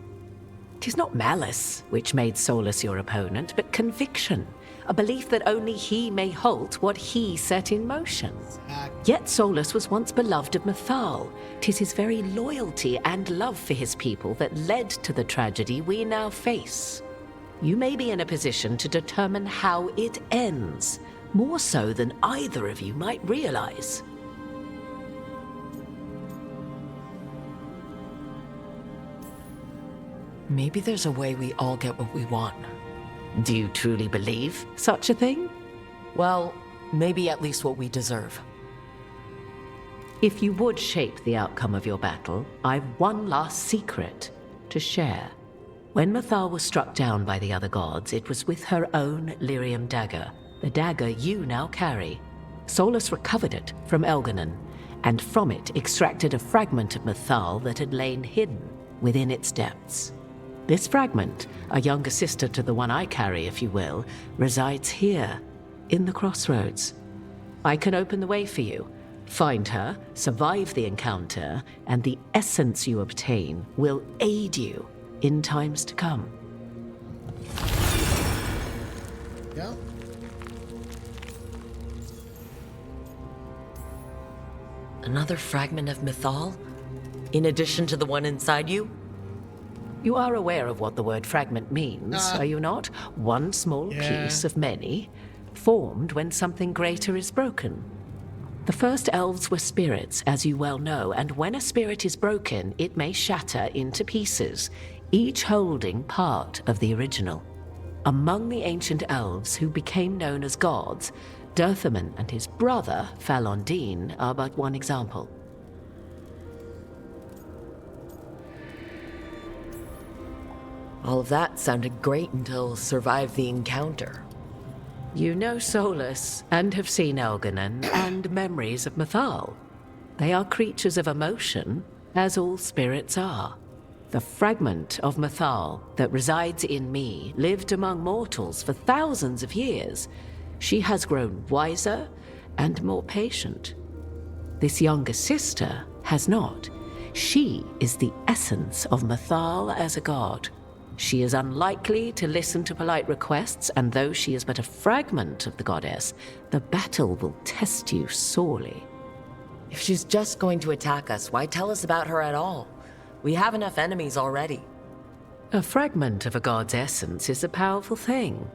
'Tis not malice which made Solus your opponent, but conviction. A belief that only he may halt what he set in motion. Yet Solus was once beloved of Mythal. 'Tis his very loyalty and love for his people that led to the tragedy we now face. You may be in a position to determine how it ends, more so than either of you might realize. Maybe there's a way we all get what we want. Do you truly believe such a thing? Well, maybe at least what we deserve. If you would shape the outcome of your battle, I've one last secret to share. When Mythal was struck down by the other gods, it was with her own lyrium dagger, the dagger you now carry. Solus recovered it from Elgarnon, and from it extracted a fragment of Mythal that had lain hidden within its depths. This fragment, a younger sister to the one I carry, if you will, resides here, in the crossroads. I can open the way for you, find her, survive the encounter, and the essence you obtain will aid you in times to come. Yeah. Another fragment of Mythal? In addition to the one inside you? You are aware of what the word fragment means, are you not? One small piece of many, formed when something greater is broken. The first elves were spirits, as you well know, and when a spirit is broken, it may shatter into pieces, each holding part of the original. Among the ancient elves who became known as gods, Dirthaman and his brother, Falondine, are but one example. All of that sounded great until survive the encounter. You know Solus and have seen Elganon and memories of Mythal. They are creatures of emotion, as all spirits are. The fragment of Mythal that resides in me lived among mortals for thousands of years. She has grown wiser and more patient. This younger sister has not. She is the essence of Mythal as a god. She is unlikely to listen to polite requests, and though she is but a fragment of the goddess, the battle will test you sorely. If she's just going to attack us, why tell us about her at all? We have enough enemies already. A fragment of a god's essence is a powerful thing.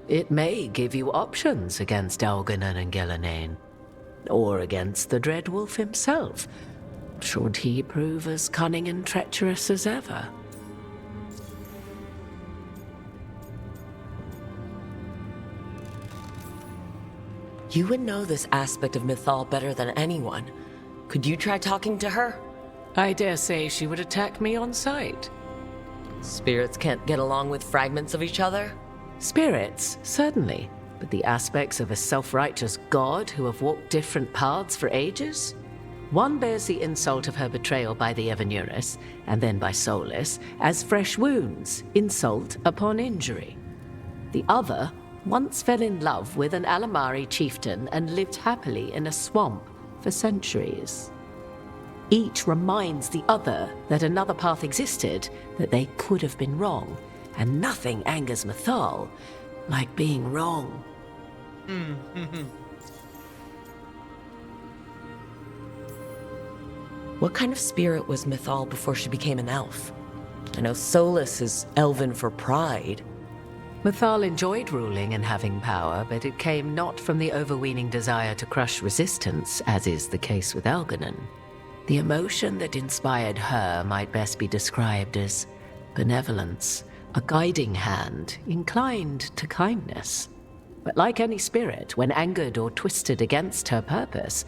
It may give you options against Elganon and Gillenane, or against the Dreadwolf himself, should he prove as cunning and treacherous as ever. You would know this aspect of Mythal better than anyone. Could you try talking to her? I dare say she would attack me on sight. Spirits can't get along with fragments of each other? Spirits, certainly. But the aspects of a self-righteous god who have walked different paths for ages? One bears the insult of her betrayal by the Evanurus, and then by Solus, as fresh wounds, insult upon injury. The other once fell in love with an Alamari chieftain and lived happily in a swamp for centuries. Each reminds the other that another path existed, that they could have been wrong, and nothing angers Mythal like being wrong. What kind of spirit was Mythal before she became an elf? I know Solus is elven for pride. Mythal enjoyed ruling and having power, but it came not from the overweening desire to crush resistance, as is the case with Elganon. The emotion that inspired her might best be described as benevolence, a guiding hand inclined to kindness. But like any spirit, when angered or twisted against her purpose,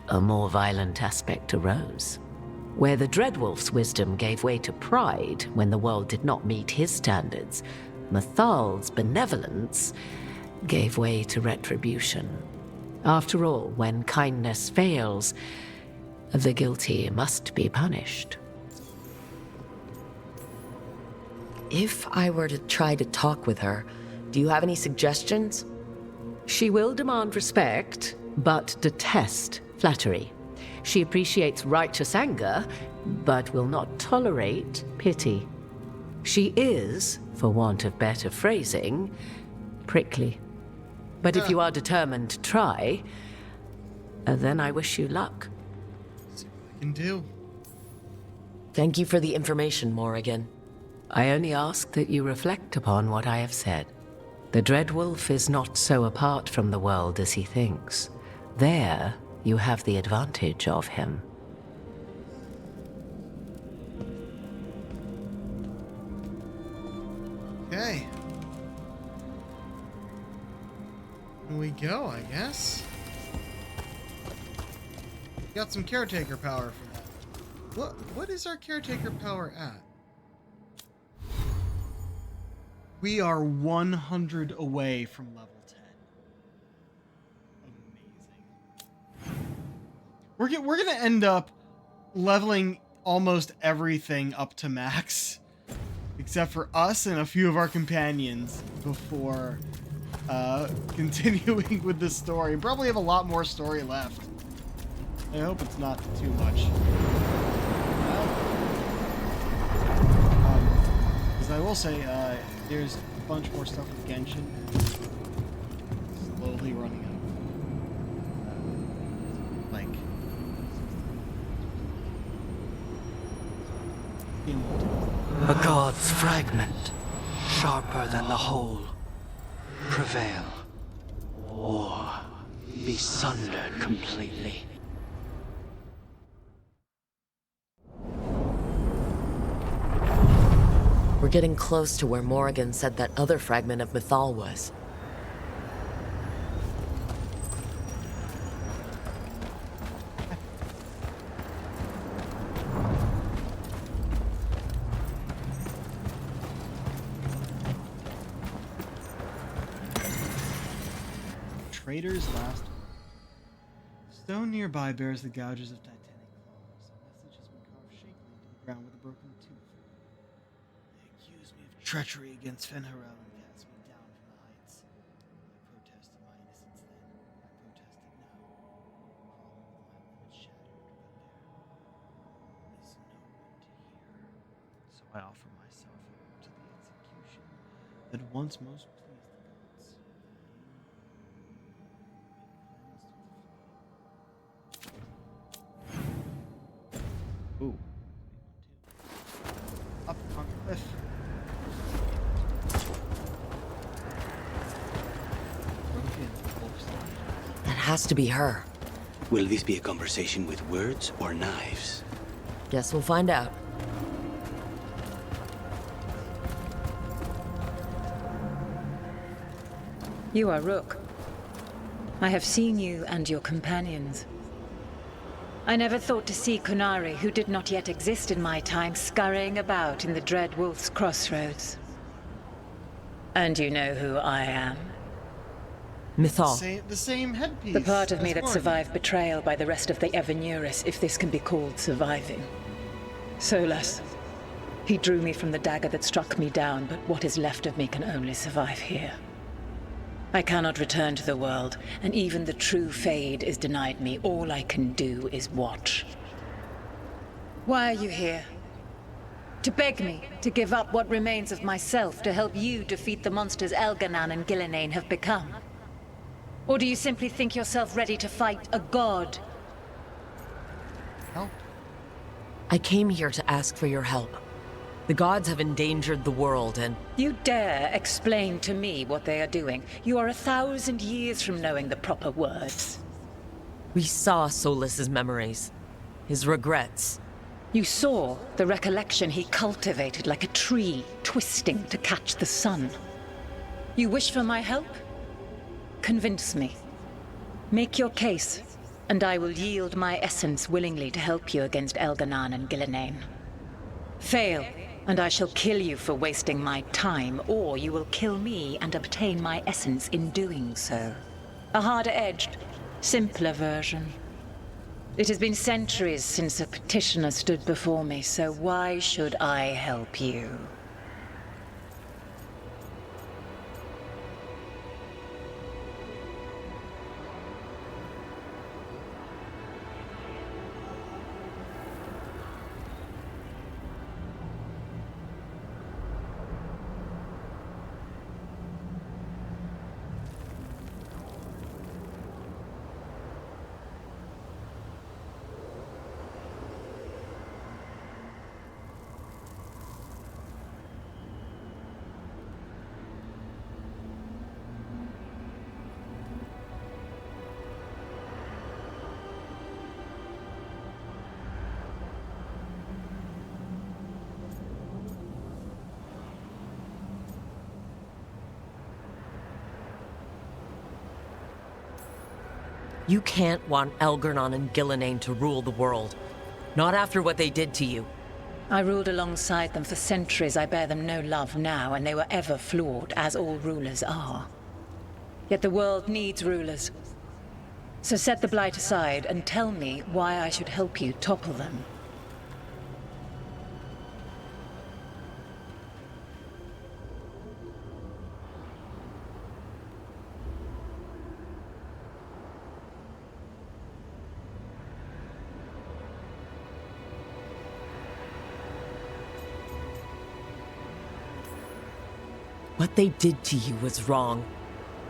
a more violent aspect arose. Where the Dreadwolf's wisdom gave way to pride when the world did not meet his standards, Mythal's benevolence gave way to retribution. After all, when kindness fails, the guilty must be punished. If I were to try to talk with her, do you have any suggestions? She will demand respect, but detest flattery. She appreciates righteous anger, but will not tolerate pity. She is, for want of better phrasing, prickly. But if you are determined to try, then I wish you luck. See what I can do. Thank you for the information, Morrigan. I only ask that you reflect upon what I have said. The Dreadwolf is not so apart from the world as he thinks. There, you have the advantage of him. Okay. Here we go, I guess. Got some caretaker power for that. What is our caretaker power at? We are 100 away from level 10. Amazing. We're gonna end up leveling almost everything up to max, except for us and a few of our companions before continuing with the story. Probably have a lot more story left. I hope it's not too much. Because I will say, there's a bunch more stuff with Genshin. Slowly running out. Like... A god's fragment, sharper than the whole. Prevail, or be sundered completely. We're getting close to where Morrigan said that other fragment of Mythal was. traitor's last word. Stone nearby bears the gouges of titanic claws. A message has been carved shakily into the ground with a broken tooth. They accuse me of treachery against Fen'Harel and cast me down from the heights. I protested my innocence then. I protest it now. Crawling with my limits shattered, but there is no one to hear. So I offer myself up to the execution that once most pleased the gods. Ooh. Up on the cliff. That has to be her. Will this be a conversation with words or knives? Guess we'll find out. You are Rook. I have seen you and your companions. I never thought to see Kunari, who did not yet exist in my time, scurrying about in the Dread Wolf's crossroads. And you know who I am. Mythal. The same headpiece. The part of me as that Morgan. survived betrayal by the rest of the Evernuris, if this can be called surviving. Solas. He drew me from the dagger that struck me down, but what is left of me can only survive here. I cannot return to the world, and even the true Fade is denied me. All I can do is watch. Why are you here? To beg me to give up what remains of myself to help you defeat the monsters Elganan and Gillenane have become? Or do you simply think yourself ready to fight a god? Help. I came here to ask for your help. The gods have endangered the world and... You dare explain to me what they are doing? You are 1,000 years from knowing the proper words. We saw Solas's memories. His regrets. You saw the recollection he cultivated like a tree, twisting to catch the sun. You wish for my help? Convince me. Make your case, and I will yield my essence willingly to help you against Elganan and Gillenane. Fail, and I shall kill you for wasting my time, or you will kill me and obtain my essence in doing so. A harder-edged, simpler version. It has been centuries since a petitioner stood before me, so why should I help you? You can't want Elgarnon and Gillenane to rule the world. Not after what they did to you. I ruled alongside them for centuries. I bear them no love now, and they were ever flawed, as all rulers are. Yet the world needs rulers. So set the Blight aside and tell me why I should help you topple them. What they did to you was wrong.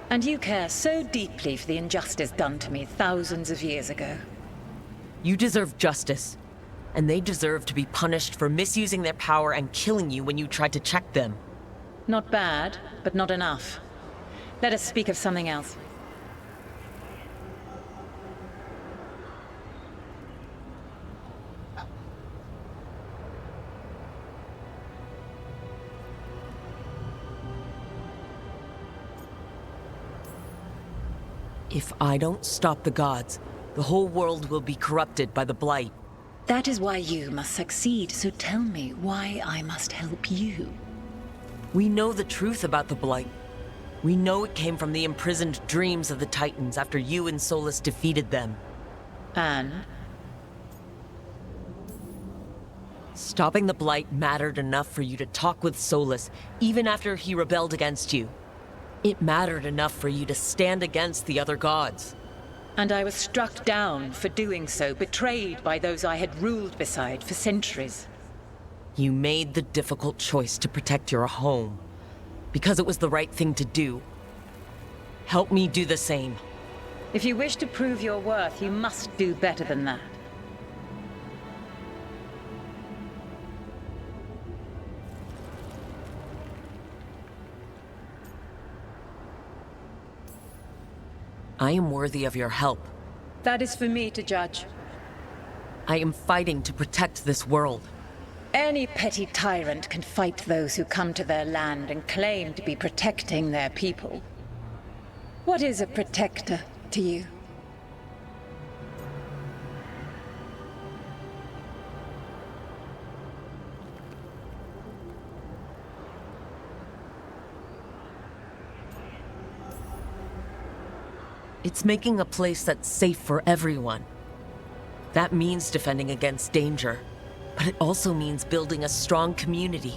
And you care so deeply for the injustice done to me thousands of years ago. You deserve justice. And they deserve to be punished for misusing their power and killing you when you tried to check them. Not bad, but not enough. Let us speak of something else. If I don't stop the gods, the whole world will be corrupted by the Blight. That is why you must succeed, so tell me why I must help you. We know the truth about the Blight. We know it came from the imprisoned dreams of the Titans after you and Solus defeated them. And? Stopping the Blight mattered enough for you to talk with Solus, even after he rebelled against you. It mattered enough for you to stand against the other gods. And I was struck down for doing so, betrayed by those I had ruled beside for centuries. You made the difficult choice to protect your home, because it was the right thing to do. Help me do the same. If you wish to prove your worth, you must do better than that. I am worthy of your help. That is for me to judge. I am fighting to protect this world. Any petty tyrant can fight those who come to their land and claim to be protecting their people. What is a protector to you? It's making a place that's safe for everyone. That means defending against danger, but it also means building a strong community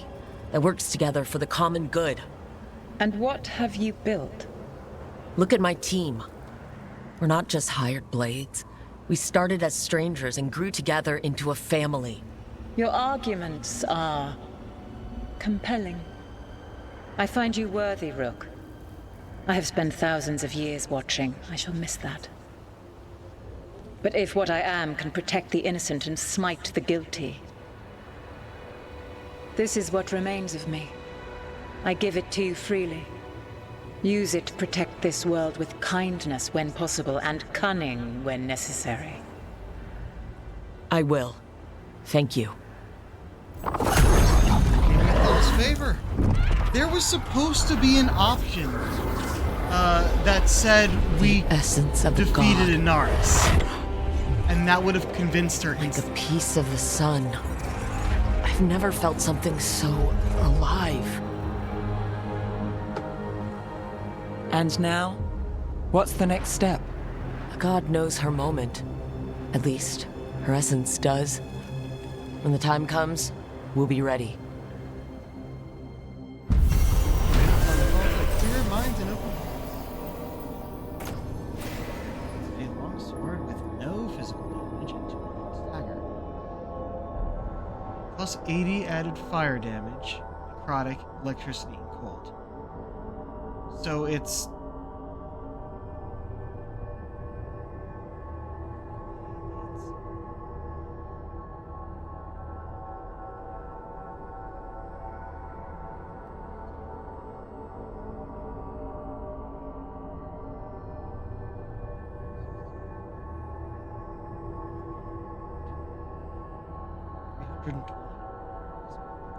that works together for the common good. And what have you built? Look at my team. We're not just hired blades. We started as strangers and grew together into a family. Your arguments are compelling. I find you worthy, Rook. I have spent thousands of years watching. I shall miss that. But if what I am can protect the innocent and smite the guilty, this is what remains of me. I give it to you freely. Use it to protect this world with kindness when possible and cunning when necessary. I will. Thank you. Let's favor. There was supposed to be an option that said we essence of defeated Inaris, and that would have convinced her. Like a piece of the sun. I've never felt something so alive. And now? What's the next step? A god knows her moment. At least, her essence does. When the time comes, we'll be ready. Clear minds and open. A long sword with no physical damage and 2 stagger. Plus 80 added fire damage, necrotic, electricity, and cold. So it's...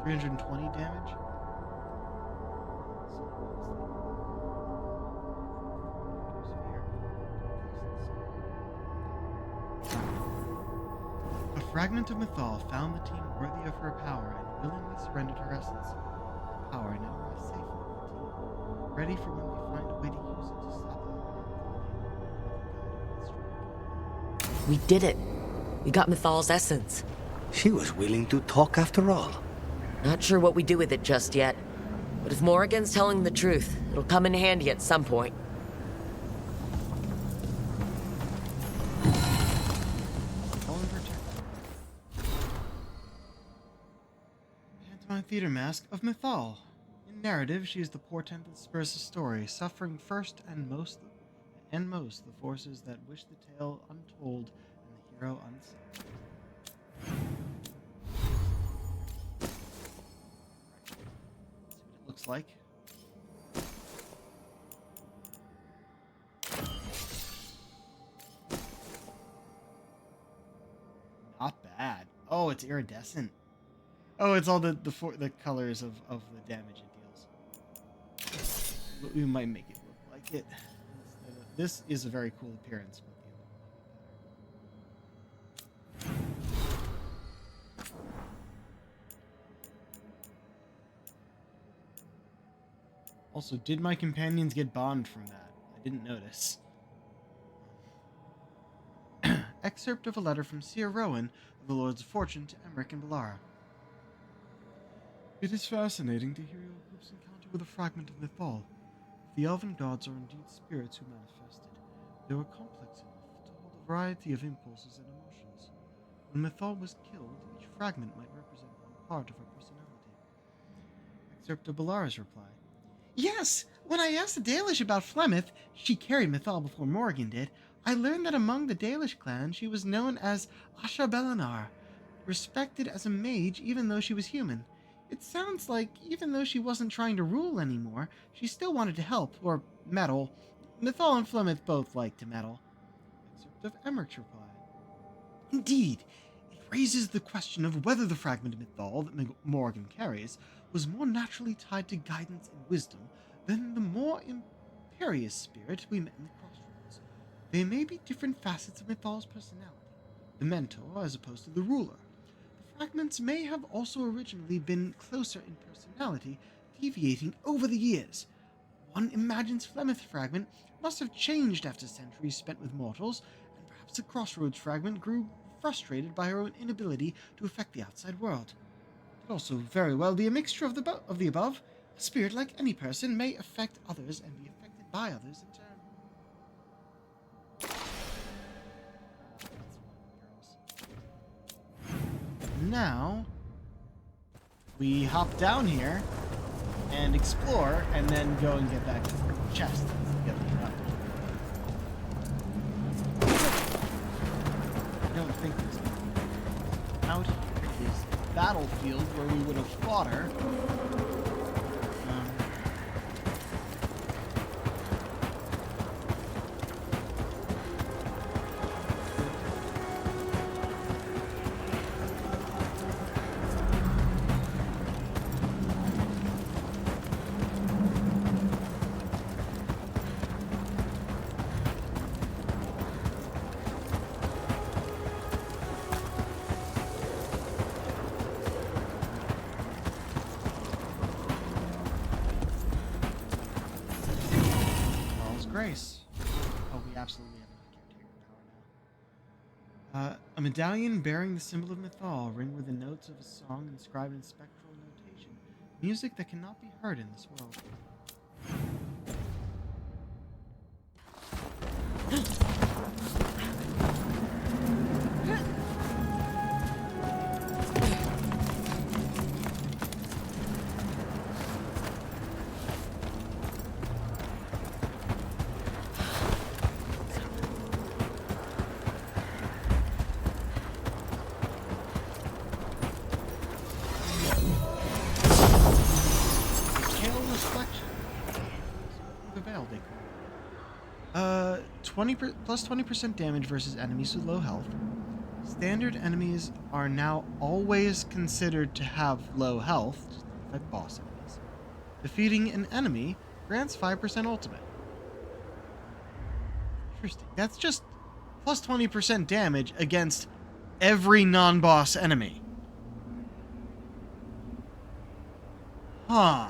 $320 damage. A fragment of Mythal found the team worthy of her power and willingly surrendered her essence. Her power now rests safe with the team, ready for when we find a way to use it to stop it. We did it. We got Mythal's essence. She was willing to talk after all. Not sure what we do with it just yet. But if Morrigan's telling the truth, it'll come in handy at some point. Pantomime theater mask of Mythal. In narrative, she is the portent that spurs the story, suffering first and most the forces that wish the tale untold and the hero unseen. Looks like. Not bad. Oh, it's iridescent. Oh, it's all the colors of the damage it deals. We might make it look like it. This is a very cool appearance. Also, did my companions get bond from that? I didn't notice. Excerpt of a letter from Seer Rowan of the Lords of Fortune to Emmerich and Belara. It is fascinating to hear your group's encounter with a fragment of Mythal. If the elven gods are indeed spirits who manifested, they were complex enough to hold a variety of impulses and emotions. When Mythal was killed, each fragment might represent one part of her personality. Excerpt of Belara's reply. Yes, when I asked the Dalish about Flemeth, she carried Mythal before Morgan did, I learned that among the Dalish clan she was known as Asha Belinar, respected as a mage even though she was human. It sounds like even though she wasn't trying to rule anymore, she still wanted to help, or meddle. Mythal and Flemeth both liked to meddle. Excerpt of Emmerich's reply. Indeed, it raises the question of whether the fragment of Mythal that Morgan carries was more naturally tied to guidance and wisdom than the more imperious spirit we met in the crossroads. They may be different facets of Mythal's personality, the mentor as opposed to the ruler. The fragments may have also originally been closer in personality, deviating over the years. One imagines Flemeth's fragment must have changed after centuries spent with mortals, and perhaps the Crossroads fragment grew frustrated by her own inability to affect the outside world. It could also very well be a mixture of the above. A spirit, like any person, may affect others and be affected by others in turn. Now, we hop down here and explore, and then go and get that chest. Get it up. I don't think there's out here is the battlefield where we would have fought her. Grace. Oh, we absolutely have enough caretaker power now. A medallion bearing the symbol of Mythal, ringed with the notes of a song inscribed in spectral notation. Music that cannot be heard in this world. Plus 20% damage versus enemies with low health. Standard enemies are now always considered to have low health, just like boss enemies. Defeating an enemy grants 5% ultimate. Interesting. That's just plus 20% damage against every non-boss enemy. Huh.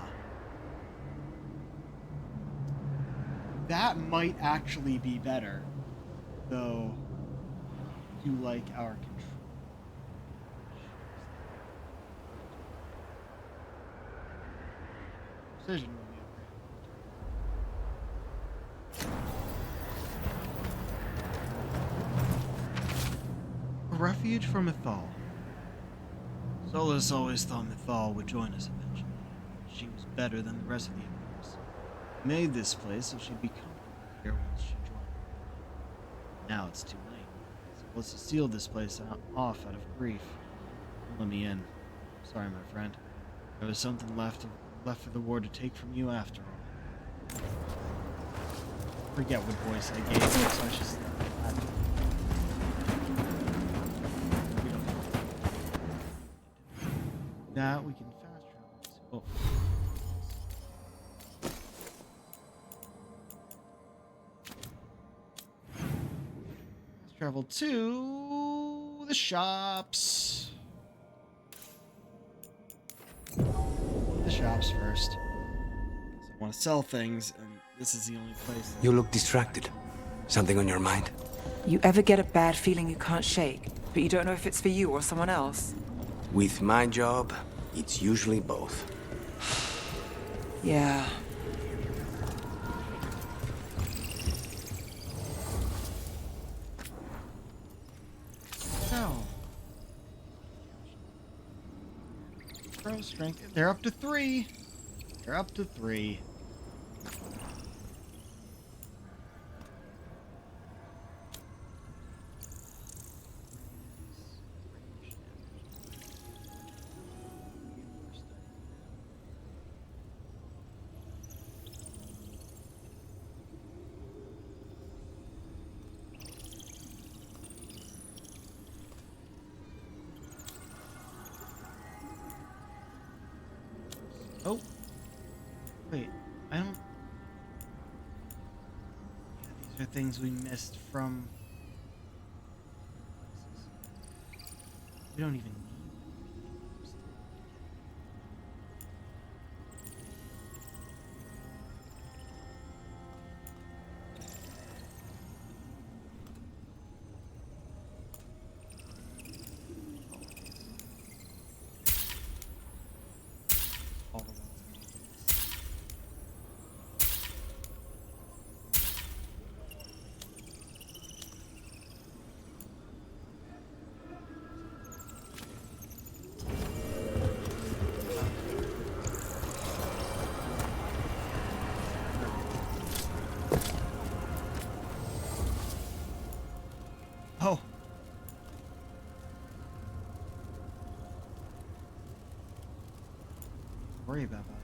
That might actually be better, though I do like our control. Precision will be upgraded. A refuge for Mythal. Solus always thought Mythal would join us eventually. She was better than the rest of the Emperors. Made this place so she'd be comfortable here once she joined. Now it's too late. Solus has sealed this place off out of grief. Don't let me in. Sorry, my friend. There was something left for the war to take from you after all. Forget what voice I gave her, so I just that we can fast travel. Oh. Travel to the shops. The shops first. want to sell things, and this is the only place. You look distracted. Something on your mind? You ever get a bad feeling you can't shake, but you don't know if it's for you or someone else? With my job, it's usually both. Yeah. No. Pro strength. They're up to 3. They're up to 3. Oh. Wait, I don't... Yeah, these are things we missed from... We don't even need... all the ones we need. Oh. Worry about that.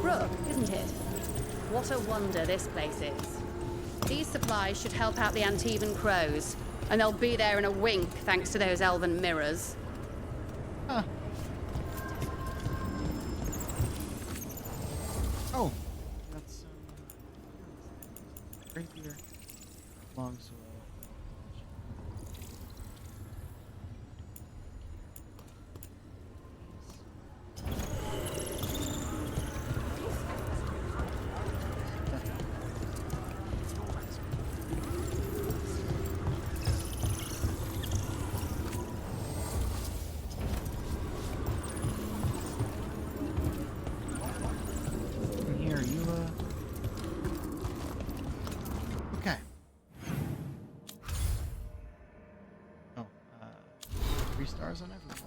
Brook, isn't it? What a wonder this place is. These supplies should help out the Antivan crows, and they'll be there in a wink thanks to those elven mirrors. Huh. Oh, that's rapier, longsword. Here, you okay. Oh, 3 stars on everything.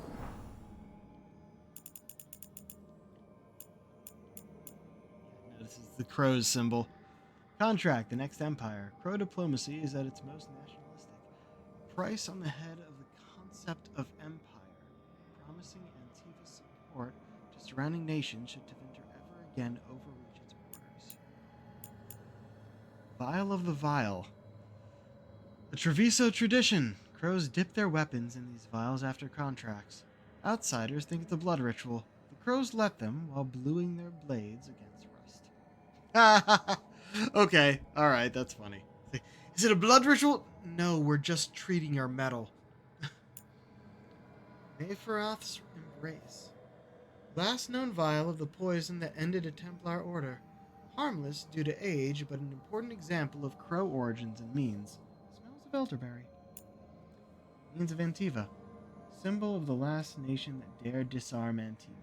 This is the crow's symbol. Contract, the next empire. Crow diplomacy is at its most nationalistic. Price on the head of the concept of empire, promising Antiva's support to surrounding nations should Tevinter ever again overreach its borders. Vial of the Vial. A Treviso tradition. Crows dip their weapons in these vials after contracts. Outsiders think it's a blood ritual. The crows let them while bluing their blades against rust. Okay, alright, that's funny. Is it a blood ritual? No, we're just treating your metal. Mayferoth's Embrace. Last known vial of the poison that ended a Templar order. Harmless due to age, but an important example of crow origins and means. Smells of elderberry. Means of Antiva. Symbol of the last nation that dared disarm Antiva.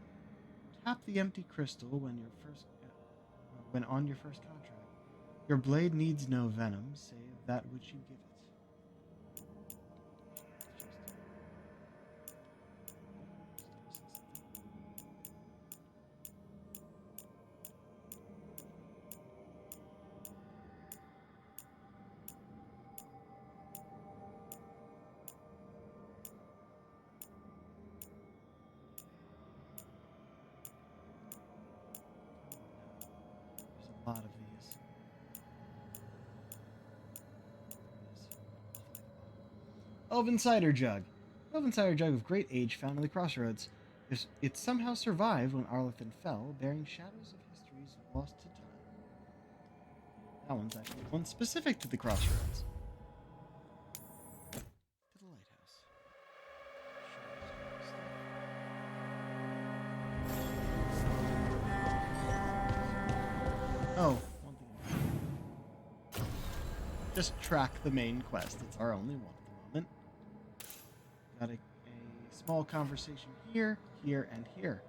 Tap the empty crystal when on your first contract. Your blade needs no venom, save that which you give it. There's a lot of these. Elven Cider Jug. Elven Cider Jug of great age found in the crossroads. It somehow survived when Arlathan fell, bearing shadows of history's lost to time. That one's actually one specific to the crossroads. To the lighthouse. Oh, one thing. Just track the main quest. It's our only one at the moment. Got a small conversation here, here, and here.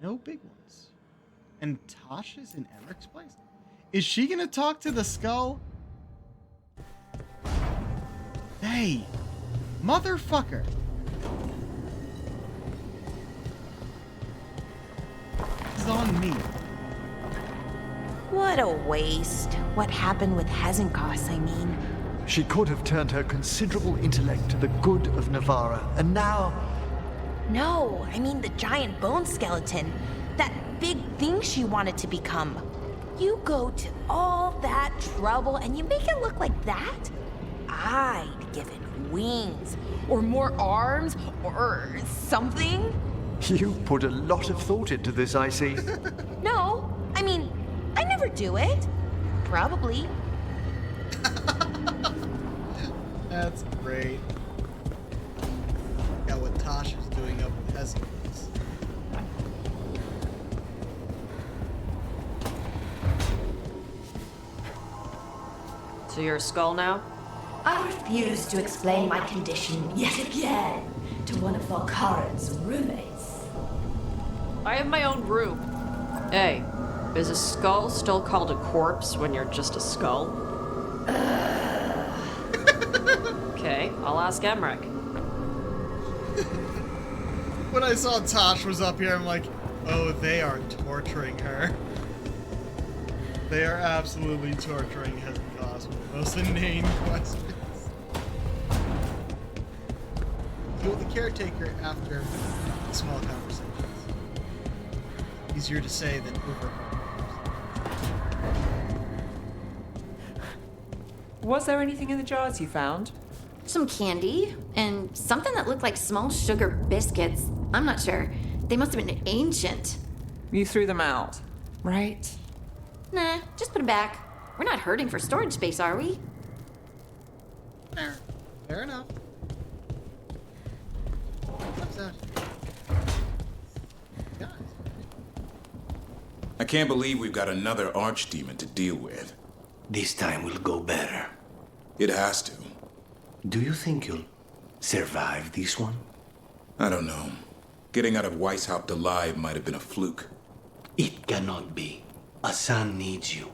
No big ones. And Tosh is in Emmerich place? Is she gonna talk to the skull? Hey! Motherfucker! This is on me. What a waste. What happened with Hezenkos, I mean? She could have turned her considerable intellect to the good of Navarra, and now... No, I mean the giant bone skeleton. That big thing she wanted to become. You go to all that trouble and you make it look like that? I'd give it wings, or more arms, or something. You put a lot of thought into this, I see. No, I mean, I never do it. Probably. That's great. Got what Tosh is doing up with Hezekiah. So you're a skull now? I refuse to explain my condition yet again to one of Veilguard's roommates. I have my own room. Hey, is a skull still called a corpse when you're just a skull? Okay, I'll ask Emmerich. When I saw Tosh was up here, I'm like, oh, they are torturing her. They are absolutely torturing Hezekiah with the most inane questions. Deal with the caretaker after the small conversations. Easier to say than over. Was there anything in the jars you found? Some candy and something that looked like small sugar biscuits. I'm not sure. They must have been ancient. You threw them out, right? Nah, just put them back. We're not hurting for storage space, are we? Fair. Fair enough. What's that? Guys. I can't believe we've got another archdemon to deal with. This time will go better. It has to. Do you think you'll survive this one? I don't know. Getting out of Weishaupt alive might have been a fluke. It cannot be. Asan needs you.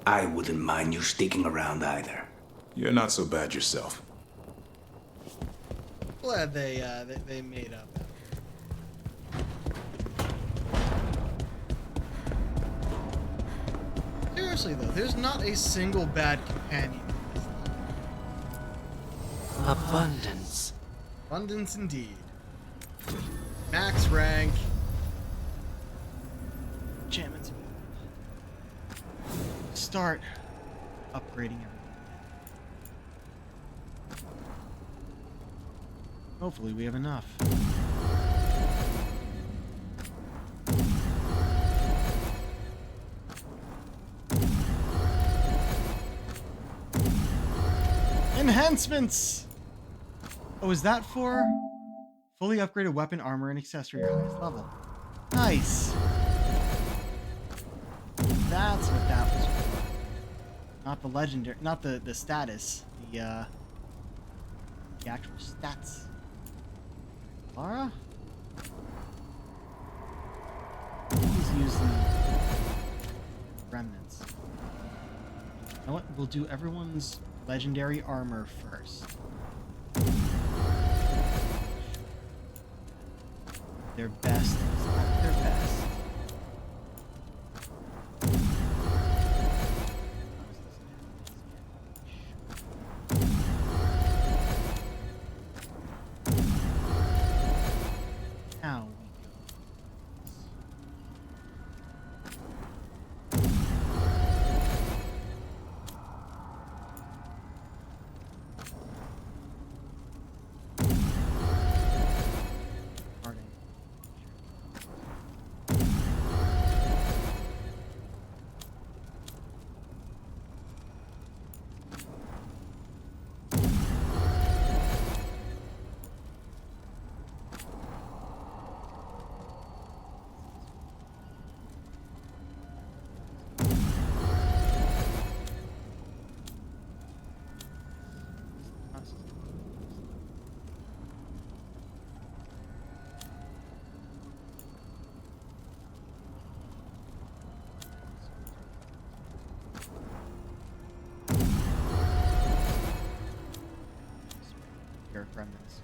I wouldn't mind you sticking around either. You're not so bad yourself. Glad they made up. Seriously though, there's not a single bad companion in this level. Abundance. Abundance indeed. Max rank. Enchantments. Start upgrading everything. Hopefully we have enough. Enhancements! Oh, is that for fully upgraded weapon, armor, and accessory at highest level? Nice! That's what that was for. Not the legendary, not the status, the actual stats. Lara? He's using remnants. You know what? We'll do everyone's legendary armor first. Their best is at their best. Now we go. remnants.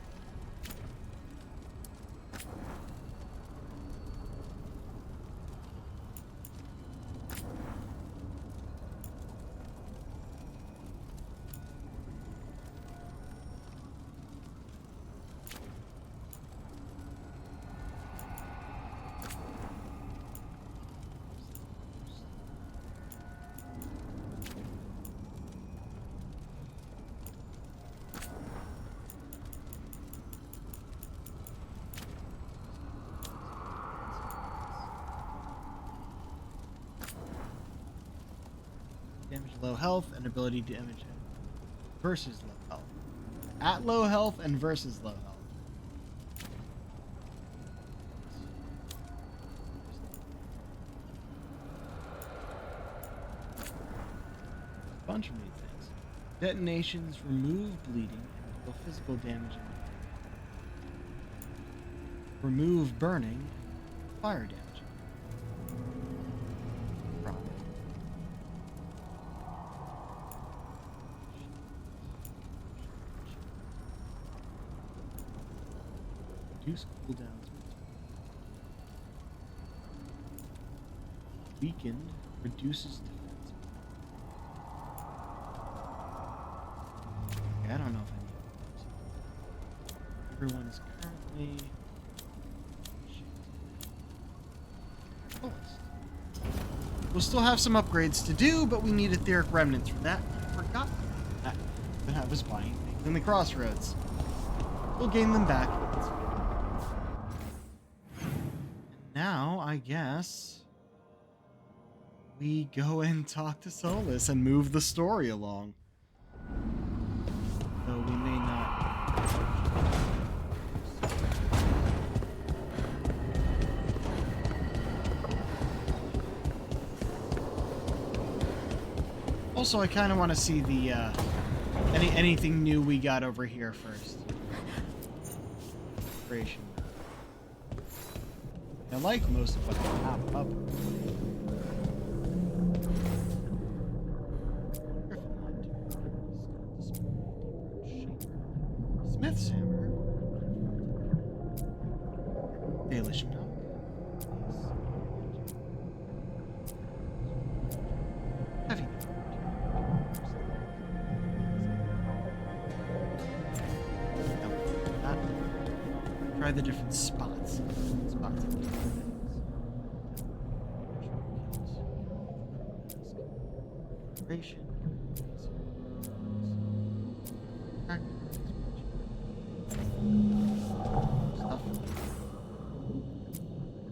Damage low health and ability to damage versus low health. At low health and versus low health. Bunch of new things. Detonations remove bleeding and deal physical damage. Remove burning, fire damage. Reduce cooldowns. Weakened reduces defense. Okay, I don't know if I need those. Everyone is currently. We'll still have some upgrades to do, but we need etheric remnants for that. I forgot that. I was buying things in the crossroads. We'll gain them back. Now, I guess we go and talk to Solus and move the story along. Though we may not. Also, I kind of want to see the anything new we got over here first. Creation. I like most of what I have up. Smith's hammer. Baelish milk. Heavy. Try the different spots.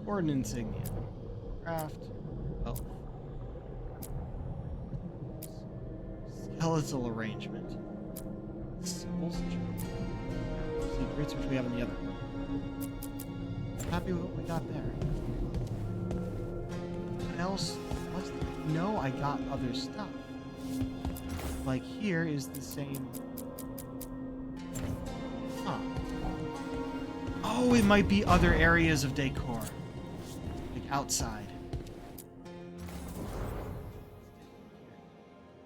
Or an insignia. Craft. Oh. Skeletal arrangement. Symbols. Secrets, which we have in the other one. Happy with what we got there. What else? What's the... No, I got other stuff. Like here is the same. Huh. Oh, it might be other areas of decor. Like outside.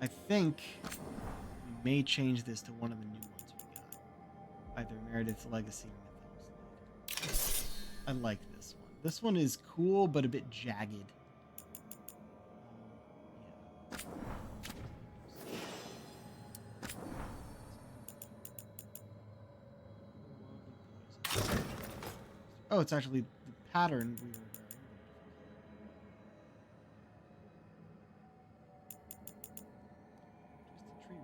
I think we may change this to one of the new ones we got. Either Meredith's Legacy or Mythos. I like this one. This one is cool, but a bit jagged. Oh, it's actually the pattern we were wearing.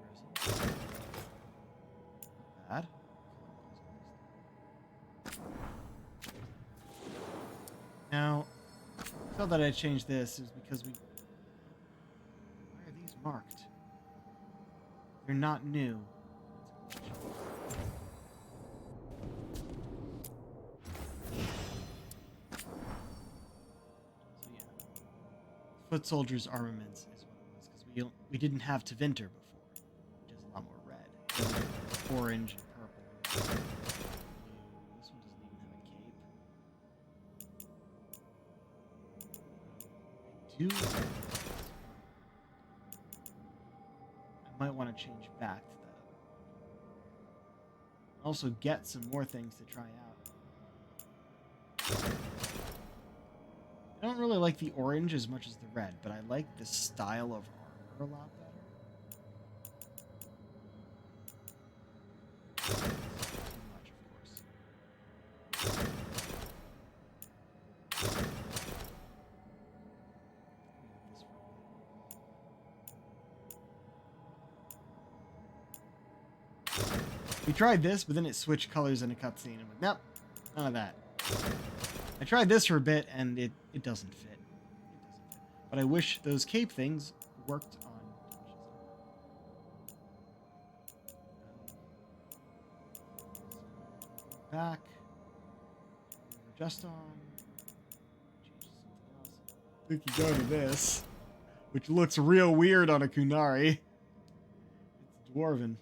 Just the tree resin. Bad. Now, so that I changed this is because we. Why are these marked? They're not new. Foot soldiers' armaments is what it was, because we didn't have Tevinter before, which is a lot more red. Orange and purple. This one doesn't even have a cape. I might want to change back to that. Also get some more things to try out. I don't really like the orange as much as the red, but I like the style of armor a lot better. Too much, of course. We tried this, but then it switched colors in a cutscene. I'm like, nope, none of that. I tried this for a bit, and it doesn't fit. But I wish those cape things worked on back. We're just on. We can go to this, which looks real weird on a Kunari. It's dwarven.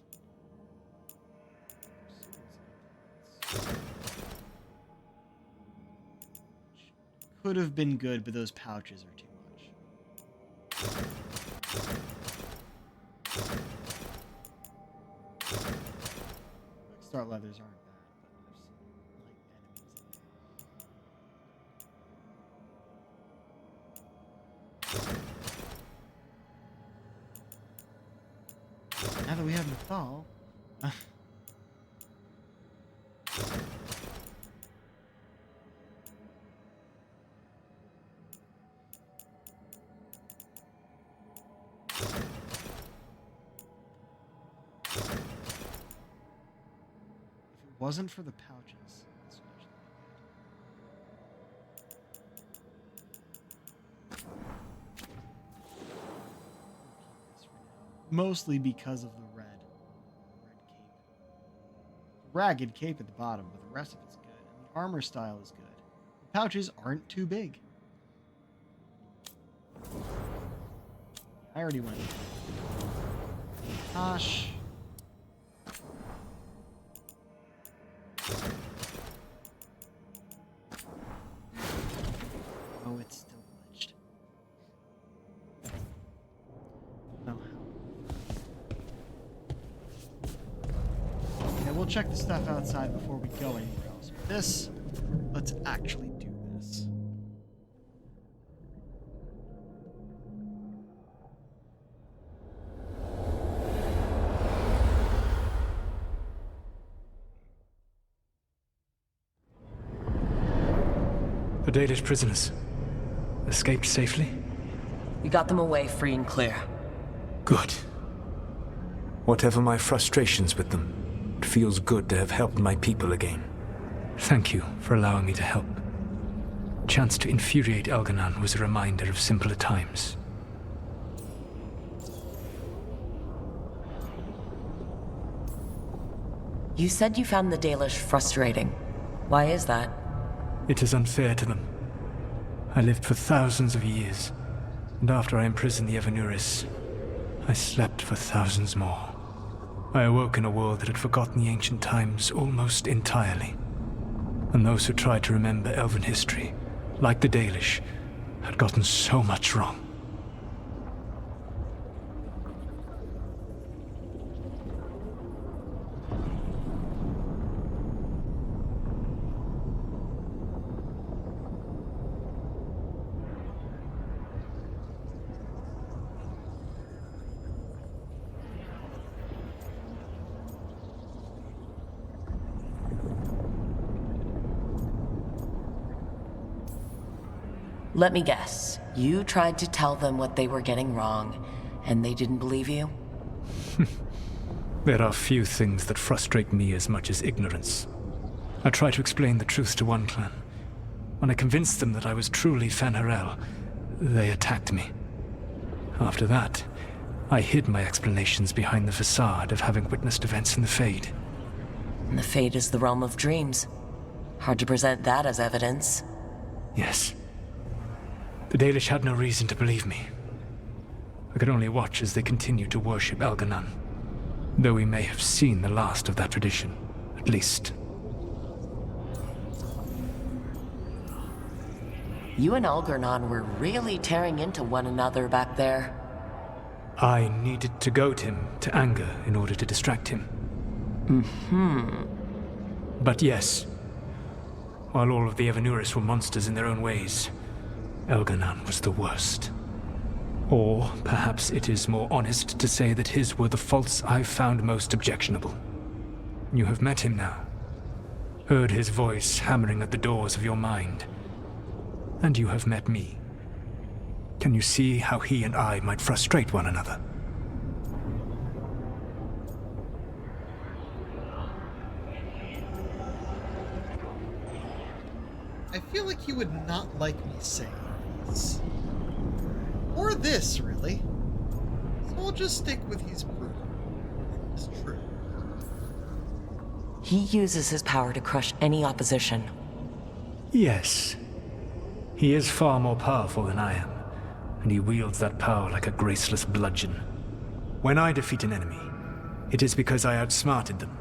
Could have been good, but those pouches are too much. Start leathers aren't bad, but there's some, like, enemies in there. Now that we have Nathal, wasn't for the pouches. Mostly because of the red cape. Ragged cape at the bottom, but the rest of it's good. And the armor style is good. The pouches aren't too big. I already went. Gosh. Oh, it's still glitched. Oh. Okay, we'll check the stuff outside before we go anywhere else. But this, let's actually do this. The Dalish prisoners escaped safely? We got them away free and clear. Good. Whatever my frustrations with them, it feels good to have helped my people again. Thank you for allowing me to help. Chance to infuriate Elganan was a reminder of simpler times. You said you found the Dalish frustrating. Why is that? It is unfair to them. I lived for thousands of years, and after I imprisoned the Evanuris, I slept for thousands more. I awoke in a world that had forgotten the ancient times almost entirely. And those who tried to remember Elven history, like the Dalish, had gotten so much wrong. Let me guess. You tried to tell them what they were getting wrong, and they didn't believe you? There are few things that frustrate me as much as ignorance. I tried to explain the truth to one clan. When I convinced them that I was truly Fen'Harel, they attacked me. After that, I hid my explanations behind the facade of having witnessed events in the Fade. And the Fade is the realm of dreams. Hard to present that as evidence. Yes. The Dalish had no reason to believe me. I could only watch as they continued to worship Elganan, though we may have seen the last of that tradition, at least. You and Algernon were really tearing into one another back there. I needed to goad him to anger in order to distract him. But yes, while all of the Evanuris were monsters in their own ways, Elganan was the worst. Or perhaps it is more honest to say that his were the faults I've found most objectionable. You have met him now. Heard his voice hammering at the doors of your mind. And you have met me. Can you see how he and I might frustrate one another? I feel like he would not like me saying this. Or this, really. So I'll just stick with he's brutal. It's true. He uses his power to crush any opposition. Yes. He is far more powerful than I am, and he wields that power like a graceless bludgeon. When I defeat an enemy, it is because I outsmarted them,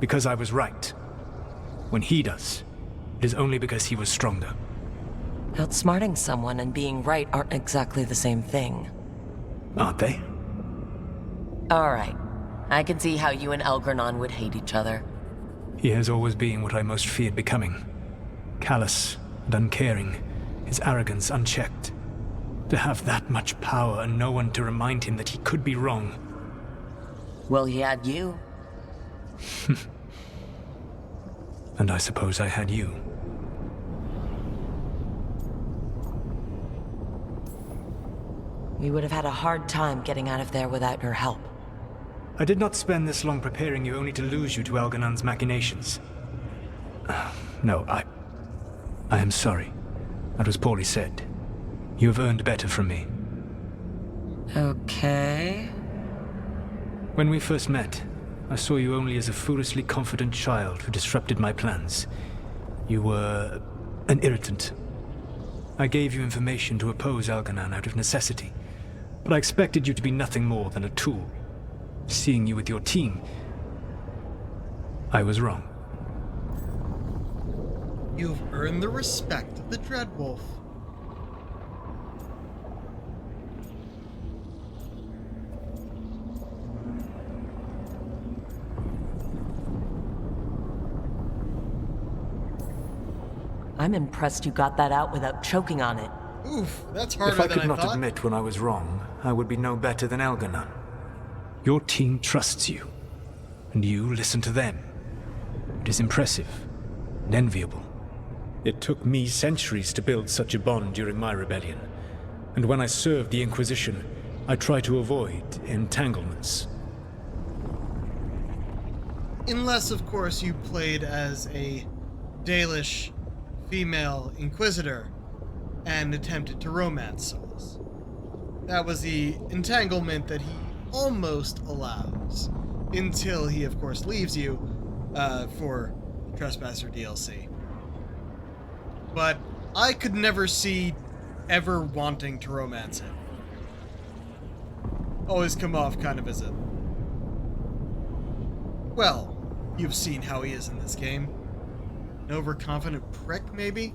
because I was right. When he does, it is only because he was stronger. Outsmarting someone and being right aren't exactly the same thing. Aren't they? Alright. I can see how you and Elgranon would hate each other. He has always been what I most feared becoming. Callous and uncaring, his arrogance unchecked. To have that much power and no one to remind him that he could be wrong. Well, he had you. And I suppose I had you. We would have had a hard time getting out of there without your help. I did not spend this long preparing you only to lose you to Elganan's machinations. No, I am sorry. That was poorly said. You have earned better from me. Okay. When we first met, I saw you only as a foolishly confident child who disrupted my plans. You were an irritant. I gave you information to oppose Elganan out of necessity, but I expected you to be nothing more than a tool. Seeing you with your team, I was wrong. You've earned the respect of the Dreadwolf. I'm impressed you got that out without choking on it. Oof, that's harder than I than I could not thought. admit when I was wrong, I would be no better than Elganan. Your team trusts you, and you listen to them. It is impressive and enviable. It took me centuries to build such a bond during my rebellion, and when I served the Inquisition, I tried to avoid entanglements. Unless, of course, you played as a Dalish female Inquisitor and attempted to romance souls. That was the entanglement that he almost allows, until he, of course, leaves you for Trespasser DLC. But I could never see ever wanting to romance him. Always come off kind of as a... Well, you've seen how he is in this game. An overconfident prick, maybe?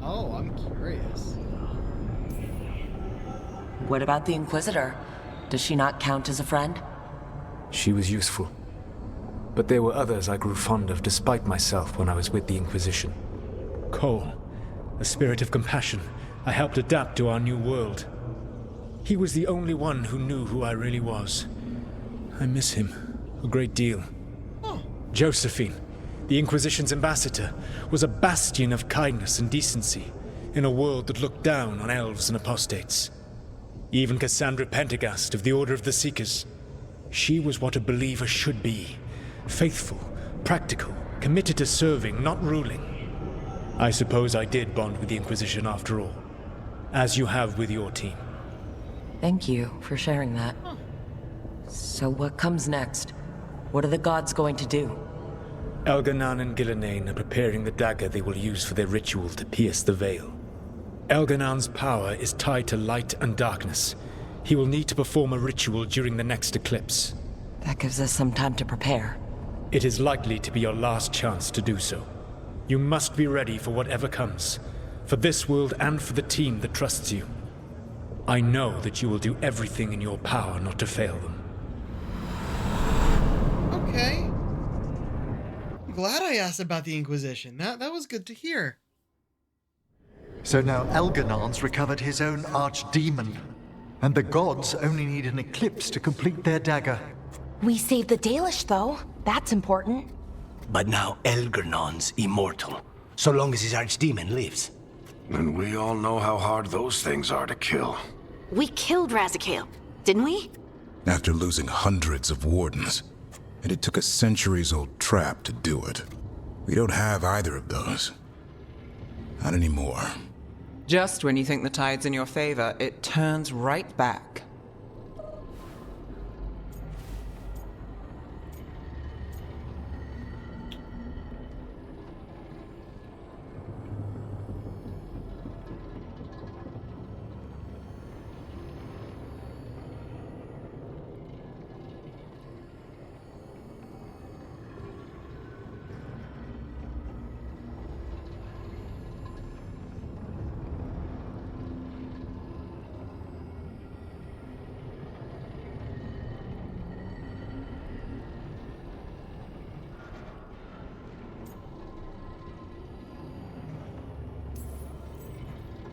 Oh, I'm curious. What about the Inquisitor? Does she not count as a friend? She was useful. But there were others I grew fond of despite myself when I was with the Inquisition. Cole, a spirit of compassion, I helped adapt to our new world. He was the only one who knew who I really was. I miss him a great deal. Oh. Josephine, the Inquisition's ambassador, was a bastion of kindness and decency in a world that looked down on elves and apostates. Even Cassandra Pendergast of the Order of the Seekers. She was what a believer should be. Faithful, practical, committed to serving, not ruling. I suppose I did bond with the Inquisition after all, as you have with your team. Thank you for sharing that. So what comes next? What are the gods going to do? Elganan and Gillenane are preparing the dagger they will use for their ritual to pierce the veil. Elganan's power is tied to light and darkness. He will need to perform a ritual during the next eclipse. That gives us some time to prepare. It is likely to be your last chance to do so. You must be ready for whatever comes, for this world and for the team that trusts you. I know that you will do everything in your power not to fail them. Okay. I'm glad I asked about the Inquisition. That was good to hear. So now Elganon's recovered his own archdemon, and the gods only need an eclipse to complete their dagger. We saved the Dalish, though. That's important. But now Elgernon's immortal, so long as his archdemon lives. And we all know how hard those things are to kill. We killed Razikale, didn't we? After losing hundreds of wardens. And it took a centuries-old trap to do it. We don't have either of those. Not anymore. Just when you think the tide's in your favor, it turns right back.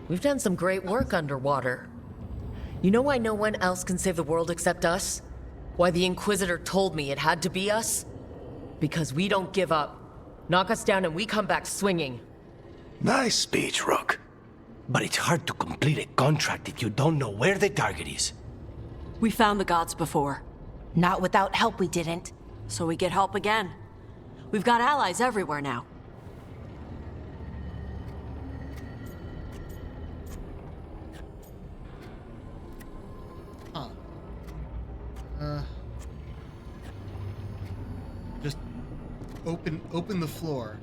We've done some great work underwater. You know why no one else can save the world except us? Why the Inquisitor told me it had to be us? Because we don't give up. Knock us down and we come back swinging. Nice speech, Rook. But it's hard to complete a contract if you don't know where the target is. We found the gods before. Not without help, we didn't. So we get help again. We've got allies everywhere now. Just open the floor.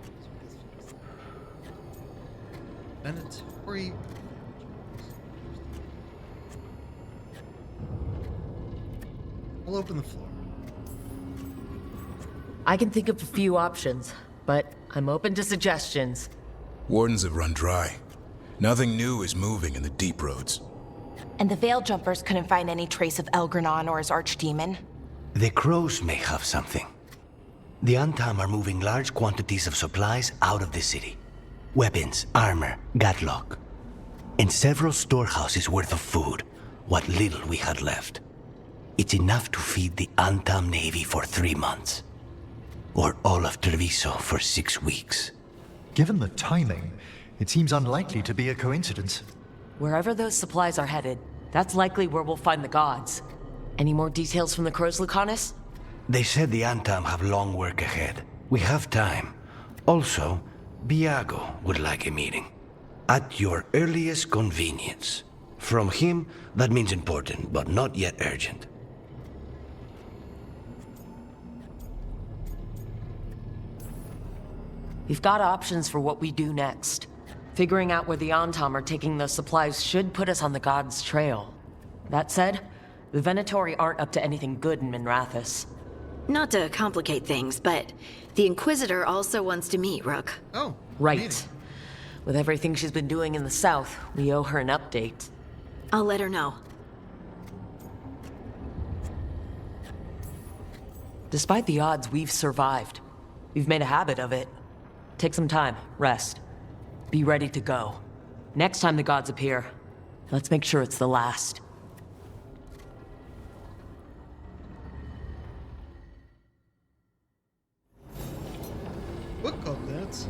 Mandatory. We'll open the floor. I can think of a few options, but I'm open to suggestions. Wardens have run dry. Nothing new is moving in the deep roads. And the Veil Jumpers couldn't find any trace of Elgranon or his archdemon. The crows may have something. The Antam are moving large quantities of supplies out of the city. Weapons, armor, gatlock. And several storehouses worth of food, what little we had left. It's enough to feed the Antam Navy for 3 months. Or all of Treviso for 6 weeks. Given the timing, it seems unlikely to be a coincidence. Wherever those supplies are headed, that's likely where we'll find the gods. Any more details from the crows, Lucanus? They said the Antam have long work ahead. We have time. Also, Biago would like a meeting. At your earliest convenience. From him, that means important, but not yet urgent. We've got options for what we do next. Figuring out where the Antam are taking those supplies should put us on the gods' trail. That said, the Venatori aren't up to anything good in Minrathous. Not to complicate things, but the Inquisitor also wants to meet Rook. Oh, right. With everything she's been doing in the south, we owe her an update. I'll let her know. Despite the odds, we've survived. We've made a habit of it. Take some time, rest. Be ready to go. Next time the gods appear, let's make sure it's the last. Book club notes.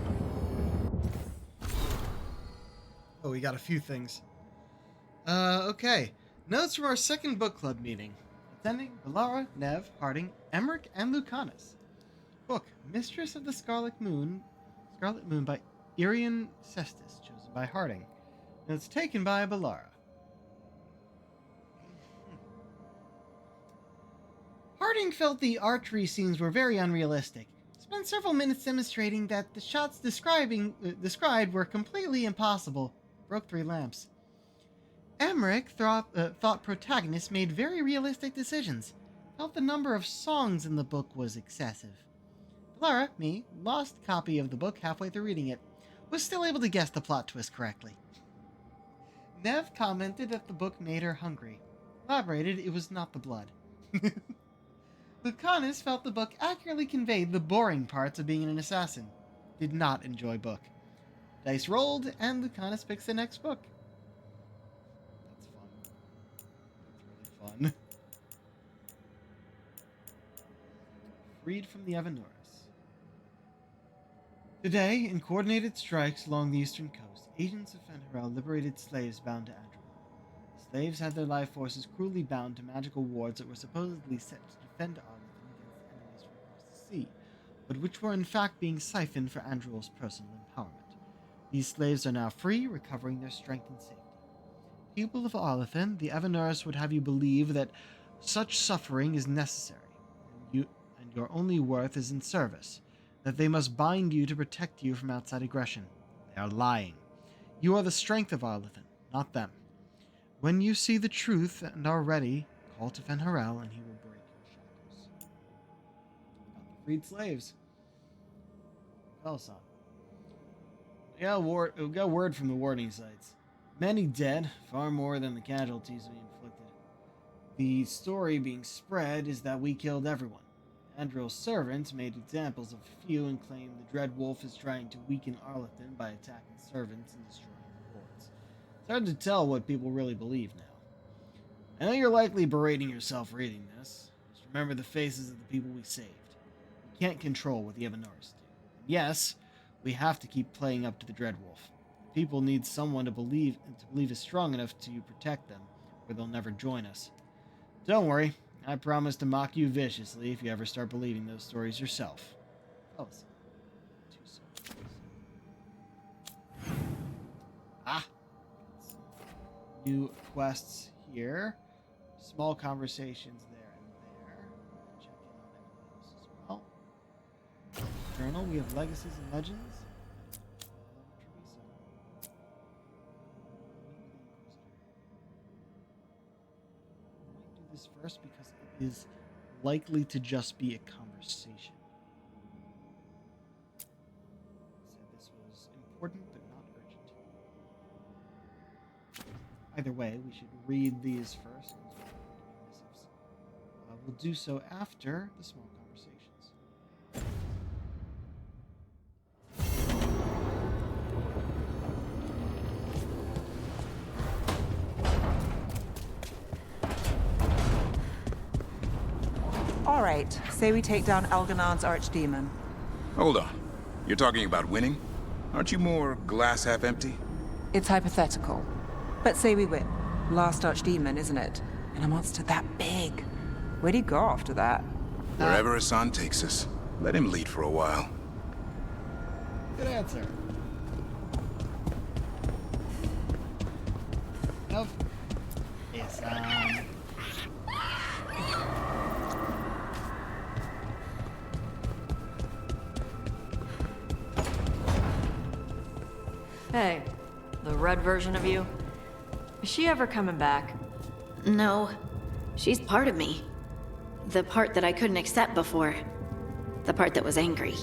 Oh, we got a few things. Okay. Notes from our second book club meeting. Attending Valara, Nev, Harding, Emmerich, and Lucanus. Book, Mistress of the Scarlet Moon by Irian Cestus, chosen by Harding. Notes taken by Valara. Harding felt the archery scenes were very unrealistic. Spent several minutes demonstrating that the shots described were completely impossible. Broke 3 lamps. Emmerich thought protagonists made very realistic decisions. Felt the number of songs in the book was excessive. Lara, me, lost copy of the book halfway through reading it. Was still able to guess the plot twist correctly. Nev commented that the book made her hungry. Elaborated it was not the blood. Lucanus felt the book accurately conveyed the boring parts of being an assassin. Did not enjoy book. Dice rolled, and Lucanus picks the next book. That's fun. That's really fun. Freed from the Avenuris. Today, in coordinated strikes along the eastern coast, agents of Fenrirel liberated slaves bound to Andromeda. The slaves had their life forces cruelly bound to magical wards that were supposedly set to defend Arlington against enemies from across the sea, but which were in fact being siphoned for Andrew's personal empowerment. These slaves are now free, recovering their strength and safety. People of Arlington, the Avenuris would have you believe that such suffering is necessary, and your only worth is in service, that they must bind you to protect you from outside aggression. They are lying. You are the strength of Arlington, not them. When you see the truth and are ready, call to Fenrirel, and he will break your shackles. About the freed slaves. Velson. We got word from the warding sites. Many dead, far more than the casualties we inflicted. The story being spread is that we killed everyone. Andrew's servants made examples of a few and claimed the Dread Wolf is trying to weaken Arlington by attacking servants and destroying the wards. It's hard to tell what people really believe now. I know you're likely berating yourself reading this. Just remember the faces of the people we saved. We can't control what the Avenuris do. And yes, we have to keep playing up to the Dread Wolf. The people need someone to believe is strong enough to protect them, or they'll never join us. Don't worry. I promise to mock you viciously if you ever start believing those stories yourself. Oh, new quests here. Small conversations there and there. Check in on everyone else as well. Journal, we have legacies and legends. This first because it is likely to just be a conversation. Said this was important but not urgent. Either way, we should read these first. We'll do so after the small conversations. All right, say we take down Elganon's archdemon. Hold on. You're talking about winning? Aren't you more glass half empty? It's hypothetical. But say we win. Last archdemon, isn't it? And a monster that big. Where do you go after that? Wherever Hassan takes us. Let him lead for a while. Good answer. Nope. Yes, Hey, the red version of you? Is she ever coming back? No. She's part of me. The part that I couldn't accept before. The part that was angry.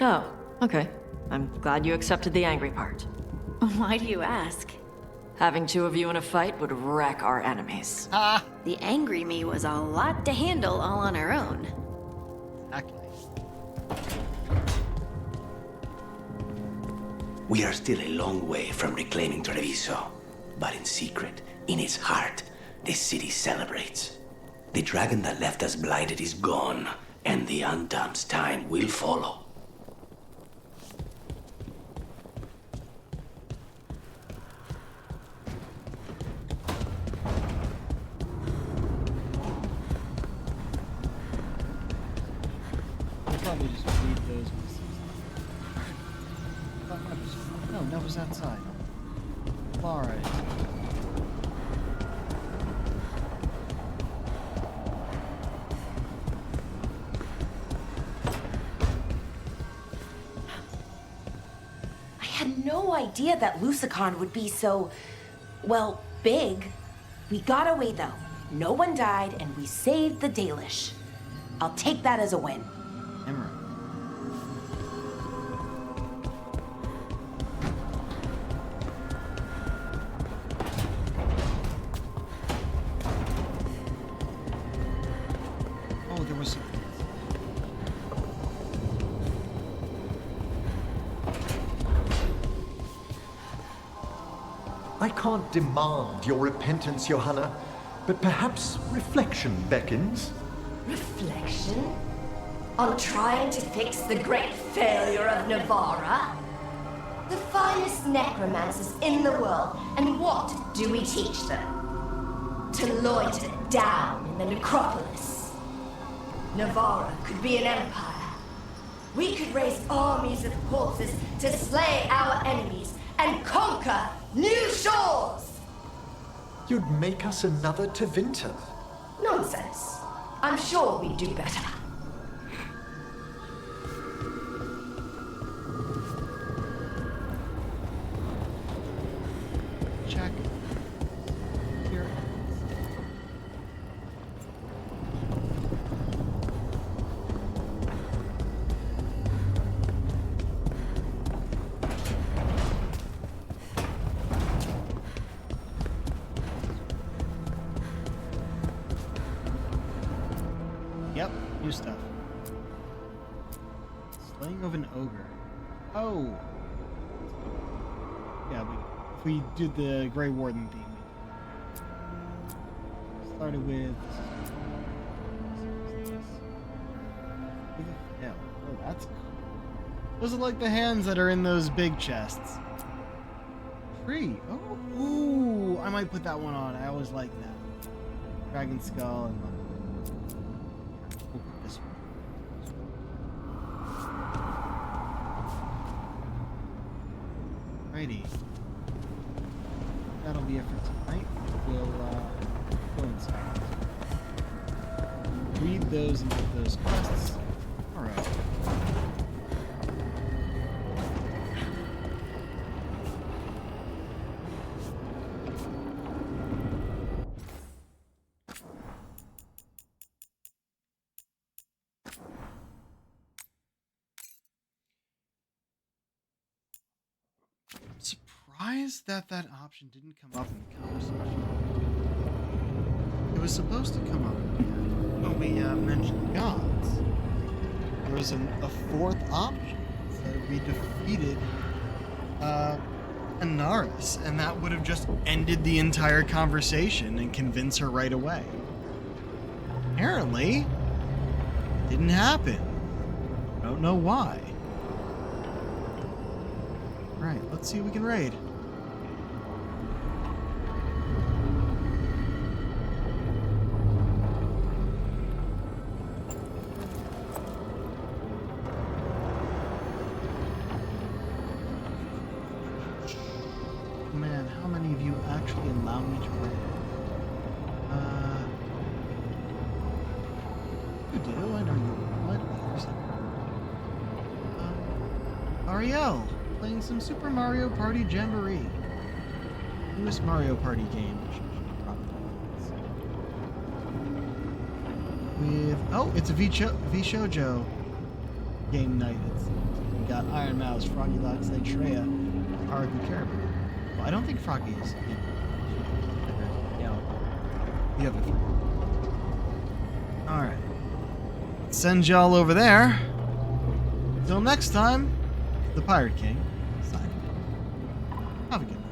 Oh, okay. I'm glad you accepted the angry part. Why do you ask? Having two of you in a fight would wreck our enemies. The angry me was a lot to handle all on her own. Exactly. We are still a long way from reclaiming Treviso, but in secret, in its heart, this city celebrates. The dragon that left us blinded is gone, and the Undom's time will follow. I'll probably just read those messages. No, Neva's outside. Alright. I had no idea that Lusicon would be so, well, big. We got away though. No one died and we saved the Dalish. I'll take that as a win. Emerald. I can't demand your repentance, Johanna, but perhaps reflection beckons. Reflection? On trying to fix the great failure of Navarra? The finest necromancers in the world, and what do we teach them? To loiter down in the necropolis. Navarra could be an empire. We could raise armies of corpses to slay our enemies and conquer new shores! You'd make us another Tevinter. Nonsense. I'm sure we'd do better. Check. Here. Yep, new stuff. Slaying of an ogre. Oh. Yeah, if we did the Grey Warden theme. Started with. Yeah. Oh, that's cool. Those are like the hands that are in those big chests. Free. Oh, ooh. I might put that one on. I always like that. Dragon skull and. We'll put this one. Righty. That'll be it for tonight. We'll go inside. Read those and get those quests. Alright. Surprised that option didn't come up in the conversation. It was supposed to come up when we mentioned gods. There was a fourth option that we defeated Anaris, and that would have just ended the entire conversation and convinced her right away. Apparently, it didn't happen. I don't know why. Right, let's see if we can raid. Man, how many of you actually allow me to raid? You do, I know you would. Ariel, playing some Super Mario Party Jamboree. Newest Mario Party game. With it's a V-Shoujo game night. We got Iron Mouse, Froggy Locks, Treya, Haruka Caribou. Well, I don't think Froggy is. Yeah. You have it. Alright. Send y'all over there. Until next time, the Pirate King signing. Have a good night.